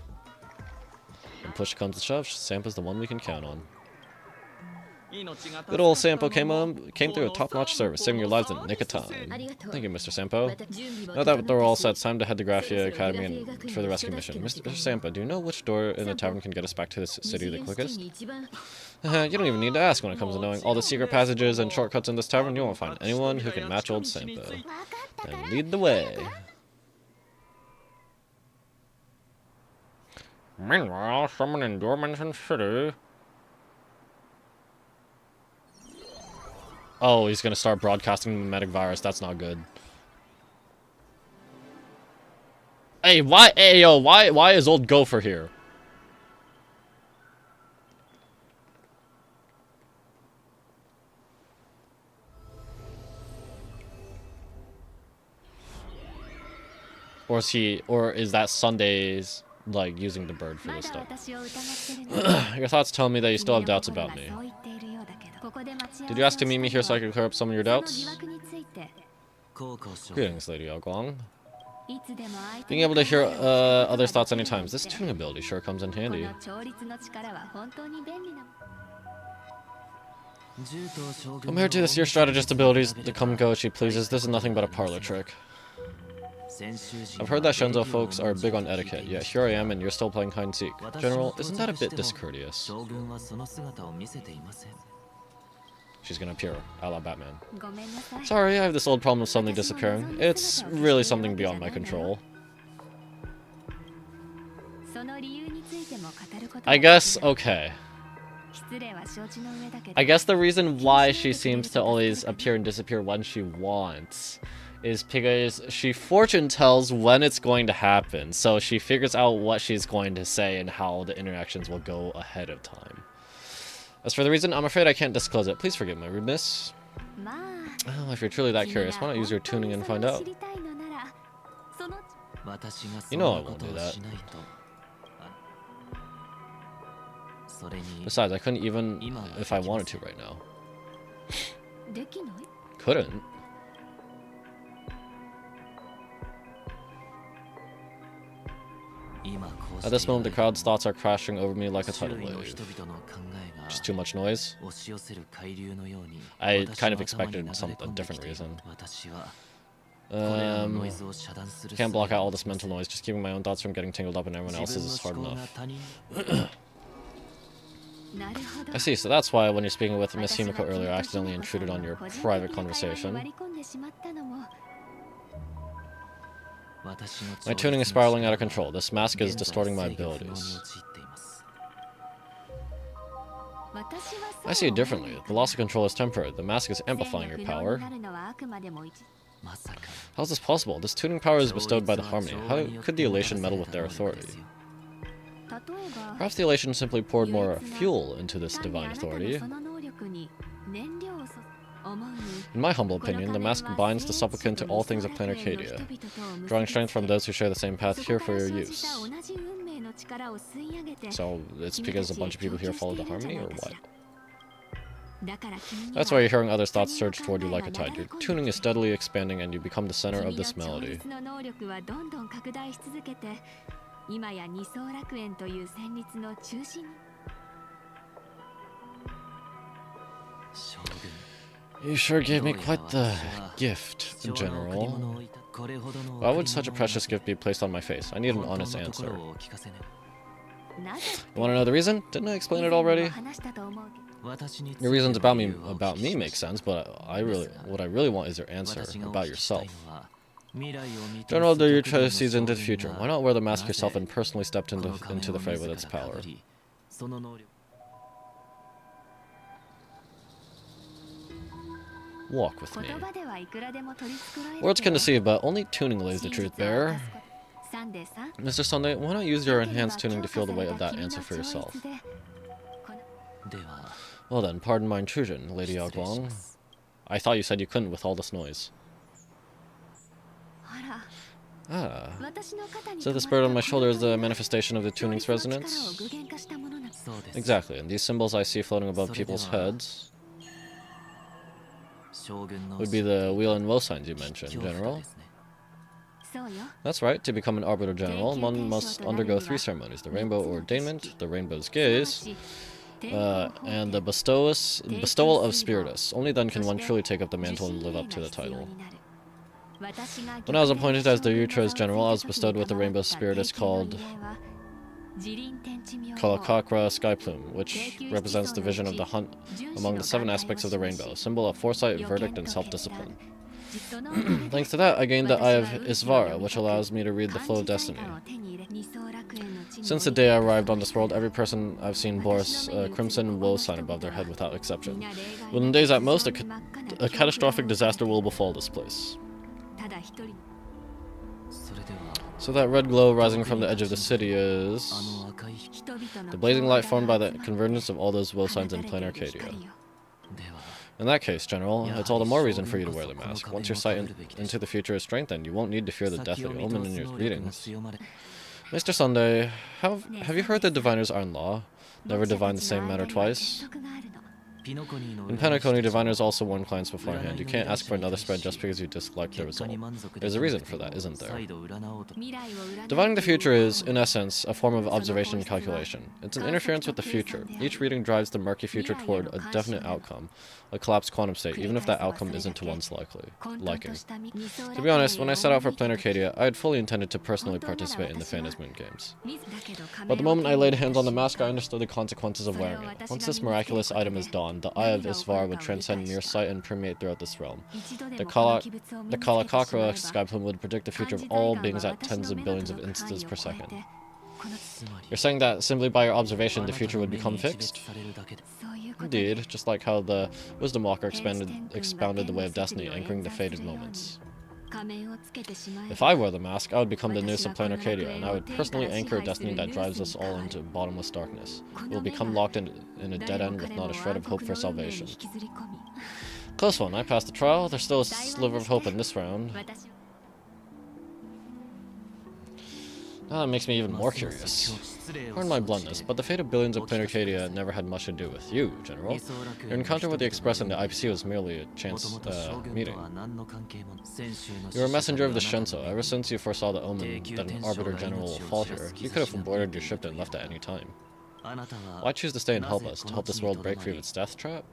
When push comes to shove, Sampa's the one we can count on. Good old Sampo came through a top-notch service, saving your lives in the nick of time. Thank you, Mr. Sampo. Now that they're all set, it's time to head to Graphia Academy and for the rescue mission. Mr. Sampo, do you know which door in the tavern can get us back to this city the quickest? You don't even need to ask when it comes to knowing all the secret passages and shortcuts in this tavern. You won't find anyone who can match old Sampo. And lead the way. Meanwhile, someone in Dormanson City. Oh, he's gonna start broadcasting the mimetic virus. That's not good. Hey, why? Hey, yo, why is old Gopher here? Or is that Sunday's, like, using the bird for this stuff? Your thoughts tell me that you still have doubts about me. Did you ask to meet me here so I could clear up some of your doubts? Greetings, Lady Yaoguang. Being able to hear others' thoughts anytime. This tuning ability sure comes in handy. Compared to this year's strategist abilities, the come and go as she pleases, this is nothing but a parlor trick. I've heard that Shenzhou folks are big on etiquette, yet here I am and you're still playing hide and seek. General, isn't that a bit discourteous? She's gonna appear, a la Batman. Sorry, I have this old problem of suddenly disappearing. It's really something beyond my control. I guess, okay. I guess the reason why she seems to always appear and disappear when she wants is because she fortune tells when it's going to happen, so she figures out what she's going to say and how the interactions will go ahead of time. As for the reason, I'm afraid I can't disclose it. Please forgive my rudeness. Oh, if you're truly that curious, why not use your tuning and find out? You know I won't do that. Besides, I couldn't even if I wanted to right now. Couldn't. At this moment, the crowd's thoughts are crashing over me like a tidal wave. Just too much noise? I kind of expected a different reason. Can't block out all this mental noise. Just keeping my own thoughts from getting tangled up in everyone else's is hard enough. I see, so that's why when you're speaking with Miss Himiko earlier, I accidentally intruded on your private conversation. My tuning is spiraling out of control. This mask is distorting my abilities. I see it differently. The loss of control is temporary. The mask is amplifying your power. How is this possible? This tuning power is bestowed by the Harmony. How could the elation meddle with their authority? Perhaps the elation simply poured more fuel into this divine authority. In my humble opinion, the mask binds the supplicant to all things of Planet Arcadia, drawing strength from those who share the same path here for your use. So, it's because a bunch of people here follow the Harmony, or what? That's why you're hearing others' thoughts surge toward you like a tide. Your tuning is steadily expanding and you become the center of this melody. You sure gave me quite the gift, General. Why would such a precious gift be placed on my face? I need an honest answer. You want to know the reason? Didn't I explain it already? Your reasons about me make sense, but what I really want is your answer about yourself. General de Yutra sees into the future. Why not wear the mask yourself and personally step into the fray with its power? Walk with me. Words can deceive, but only tuning lays the truth bare. Mr. Sunday, why not use your enhanced tuning to feel the weight of that answer for yourself? Well then, pardon my intrusion, Lady Yaoguang. I thought you said you couldn't with all this noise. Ah. So the spirit on my shoulder is the manifestation of the tuning's resonance? Exactly, and these symbols I see floating above people's heads would be the wheel and woe signs you mentioned, General. That's right, to become an Arbiter General, one must undergo 3 ceremonies: the Rainbow Ordainment, the Rainbow's Gaze, and the bestowal of Spiritus. Only then can one truly take up the mantle and live up to the title. When I was appointed as the Yutra's General, I was bestowed with the Rainbow Spiritus called Kalakakra Sky Plume, which represents the vision of the hunt among the 7 aspects of the rainbow, a symbol of foresight, verdict, and self-discipline. Thanks to that, I gained the Eye of Isvara, which allows me to read the flow of destiny. Since the day I arrived on this world, every person I've seen bore a crimson woe sign above their head without exception. Within days at most, a catastrophic disaster will befall this place. So that red glow rising from the edge of the city is the blazing light formed by the convergence of all those woe signs in plain Arcadia. In that case, General, it's all the more reason for you to wear the mask. Once your sight into the future is strengthened, you won't need to fear the deathly omen in your readings. Mr. Sunday, have you heard that diviners are in law? Never divine the same matter twice? In Penacony, diviners also warn clients beforehand. You can't ask for another spread just because you dislike the result. There's a reason for that, isn't there? Divining the future is, in essence, a form of observation and calculation. It's an interference with the future. Each reading drives the murky future toward a definite outcome, a collapsed quantum state, even if that outcome isn't to one's liking. To be honest, when I set out for Plain Arcadia, I had fully intended to personally participate in the Phantasmoon games. But the moment I laid hands on the mask, I understood the consequences of wearing it. Once this miraculous item is dawned, the Eye of Isvar would transcend mere sight and permeate throughout this realm. The Kalakakra sky plume would predict the future of all beings at tens of billions of instances per second. You're saying that simply by your observation, the future would become fixed? Indeed, just like how the Wisdom Walker expounded the way of destiny, anchoring the fated moments. If I wore the mask, I would become the new Plain Arcadia, and I would personally anchor a destiny that drives us all into bottomless darkness. We will become locked in a dead end with not a shred of hope for salvation. Close one, I passed the trial. There's still a sliver of hope in this round. Now that makes me even more curious. Pardon my bluntness, but the fate of billions of Plain Arcadia never had much to do with you, General. Your encounter with the Express and the IPC was merely a chance meeting. You were a messenger of the Shenso. Ever since you foresaw the omen that an Arbiter General will fall here, you could have boarded your ship and left at any time. Why choose to stay and help us? To help this world break free of its death trap?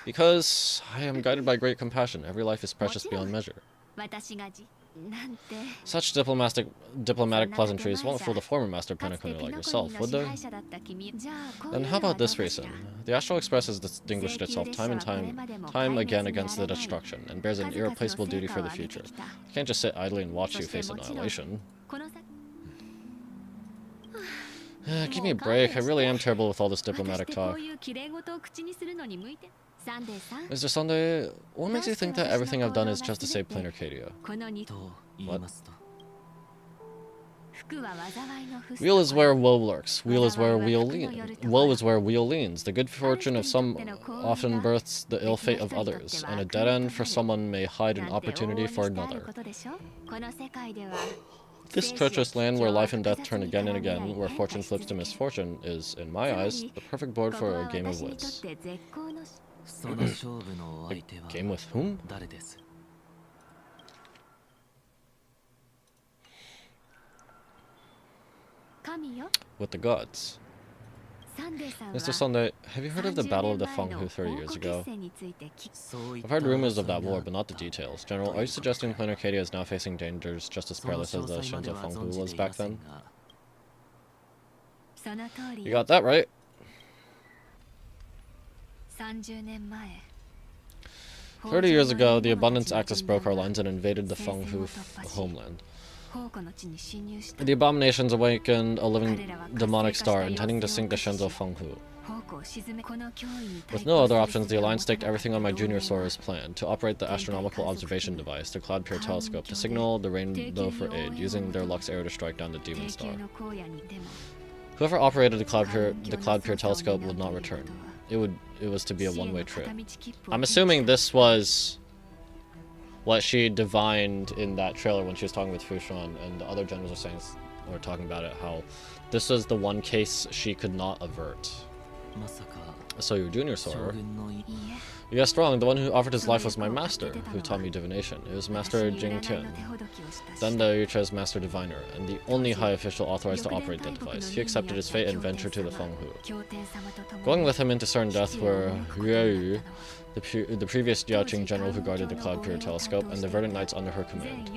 Because I am guided by great compassion. Every life is precious beyond measure. Such diplomatic pleasantries won't fool the former Master Penacony like yourself, would they? Then how about this reason? The Astral Express has distinguished itself time again against the destruction, and bears an irreplaceable duty for the future. I can't just sit idly and watch you face annihilation. Give me a break, I really am terrible with all this diplomatic talk. Mr. Sunday, what makes you think that everything I've done is just to save Plain Arcadia? What? Wheel is where woe lurks. Wheel is where woe is where wheel leans. The good fortune of some often births the ill fate of others, and a dead end for someone may hide an opportunity for another. This treacherous land where life and death turn again and again, where fortune flips to misfortune, is, in my eyes, the perfect board for a game of wits. A game with whom? With the gods. Mr. Sunday, have you heard of the Battle of the Fenghu 30 years ago? I've heard rumors of that war, but not the details. General, are you suggesting Plain Arcadia is now facing dangers just as perilous as the Shenzhou Fenghu was back then? You got that right. 30 years ago, the Abundance Axis broke our lines and invaded the Fenghu homeland. The abominations awakened a living demonic star, intending to sink the Shenzhou Fenghu. With no other options, the Alliance staked everything on my junior Sora's plan, to operate the astronomical observation device, the Cloud Pure Telescope, to signal the rainbow for aid, using their Lux arrow to strike down the demon star. Whoever operated the Cloud Pure Telescope would not return. It was to be a one-way trip. I'm assuming this was what she divined in that trailer when she was talking with Fushan, and the other generals are saying, or talking about it, how this was the one case she could not avert. So your junior Sora. You guessed wrong. The one who offered his life was my master, who taught me divination. It was Master Jing Tian, then the Yuche's Master Diviner, and the only high official authorized to operate the device. He accepted his fate and ventured to the Fenghu. Going with him into certain death were Yueyu, the previous Yaoqing general who guarded the Cloud Period telescope, and the Verdant Knights under her command.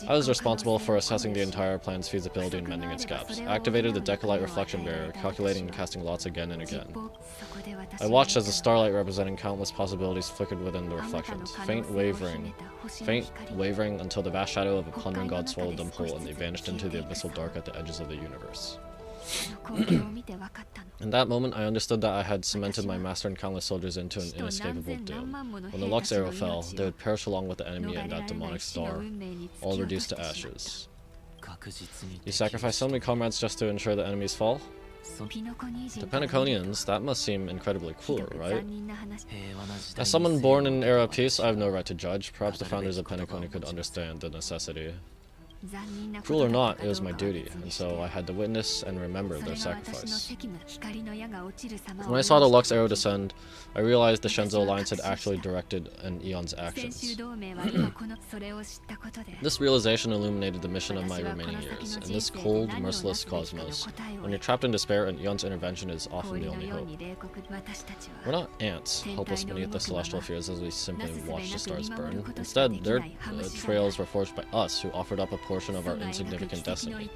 I was responsible for assessing the entire plan's feasibility and mending its gaps. I activated the Decalite reflection barrier, calculating and casting lots again and again. I watched as the starlight representing countless possibilities flickered within the reflections, faint wavering until the vast shadow of a plundering god swallowed them whole and they vanished into the abyssal dark at the edges of the universe. In that moment, I understood that I had cemented my master and countless soldiers into an inescapable doom. When the Lux arrow fell, they would perish along with the enemy and that demonic star, all reduced to ashes. You sacrificed so many comrades just to ensure the enemy's fall? To Penaconians, that must seem incredibly cruel, right? As someone born in an era of peace, I have no right to judge. Perhaps the founders of Penaconia could understand the necessity. Cruel or not, it was my duty, and so I had to witness and remember their sacrifice. When I saw the Lux arrow descend, I realized the Shenzo Alliance had actually directed an Aeon's actions. This realization illuminated the mission of my remaining years. In this cold, merciless cosmos, when you're trapped in despair, an Aeon's intervention is often the only hope. We're not ants, helpless beneath the celestial fears as we simply watch the stars burn. Instead, their trails were forged by us, who offered up a portion of our insignificant destiny.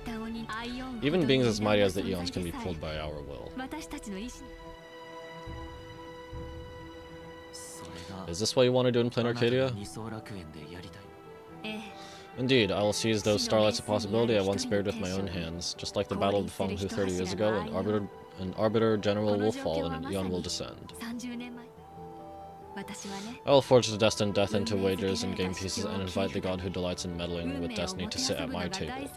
Even beings as mighty as the Aeons can be pulled by our will. Is this what you want to do in Plain Arcadia? Indeed, I will seize those starlights of possibility I once spared with my own hands. Just like the Battle of Fenghu 30 years ago, an Arbiter General will fall and an Aeon will descend. I will forge the destined death into wagers and game pieces and invite the god who delights in meddling with destiny to sit at my table.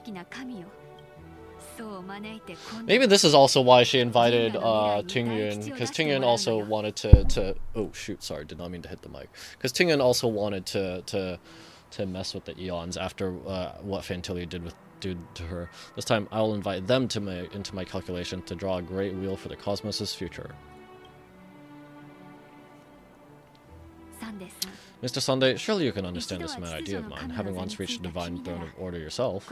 Maybe this is also why she invited Tingyun, because Tingyun also wanted to oh shoot, sorry, did not mean to hit the mic. Because Tingyun also wanted to mess with the Aeons after what Fantilia did to her. This time I will invite them into my calculation to draw a great wheel for the cosmos' future. Mr. Sunday, surely you can understand this mad idea of mine, having once reached the divine throne of order yourself.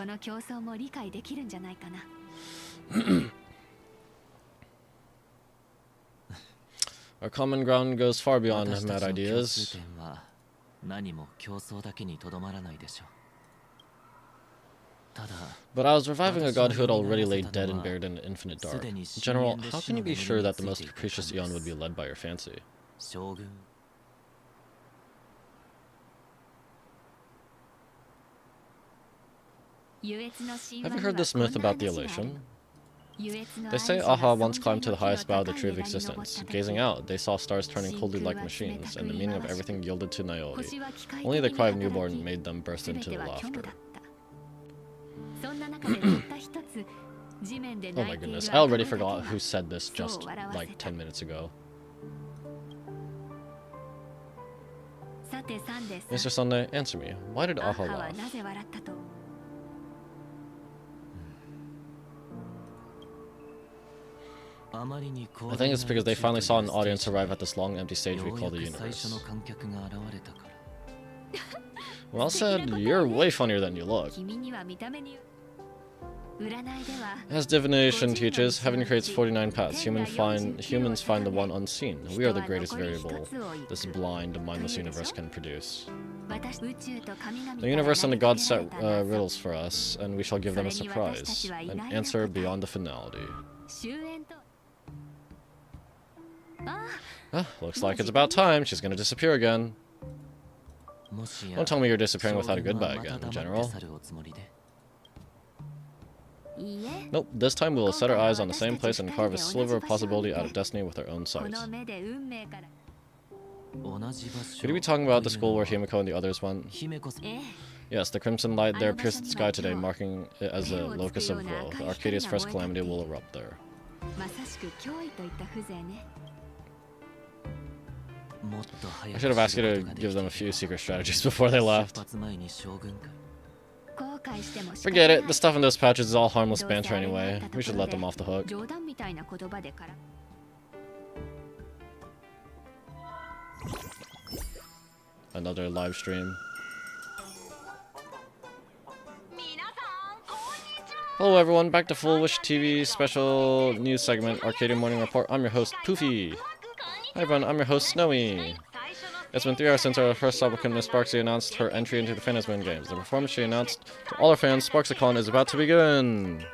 Our common ground goes far beyond mad ideas. But I was reviving a god who had already laid dead and buried in the infinite dark. General, how can you be sure that the most capricious Aeon would be led by your fancy? Have you heard this myth about the elation? They say Aha once climbed to the highest bough of the tree of existence. Gazing out, they saw stars turning coldly like machines, and the meaning of everything yielded to Niobe. Only the cry of newborn made them burst into laughter. Oh my goodness, I already forgot who said this just like 10 minutes ago. Mr. Sunday, answer me. Why did Aha laugh? I think it's because they finally saw an audience arrive at this long empty stage we call the universe. Well said, you're way funnier than you look. As divination teaches, heaven creates 49 paths. Humans find the one unseen. We are the greatest variable this blind, mindless universe can produce. The universe and the gods set riddles for us, and we shall give them a surprise. An answer beyond the finality. Looks like it's about time. She's gonna disappear again. Don't tell me you're disappearing without a goodbye again, General. Nope, this time we will set our eyes on the same place and carve a sliver of possibility out of destiny with our own sights. Could you be talking about the school where Himiko and the others went? Yes, the crimson light there pierced the sky today, marking it as a locus of woe. Arcadia's first calamity will erupt there. I should have asked you to give them a few secret strategies before they left. Forget it, the stuff in those patches is all harmless banter anyway. We should let them off the hook. Another live stream. Hello everyone, back to Full Wish TV special news segment, Arcadia Morning Report. I'm your host, Poofy. Hi everyone, I'm your host, Snowy. It's been 3 hours since our first supplicant, Miss Sparksy, announced her entry into the Fantasy Moon Games. The performance she announced to all her fans, SparksyCon, is about to begin!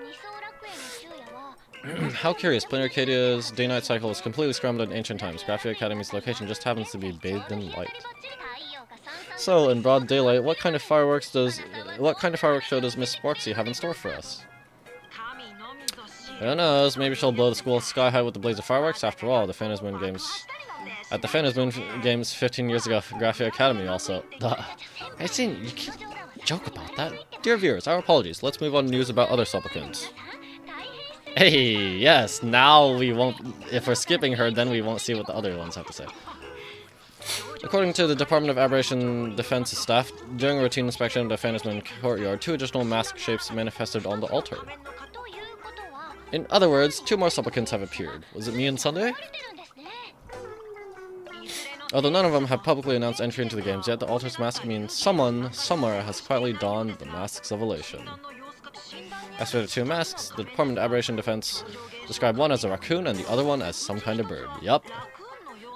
How curious, Planar Arcadia's day-night cycle is completely scrambled in ancient times. Graphia Academy's location just happens to be bathed in light. So, in broad daylight, what kind of fireworks show does Miss Sparksy have in store for us? Who knows, maybe she'll blow the school sky high with the blaze of fireworks. After all, the Fantasy Moon Games... At the Fantasy Moon Games 15 years ago, Graphia Academy also... I think you can't joke about that. Dear viewers, our apologies. Let's move on to news about other supplicants. Hey, yes, now we won't... If we're skipping her, then we won't see what the other ones have to say. According to the Department of Aberration Defense staff, during a routine inspection of the Fantasy Moon courtyard, 2 additional mask shapes manifested on the altar. In other words, 2 more supplicants have appeared. Was it me and Sunday? Although none of them have publicly announced entry into the games yet, the altar's mask means someone, somewhere, has quietly donned the masks of elation. As for the 2 masks, the Department of Aberration Defense described one as a raccoon and the other one as some kind of bird. Yup.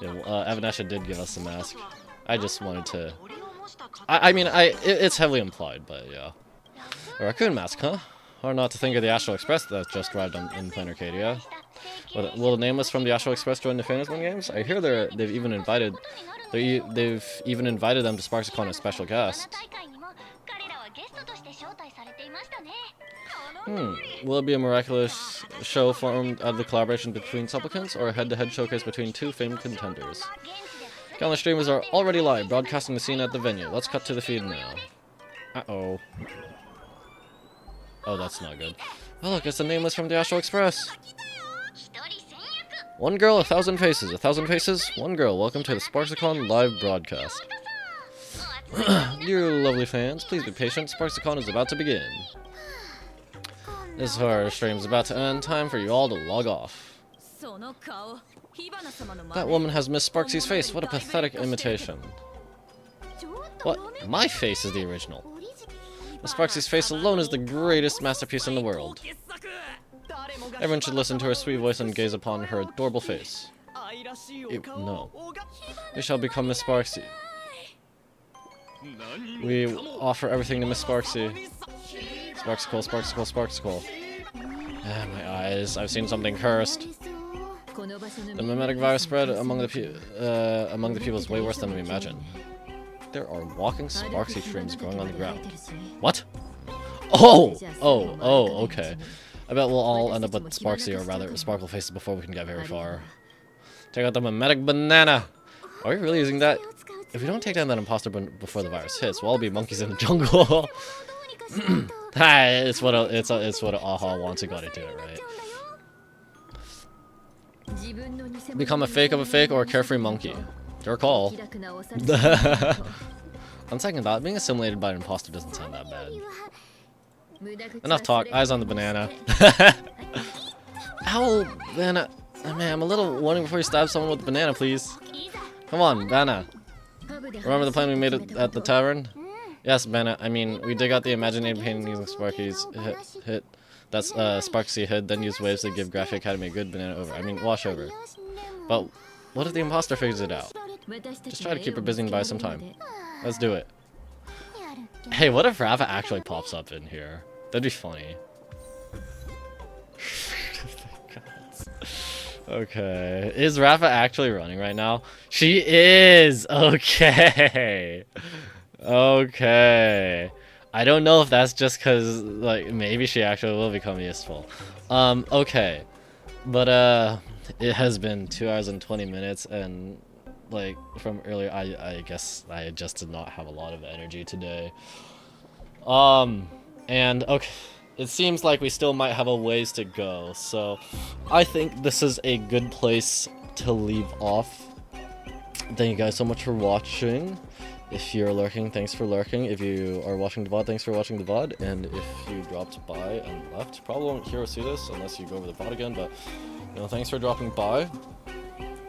Yeah, Evanesha did give us the mask. I just wanted to... it's heavily implied, but yeah. A raccoon mask, huh? Or not to think of the Astral Express that just arrived in Planar Arcadia. Will the Nameless from the Astral Express join the Fantasy Moon Games? I hear they've even invited them to SparksyCon as special guests. Will it be a miraculous show formed out of the collaboration between supplicants, or a head-to-head showcase between 2 famed contenders? Countless streamers are already live, broadcasting the scene at the venue. Let's cut to the feed now. Uh-oh. Oh, that's not good. Oh, look, it's the Nameless from the Astral Express. 1 girl, 1,000 faces. 1,000 faces, 1 girl. Welcome to the SparksyCon live broadcast. Dear lovely fans, please be patient. SparksyCon is about to begin. This horror stream is about to end. Time for you all to log off. That woman has Miss Sparksy's face. What a pathetic imitation. What? My face is the original. Miss Sparksy's face alone is the greatest masterpiece in the world. Everyone should listen to her sweet voice and gaze upon her adorable face. No. We shall become Miss Sparksy. We offer everything to Miss Sparksy. Sparksicle, Sparksicle, Sparksicle. Ah, my eyes. I've seen something cursed. The mimetic virus spread among the people is way worse than we imagined. There are walking Sparksy shrooms growing on the ground. What? Oh, okay. I bet we'll all end up with Sparksy, or rather Sparkle faces, before we can get very far. Take out the mimetic banana! Are we really using that? If we don't take down that imposter before the virus hits, we'll all be monkeys in the jungle. It's what a aha wants. You gotta do it, right? Become a fake of a fake or a carefree monkey. Your call. On second thought, being assimilated by an imposter doesn't sound that bad. Enough talk. Eyes on the banana. Ow, banana. Man, I'm a little wondering before you stab someone with the banana, please. Come on, banana. Remember the plan we made at the tavern? Yes, banana. I mean, we dig out the imaginative painting using Sparky's hit. That's Sparksy hid, then use waves to give Graphia Academy a good banana over. I mean, wash over. But what if the imposter figures it out? Just try to keep her busy and buy some time. Let's do it. Hey, what if Rafa actually pops up in here? That'd be funny. Okay. Is Rafa actually running right now? She is! Okay. Okay. I don't know if that's just because, like, maybe she actually will become useful. Okay. But, it has been 2 hours and 20 minutes, and, like, from earlier, I guess I just did not have a lot of energy today. And, okay, it seems like we still might have a ways to go, so I think this is a good place to leave off. Thank you guys so much for watching. If you're lurking, thanks for lurking. If you are watching the VOD, thanks for watching the VOD. And if you dropped by and left, probably won't hear or see this unless you go over the VOD again, but, you know, thanks for dropping by.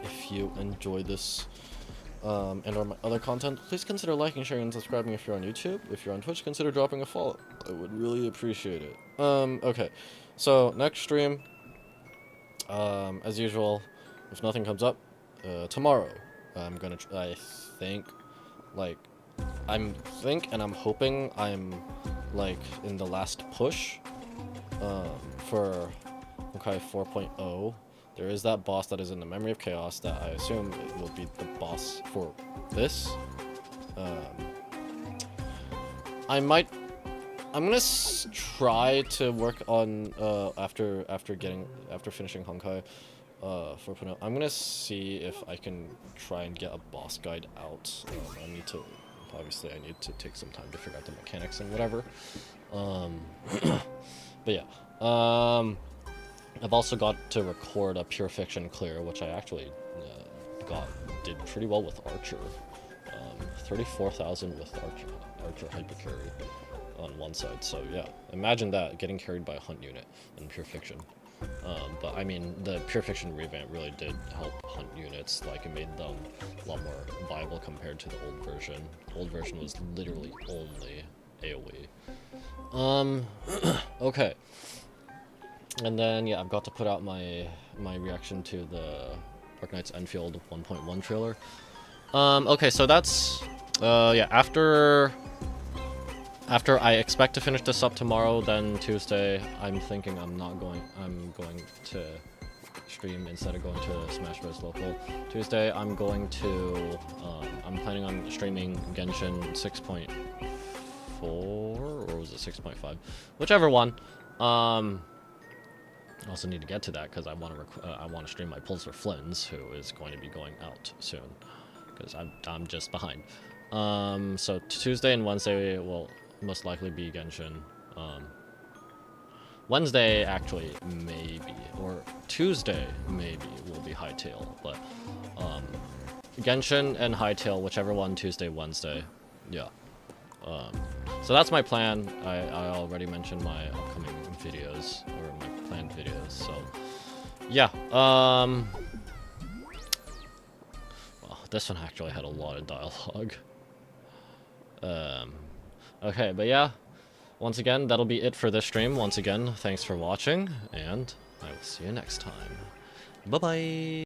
If you enjoyed this, and or my other content, please consider liking, sharing, and subscribing if you're on YouTube. If you're on Twitch, consider dropping a follow. I would really appreciate it. Okay. So, next stream, as usual, if nothing comes up, tomorrow. I'm gonna. I think, like, I'm hoping I'm like in the last push. For Honkai 4.0, there is that boss that is in the Memory of Chaos that I assume it will be the boss for this. I'm gonna try to work on after finishing Honkai 4.0. I'm gonna see if I can try and get a boss guide out. I need to take some time to figure out the mechanics and whatever. But yeah, I've also got to record a Pure Fiction clear, which I actually did pretty well with Archer. 34,000 with Archer Hypercarry on one side. So yeah, imagine that, getting carried by a hunt unit in Pure Fiction. But I mean, the Pure Fiction revamp really did help hunt units. Like, it made them a lot more viable compared to the old version. The old version was literally only AoE. Okay. And then, yeah, I've got to put out my reaction to the Dark Knights Enfield 1.1 trailer. Okay, so that's, yeah, after I expect to finish this up tomorrow, then Tuesday, I'm thinking I'm going to stream instead of going to Smash Bros. Local. Tuesday, I'm planning on streaming Genshin 6.4, or was it 6.5? Whichever one. I also need to get to that because I want to stream my Pulsar Flins, who is going to be going out soon, because I'm just behind. So Tuesday and Wednesday will most likely be Genshin. Wednesday actually maybe, or Tuesday maybe will be Hytale, but Genshin and Hytale, whichever one, Tuesday, Wednesday, yeah. So that's my plan. I already mentioned my upcoming videos, or my planned videos, so yeah. Well, this one actually had a lot of dialogue. Okay, but yeah, once again, that'll be it for this stream. Once again, thanks for watching, and I will see you next time. Bye-bye!